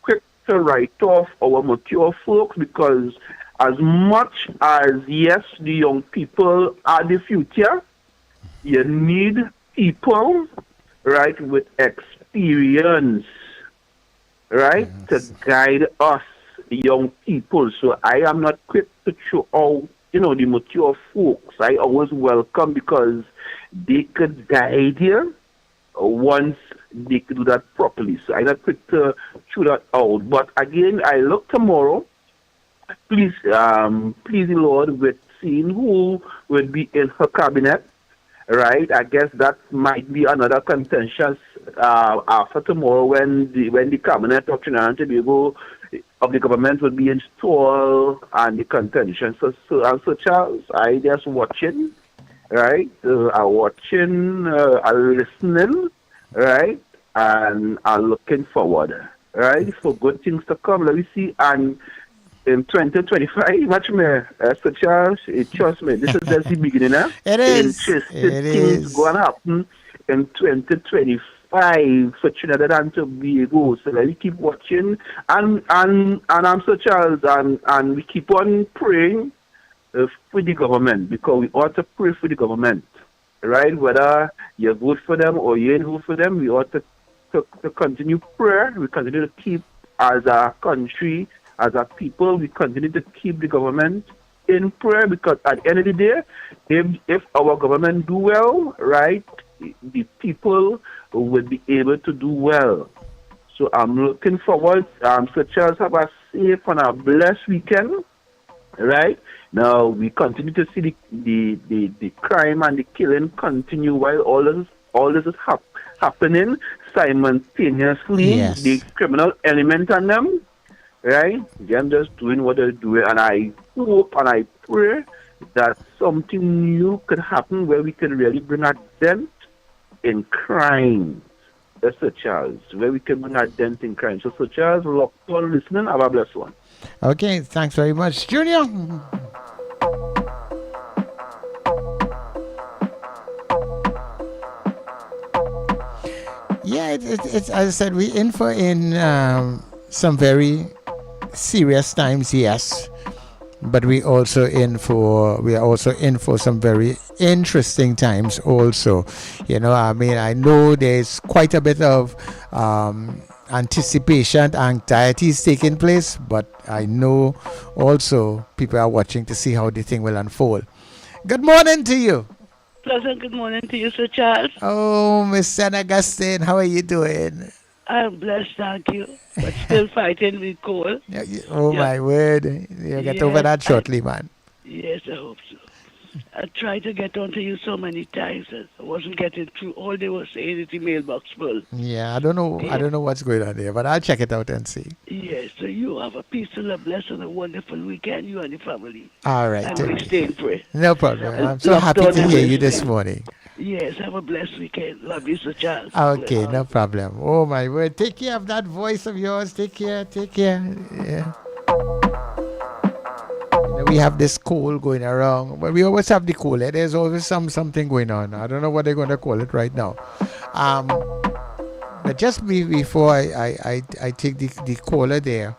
quick to write off our mature folks, because as much as yes, the young people are the future, you need people, right, with experience, right, to guide us, the young people. So I am not quick to throw out, the mature folks. I always welcome, because they could guide you once they could do that properly. So I'm not quick to throw that out. But again, I look tomorrow, please the Lord, with seeing who will be in her cabinet. Right, I guess that might be another contentious after tomorrow, when the cabinet of Trinidad and Tobago of the government will be installed, and the contention. So Charles, I just watching, right? I'm watching, I'm listening, right, and I'm looking forward, right, for good things to come. Let me see, and in 2025, much more, Sir Charles, trust me, this is just the beginning. It is. Interesting things going to happen in 2025 for Trinidad and Tobago. So let me keep watching, and I'm Sir Charles, and we keep on praying for the government, because we ought to pray for the government, right? Whether you vote for them or you ain't vote for them, we ought to continue prayer. We continue to keep, as a country, as a people, we continue to keep the government in prayer, because at the end of the day, if our government do well, right, the people will be able to do well. So I'm looking forward. Sir Charles, have a safe and a blessed weekend, right? Now we continue to see the crime and the killing continue, while all this is happening simultaneously. Yes. The criminal element on them, right? Them just doing what they're doing, and I hope and I pray that something new could happen where we can really bring a dent in crime. That's Sir Charles, where we can bring a dent in crime. So, Sir Charles, locked on listening. Have a blessed one. Okay, thanks very much, Junior. Yeah, it's as I said, we in for some very serious times, yes, but we are also in for some very interesting times also. I mean, I know there's quite a bit of anticipation, anxieties taking place, but I know also people are watching to see how the thing will unfold. Good morning to you. Pleasant good morning to you, Sir Charles. Oh, Miss San Augustine, how are you doing? I'm blessed, thank you. But still fighting with cold. Oh, my word. You'll get over that shortly, man. Yes, I hope so. I tried to get onto you so many times that I wasn't getting through. All they were saying is the mailbox full. Yeah, I don't know what's going on there, but I'll check it out and see. Yes, so you have a peaceful, a blessed, and a wonderful weekend, you and the family. All right. And we stay in prayer. No problem. I'm so happy to hear you this morning. Yes, have a blessed weekend. Love you, Sir Charles. Okay, no problem. Oh, my word. Take care of that voice of yours. Take care. Yeah. We have this cold going around, but we always have the cold. There's always something going on. I don't know what they're going to call it right now. But just before I take the caller there,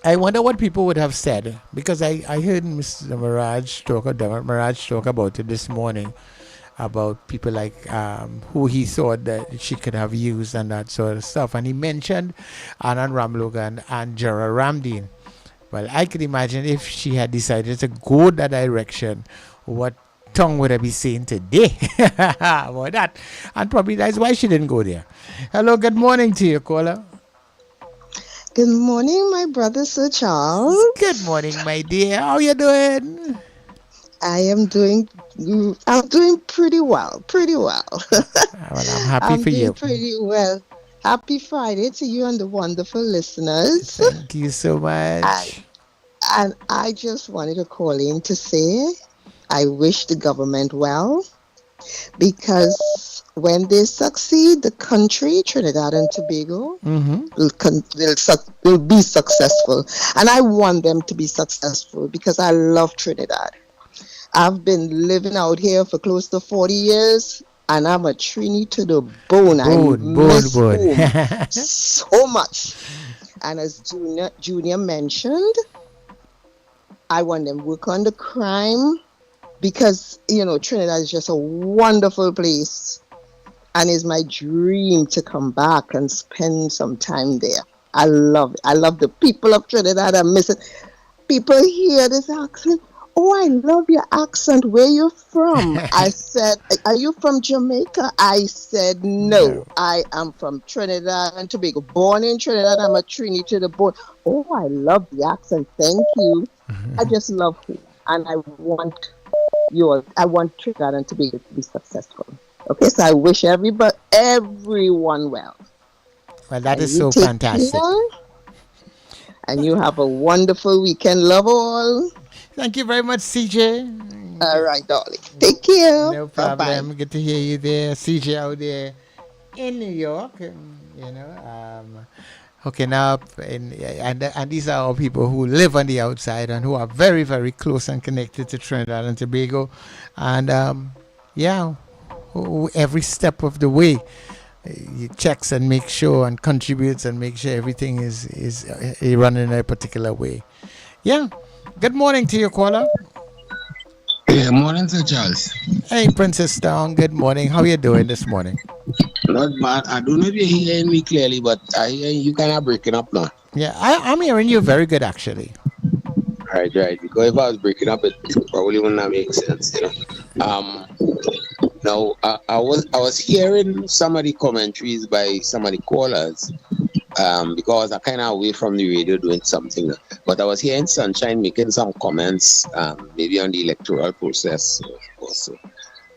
I wonder what people would have said, because I heard Mr. Mirage talk about it this morning, about people like who he thought that she could have used and that sort of stuff. And he mentioned Anand Ramlogan and Gerald Ramdeen. Well, I could imagine if she had decided to go that direction, what tongue would I be saying today about that? And probably that's why she didn't go there. Hello, good morning to you, caller. Good morning, my brother, Sir Charles. Good morning, my dear. How you doing? I'm doing pretty well. Well, I'm happy for you. Pretty well. Happy Friday to you and the wonderful listeners. Thank you so much. And I just wanted to call in to say I wish the government well, because when they succeed, the country, Trinidad and Tobago, will be successful. And I want them to be successful because I love Trinidad. I've been living out here for close to 40 years. And I'm a Trini to the bone. I miss home so much. And as Junior mentioned, I want them to work on the crime, because, Trinidad is just a wonderful place. And it's my dream to come back and spend some time there. I love it. I love the people of Trinidad. I miss it. People hear this accent. Oh, I love your accent. Where you from? I said, are you from Jamaica? I said, no. I am from Trinidad and Tobago. Born in Trinidad. I'm a Trini to the bone. Oh, I love the accent. Thank you. I just love home. And I want Trinidad and Tobago to be successful. Okay, so I wish everyone well. Well, that is so fantastic. And you have a wonderful weekend. Love all. Thank you very much, CJ. All right, darling. Take care. No problem. Bye-bye. Good to hear you there, CJ out there in New York. Hooking up, and these are all people who live on the outside and who are very, very close and connected to Trinidad and Tobago, and every step of the way, he checks and makes sure and contributes and makes sure everything is running in a particular way. Yeah. Good morning to you, caller. Good morning, Sir Charles. Hey, Princess Stone. Good morning. How are you doing this morning? Not bad. I don't know if you're hearing me clearly, but I hear you kind of breaking up now. Yeah, I'm hearing you very good, actually. Right. Because if I was breaking up, it probably wouldn't have make sense, Now, I was hearing some of the commentaries by some of the callers, because I kind of away from the radio doing something. But I was hearing Sunshine making some comments, maybe on the electoral process also.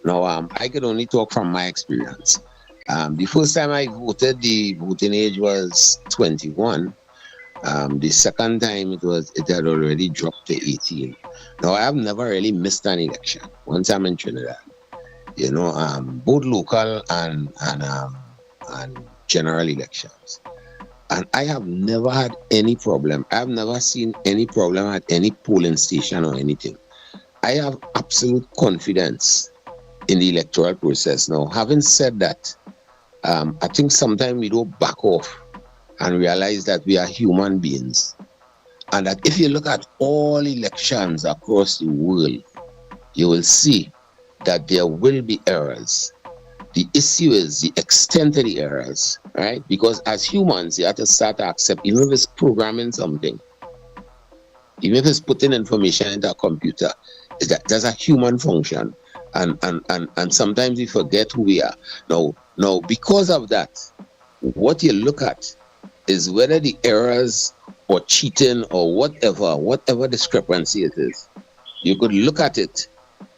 Now, I could only talk from my experience. The first time I voted, the voting age was 21. The second time it had already dropped to 18. Now I have never really missed an election once I'm in Trinidad. Both local and general elections. And I have never had any problem. I have never seen any problem at any polling station or anything. I have absolute confidence in the electoral process. Now, having said that, I think sometimes we don't back off and realize that we are human beings. And that if you look at all elections across the world, you will see that there will be errors. The issue is the extent of the errors, right? Because as humans, you have to start to accept, even if it's programming something, even if it's putting information into a computer, there's a human function. And sometimes we forget who we are. Now, because of that, what you look at is whether the errors or cheating or whatever discrepancy it is, you could look at it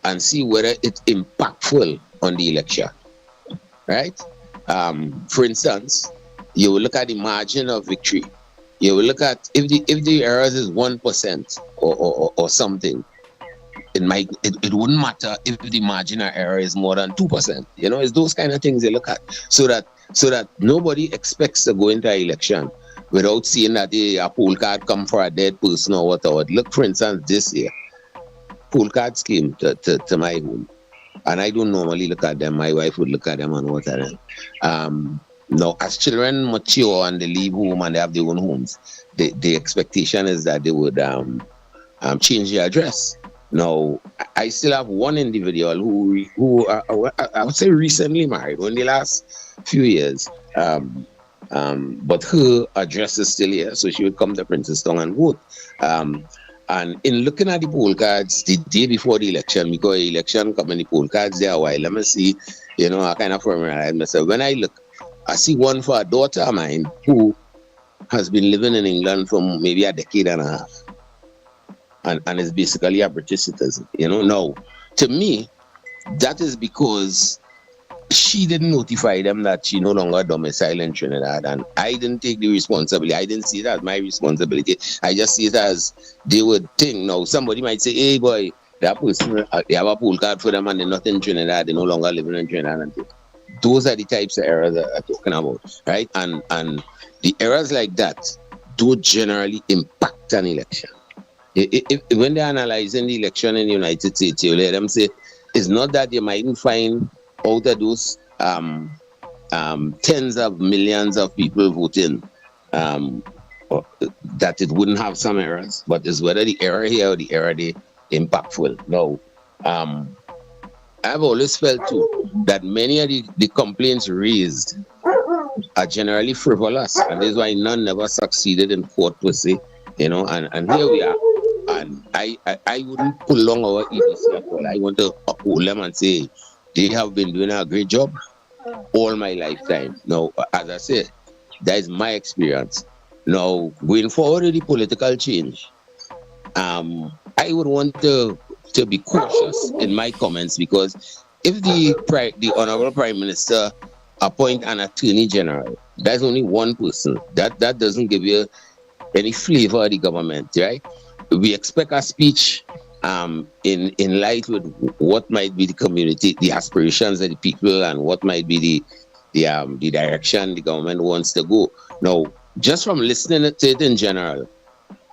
and see whether it's impactful on the election. Right? For instance, you will look at the margin of victory. You will look at if the errors is 1% or something. It wouldn't matter if the margin of error is more than 2%. It's those kind of things you look at, so that nobody expects to go into an election without seeing that a poll card come for a dead person or whatever. Look, for instance, this year, poll cards came to my home. And I don't normally look at them. My wife would look at them and what at them. Now, as children mature and they leave home and they have their own homes, the expectation is that they would change their address. Now, I still have one individual who I would say recently married, in the last few years. But her address is still here, so she would come to Princeton and vote. And in looking at the poll cards the day before the election, because the election come in the poll cards there a while, let me see, I kind of familiarize myself. When I look, I see one for a daughter of mine who has been living in England for maybe a decade and a half. And is basically a British citizen. Now, to me, that is because she didn't notify them that she no longer domiciled in Trinidad, and I didn't take the responsibility. I didn't see it as my responsibility. I just see it as they would think. Now, somebody might say, hey boy, that person, they have a poll card for them and they're not in Trinidad, they're no longer living in Trinidad. And those are the types of errors that I'm talking about, right? And the errors like that do generally impact an election. When they're analyzing the election in the United States, you let them say, it's not that they mightn't find out of those tens of millions of people voting, that it wouldn't have some errors, but it's whether the error here or the error there impactful. Now, I've always felt too that many of the complaints raised are generally frivolous, and this is why none never succeeded in court per se, and here we are. And I wouldn't pull on our EDC at all. I want to uphold them and say, they have been doing a great job all my lifetime. Now, as I said, that is my experience. Now, going forward with the political change, I would want to be cautious in my comments, because if the Honorable Prime Minister appoint an Attorney General, that's only one person. That doesn't give you any flavor of the government, right? We expect a speech in light with what might be the community, the aspirations of the people, and what might be the direction the government wants to go. Now, just from listening to it in general,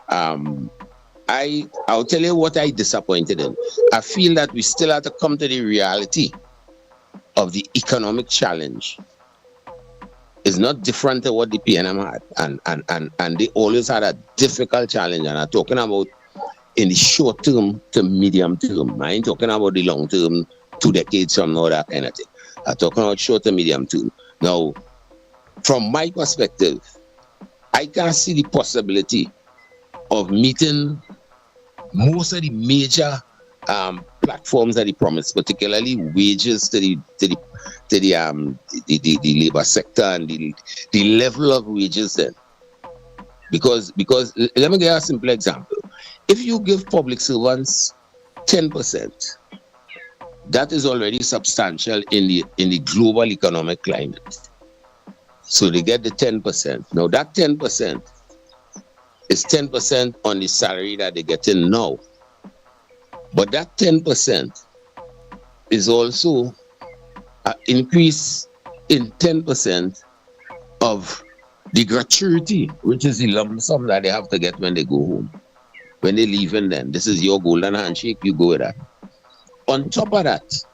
I'll tell you what I disappointed in. I feel that we still have to come to the reality of the economic challenge. It's not different to what the PNM had, and they always had a difficult challenge. And I'm talking about in the short term to medium term. I ain't talking about the long term, 2 decades from now, that kind of thing. I'm talking about short to medium term. Now, from my perspective, I can see the possibility of meeting most of the major platforms that he promised, particularly wages to the labor sector and the level of wages then. Because let me give you a simple example. If you give public servants 10%, that is already substantial in the global economic climate. So they get the 10%. Now that 10% is 10% on the salary that they get in now. But that 10% is also an increase in 10% of the gratuity, which is the lump sum that they have to get when they go home. When they leave, and then this is your golden handshake, you go with that. On top of that,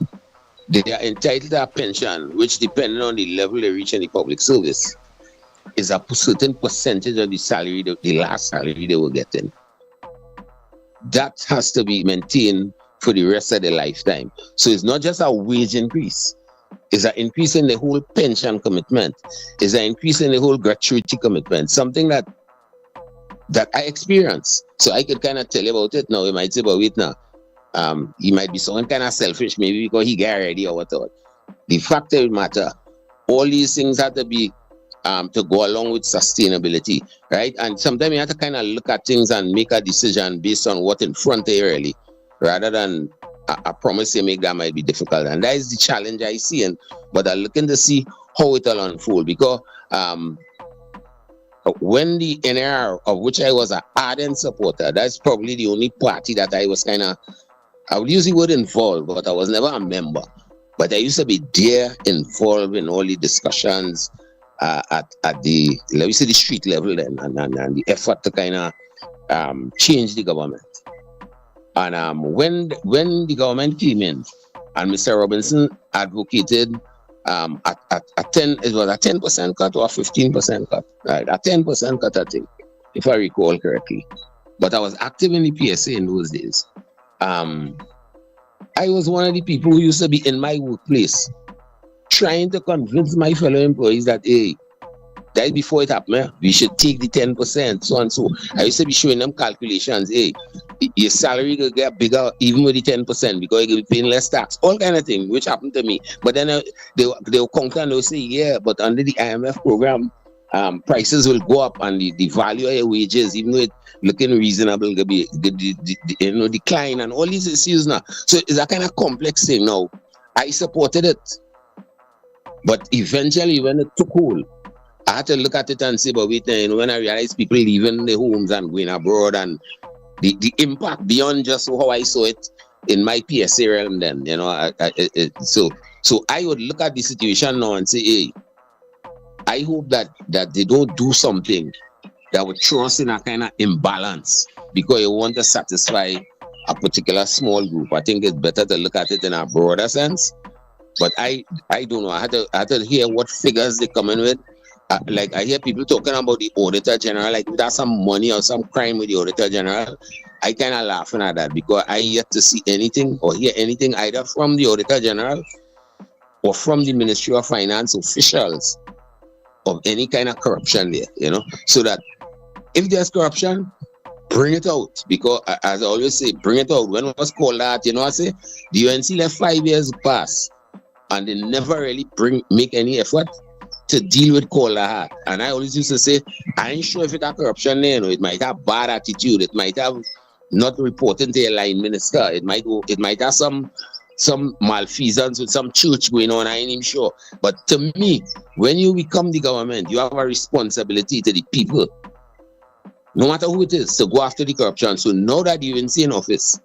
they are entitled to a pension, which depending on the level they reach in the public service, is a certain percentage of the salary, the last salary they were getting. That has to be maintained for the rest of their lifetime. So it's not just a wage increase. It's an increase in the whole pension commitment. It's an increase in the whole gratuity commitment. Something that I experienced. So I could kind of tell you about it now. You might say, but wait now. He might be someone kind of selfish, maybe because he got ready or whatever. The fact of the matter, all these things have to be to go along with sustainability, right? And sometimes you have to kind of look at things and make a decision based on what in front of you really, rather than a promise you make that might be difficult. And that is the challenge I see. But I'm looking to see how it will unfold, because when the NRR, of which I was an ardent supporter, that's probably the only party that I was kind of, I would use the word involved, but I was never a member. But I used to be there, involved in all the discussions at the, let me say, the street level then, and the effort to kind of change the government. And when the government came in, and Mr. Robinson advocated it was a 10% cut or a 15% cut, right? A 10% cut, I think, if I recall correctly. But I was active in the PSA in those days. I was one of the people who used to be in my workplace trying to convince my fellow employees that, hey, that before it happened, we should take the 10%, so and so. I used to be showing them calculations, hey, your salary will get bigger even with the 10% because you'll be paying less tax, all kind of things, which happened to me. But then they'll counter and they'll say, yeah, but under the IMF program, prices will go up and the value of your wages, even though it's looking reasonable, will be decline and all these issues now. So it's a kind of complex thing now. I supported it. But eventually when it took hold, I had to look at it and say, but wait, when I realized people leaving their homes and going abroad, and the impact beyond just how I saw it in my PSA realm then, so I would look at the situation now and say, hey, I hope that they don't do something that would throw us in a kind of imbalance because you want to satisfy a particular small group. I think it's better to look at it in a broader sense. But I don't know. I had to hear what figures they come in with. Like I hear people talking about the Auditor General, like there's some money or some crime with the Auditor General. I kind of laughing at that because I yet to see anything or hear anything either from the Auditor General or from the Ministry of Finance officials of any kind of corruption there, so that if there's corruption, bring it out, because as I always say, bring it out. When it was called that, I say the UNC let 5 years pass and they never really make any effort to deal with Kola. And I always used to say, I ain't sure if it's a corruption there, it might have bad attitude, it might have not reporting to a line minister, it might have some malfeasance with some church going on, I ain't even sure. But to me, when you become the government, you have a responsibility to the people, no matter who it is, to go after the corruption. So now that you're in office,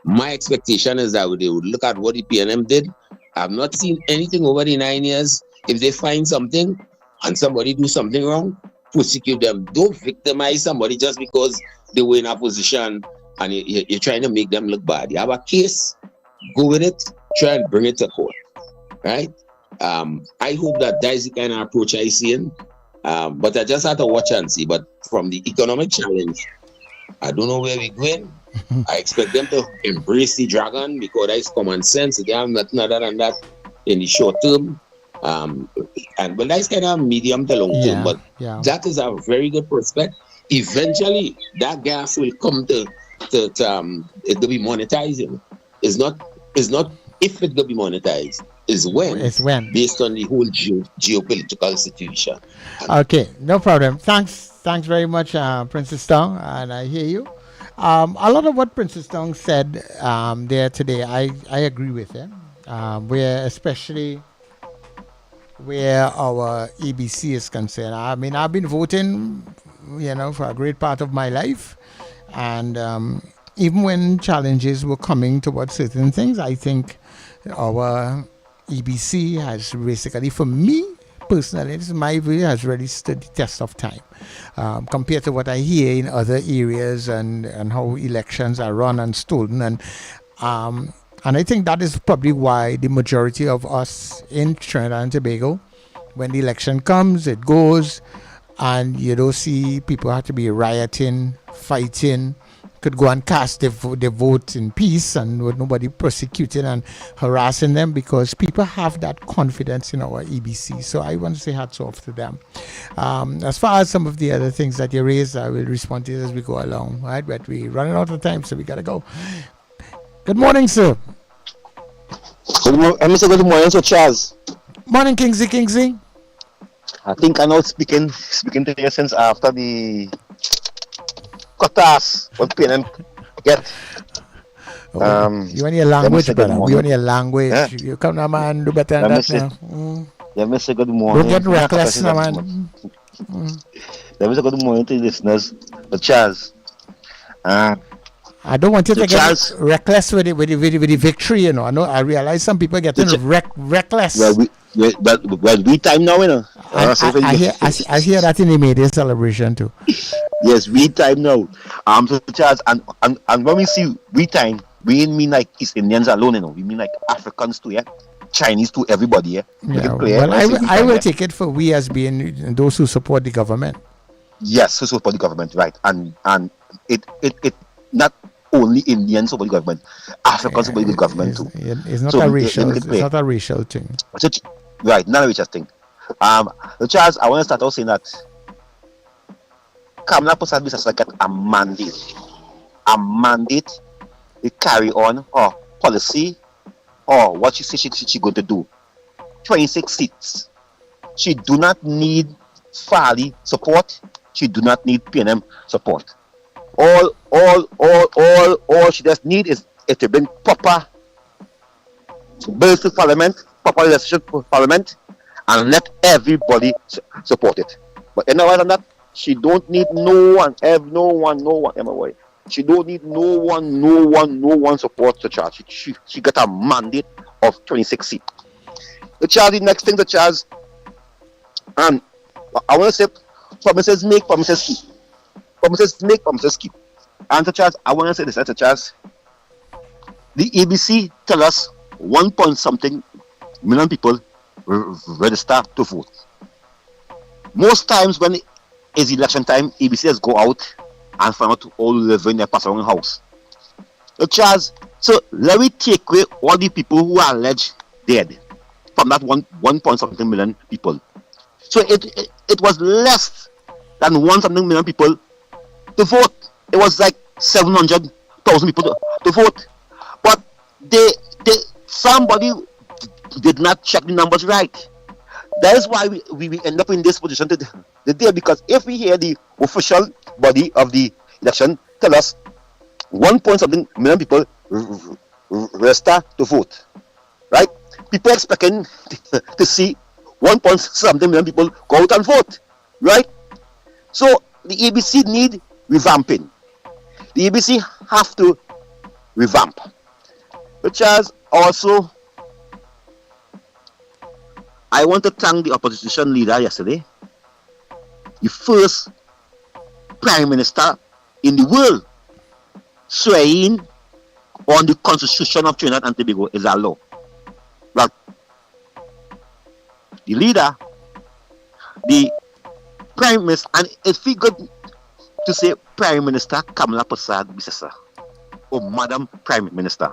my expectation is that they would look at what the PNM did. I've not seen anything over the 9 years. If they find something and somebody do something wrong, prosecute them. Don't victimize somebody just because they were in a position and you're trying to make them look bad. You have a case, go with it, try and bring it to court, right? I hope that is the kind of approach I see in. But I just have to watch and see. But from the economic challenge, I don't know where we're going. I expect them to embrace the dragon because that is common sense. They have nothing other than that in the short term. But that's kind of medium to long term. But that is a very good prospect. Eventually, that gas will come to be monetizing. It's not if it will be monetized. It's when. Based on the whole geopolitical situation. Okay, no problem. Thanks very much, Princess Tong, and I hear you. A lot of what Princess Tong said there today, I agree with him. where especially where our EBC is concerned. I mean, I've been voting, for a great part of my life, and even when challenges were coming towards certain things, I think our EBC has basically, for me personally, this is my view, has really stood the test of time compared to what I hear in other areas and how elections are run and stolen. And I think that is probably why the majority of us in Trinidad and Tobago, when the election comes, it goes, and you don't see people have to be rioting, fighting, could go and cast their vote in peace and with nobody persecuting and harassing them, because people have that confidence in our EBC. So I want to say hats off to them. As far as some of the other things that you raised, I will respond to it as we go along, right? But we're running out of time, so we got to go. Good morning, sir. Good morning, Sir Charles. Morning, Kingsley. I think I know speaking to you since after the cutters what PNM get. You want your language, brother. You want your language. Yeah. You come now, man, do better than that now. Let me say good morning. Don't get reckless now, man. Let me say good morning to the listeners. Sir Charles. I don't want you to get reckless with the victory, I know. I realize some people getting reckless. Well, we time now, I hear that in the media celebration too. Yes, we time now. So Charles, and when we see we time, we ain't mean like East Indians alone, We mean like Africans too, yeah. Chinese too, everybody, yeah. Well, I will take it for we as being those who support the government. Yes, who support the government, right? And it not only Indians support the government, Africans support the government too. It's not a racial. It's not a racial thing. So, right, not a racial thing. Charles, I want to start out saying that Kamala Prasad Bisasa get a mandate to carry on her policy or what she says she going to do. 26 seats. She do not need Farley support. She do not need PNM support. All she just need is to bring proper bills to Parliament, proper legislation to Parliament, and let everybody support it. But other than that, she don't need no one, MOY. She don't need no one support to charge. She got a mandate of 26 seats. The next thing, and I want to say, promises make, promises keep. Promises make, promises keep. And Charles, I want to say this, Charles. The ABC tell us 1 point something million people register to vote. Most times when it's election time, ABCs go out and find out all live in their pass around house. Charles, so let me take away all the people who are alleged dead from that 1 point something million people. So it was less than 1 something million people to vote. It was like 700,000 people to vote. But somebody did not check the numbers right. That is why we end up in this position today, because if we hear the official body of the election tell us 1 point something million people register to vote, right? People expecting to see 1 point something million people go out and vote, right? So the ABC need revamping. The ABC have to revamp. Which has also, I want to thank the opposition leader yesterday, the first prime minister in the world swearing on the constitution of Trinidad and Tobago is a law. Well, the leader, the prime minister, and it feels good to say Prime Minister Kamala Prasad Bisasa or Madam Prime Minister.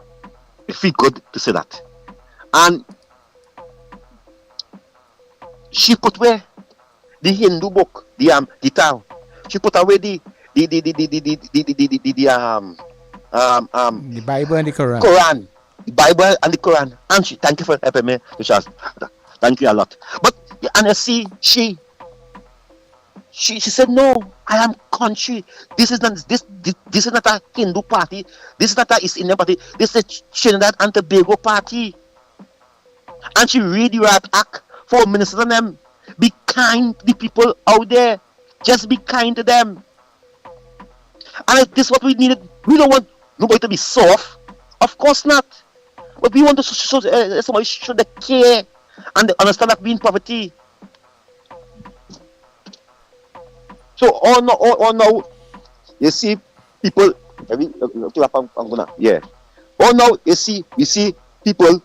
It feels good to say that. And she put away the Hindu book, the Tao. She put away the Bible and the Quran. The Bible and the Quran. And she, thank you for helping me, Charles. Thank you a lot. But and I see she said, no, I am country. This is not a Hindu party. This is not a East Indian party. This is a Trinidad and Tobago party. And she read the right act for ministers and them. Be kind to the people out there. Just be kind to them. And this is what we needed. We don't want nobody to be soft. Of course not. But we want to show somebody show the care and they understand that being poverty. So all now, you see people. Yeah. All now you see people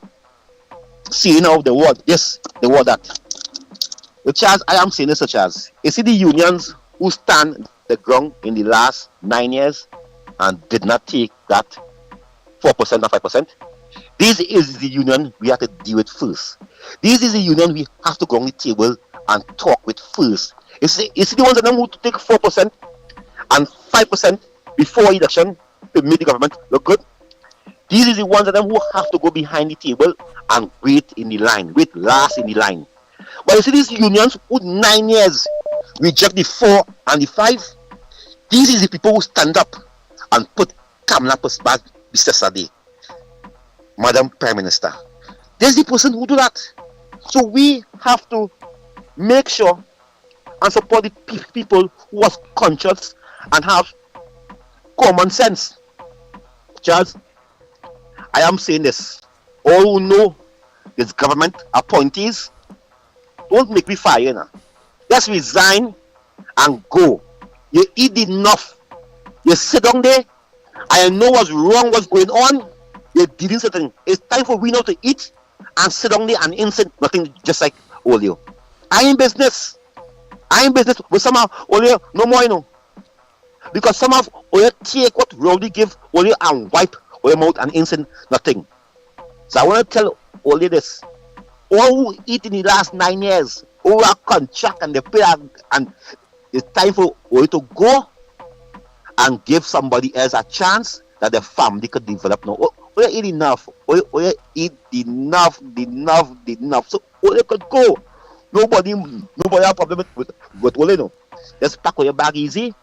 seeing out the word this, the word that. Which as I am saying this, such as you see the unions who stand the ground in the last 9 years and did not take that 4% or 5%. This is the union we have to deal with first. This is the union we have to go on the table and talk with first. You see the ones that them who take 4% and 5% before election to make the government look good. These is the ones of them who have to go behind the table and wait in the line, wait last in the line. But you see these unions who 9 years reject the 4 and the 5. These is the people who stand up and put Kamala back yesterday, Madam Prime Minister. There's the person who do that. So we have to make sure and support the people who are conscious and have common sense. Charles, I am saying this. All who know this government appointees, don't make me fire now. Just resign and go. You eat enough. You sit down there. I know what's wrong, what's going on. You're dealing something. It's time for we now to eat and sit down there and insert nothing just like Olio. I ain't business. With some of Olio, no more, you know. Because some of Olio take what Rowdy give Olio and wipe Olio mouth and insert nothing. So I want to tell Olio this. All who eat in the last 9 years, who are contract and they pay, and it's time for Olio to go and give somebody else a chance that the family could develop now. Olio eat enough. Olio eat enough. So Olio could go. Nobody have problem with Olio. No. Just pack your bag easy,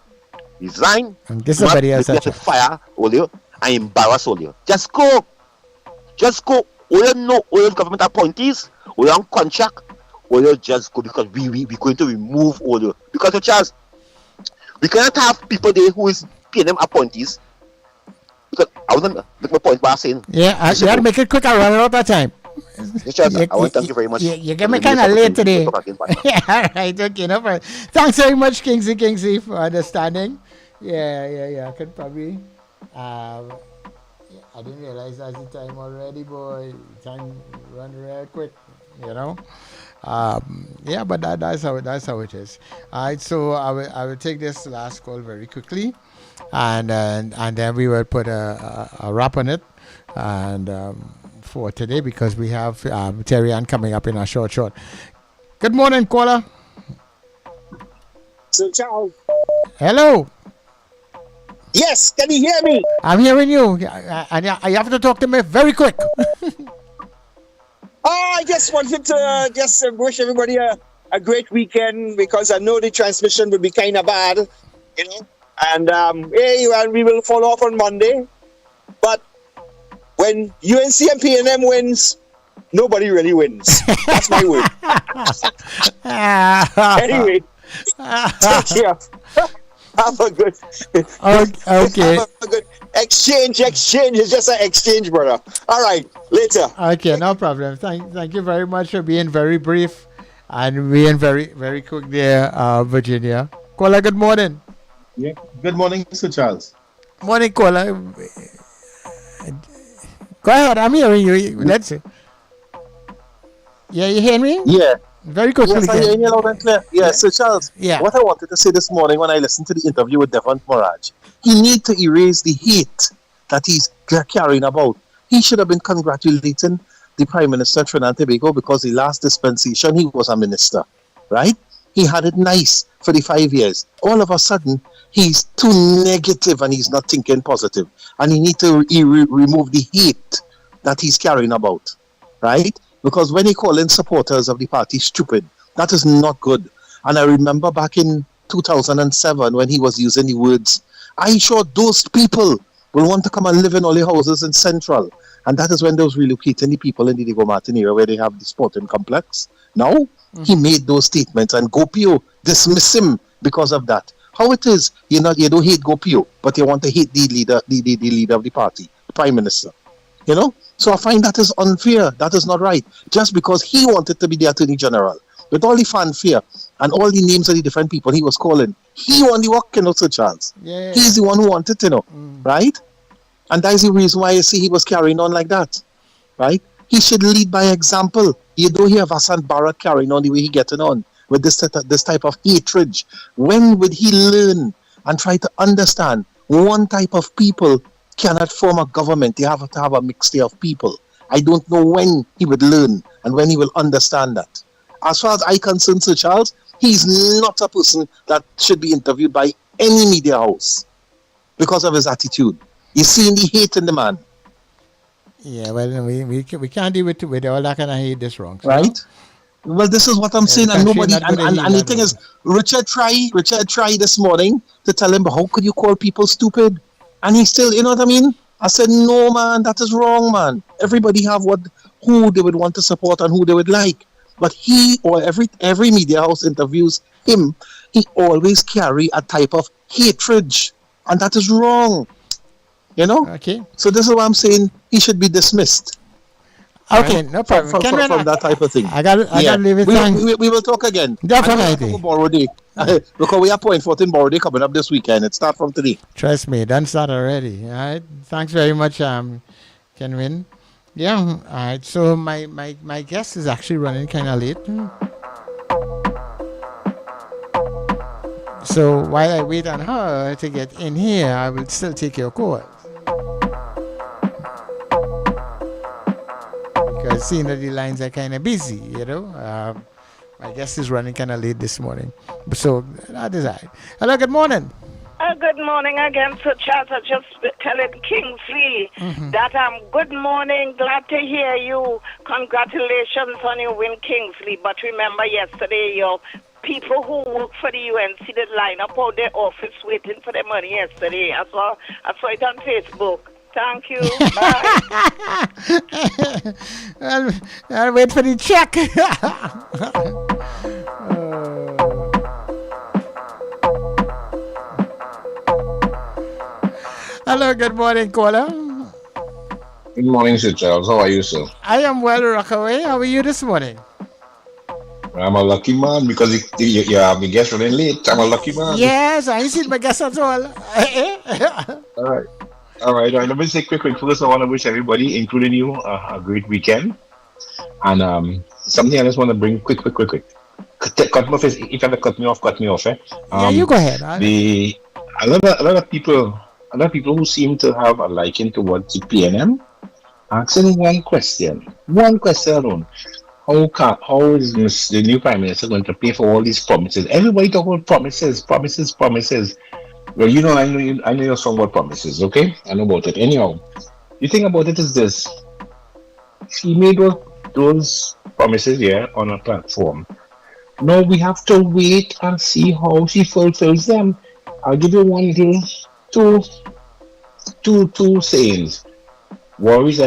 resign, and give somebody else a chance. Fire Olio and embarrass Olio. Just go. Olio know Olio government appointees. Olio on contract. Olio just go because we going to remove Olio. Because Charles, we cannot have people there who is paying them appointees. Because I want to make my point by saying. Yeah, you have to make it quick. I run out of time. Charles, I want to thank you very much. You get me kind of late today. All right, okay, no problem. Thanks very much, Kingsley, for understanding. Yeah. I could probably. I didn't realize that's the time already, boy. Time run real quick, you know. But that's how it is. All right, so I will take this last call very quickly, and then we will put a wrap on it, and for today because we have Terry Ann coming up in a short. Good morning, caller. So, Charles. Hello. Yes, can you hear me? I'm hearing you, and you have to talk to me very quick. I just wanted to wish everybody a great weekend because I know the transmission will be kind of bad, you know. And we will fall off on Monday. But when UNC and PNM wins, nobody really wins. That's my word. Anyway, take care. Have a good. Okay. Have a good exchange. Exchange is just an exchange, brother. All right. Later. Okay, no problem. Thank you very much for being very brief and being very, very quick there, Virginia. Caller, good morning. Yeah. Good morning, Sir Charles. Morning, caller. Go ahead. I'm hearing you. Let's see. Yeah, you hear me? Yeah. Very quickly. Yes, I hear you loud and clear. Yeah, Sir Charles. Yeah. What I wanted to say this morning when I listened to the interview with Devon Moraj, he need to erase the hate that he's carrying about. He should have been congratulating the Prime Minister of Trinidad and Tobago because the last dispensation he was a minister, right? He had it nice for the 5 years. All of a sudden, he's too negative and he's not thinking positive. And he need to remove the hate that he's carrying about, right? Because when he calling supporters of the party stupid, that is not good. And I remember back in 2007 when he was using the words, I sure those people will want to come and live in all the houses in Central. And that is when they was relocating the people in the Diego Martin area where they have the sporting complex. Now, he made those statements and Gopio dismiss him because of that. How it is, you don't hate Gopio, but you want to hate the leader, the leader of the party, the prime minister. You know? So I find that is unfair. That is not right. Just because he wanted to be the attorney general, with all the fanfare and all the names of the different people he was calling, he won the work, Sir Charles. Yeah. He's the one who wanted to know, right? And that is the reason why you see he was carrying on like that, right? He should lead by example. You don't hear Hassan Barak carrying on the way he getting on with this type of hatred. When would he learn and try to understand one type of people cannot form a government? They have to have a mixture of people. I don't know when he would learn and when he will understand that. As far as I concern, Sir Charles, he's not a person that should be interviewed by any media house because of his attitude. You see the hate in the man. Yeah, well, we can't deal with all that kind of hate this wrong. So, right? Well, this is what I'm saying, and nobody, and the thing is, Richard tried this morning to tell him, but how could you call people stupid? And he still, you know what I mean? I said, no, man, that is wrong, man. Everybody have who they would want to support and who they would like. But he or every media house interviews him, he always carry a type of hatred, and that is wrong. You know? Okay. So this is what I'm saying. He should be dismissed. Okay, no problem. From that type of thing. I got to leave it. We will talk again. Definitely. Because we have Point 14 Borrow Day coming up this weekend. It starts from today. Trust me, done start already. All right. Thanks very much, Kenwin. Yeah. All right. So my guest is actually running kind of late. So while I wait on her to get in here, I will still take your call. Because seeing that the lines are kind of busy, you know. My guest is running kind of late this morning. So that is right. Hello, good morning. Good morning again, Sir Charles. I just telling Kingsley that good morning. Glad to hear you. Congratulations on your win, Kingsley. But remember yesterday, your people who work for the UNC did line up out their office waiting for their money yesterday. I saw it on Facebook. Thank you. Bye. I'll wait for the check. Hello, good morning, caller. Good morning, Sir Charles. How are you, sir? I am well, Rockaway. How are you this morning? I'm a lucky man because you have my guest running late. I'm a lucky man. Yes, I ain't seen my guest at all. All right. Let me say quick. First, I want to wish everybody, including you, a great weekend. And something I just want to bring quick. Cut me off. If you have to cut me off. Yeah, you go ahead. A lot of people who seem to have a liking towards the PNM, asking one question alone. How is the new Prime Minister going to pay for all these promises? Everybody talk about promises. Well, you know, I know you're strong about promises, okay? I know about it. Anyhow, the thing about it is this. She made those promises here on a platform. Now we have to wait and see how she fulfills them. I'll give you one little two sayings. Worries like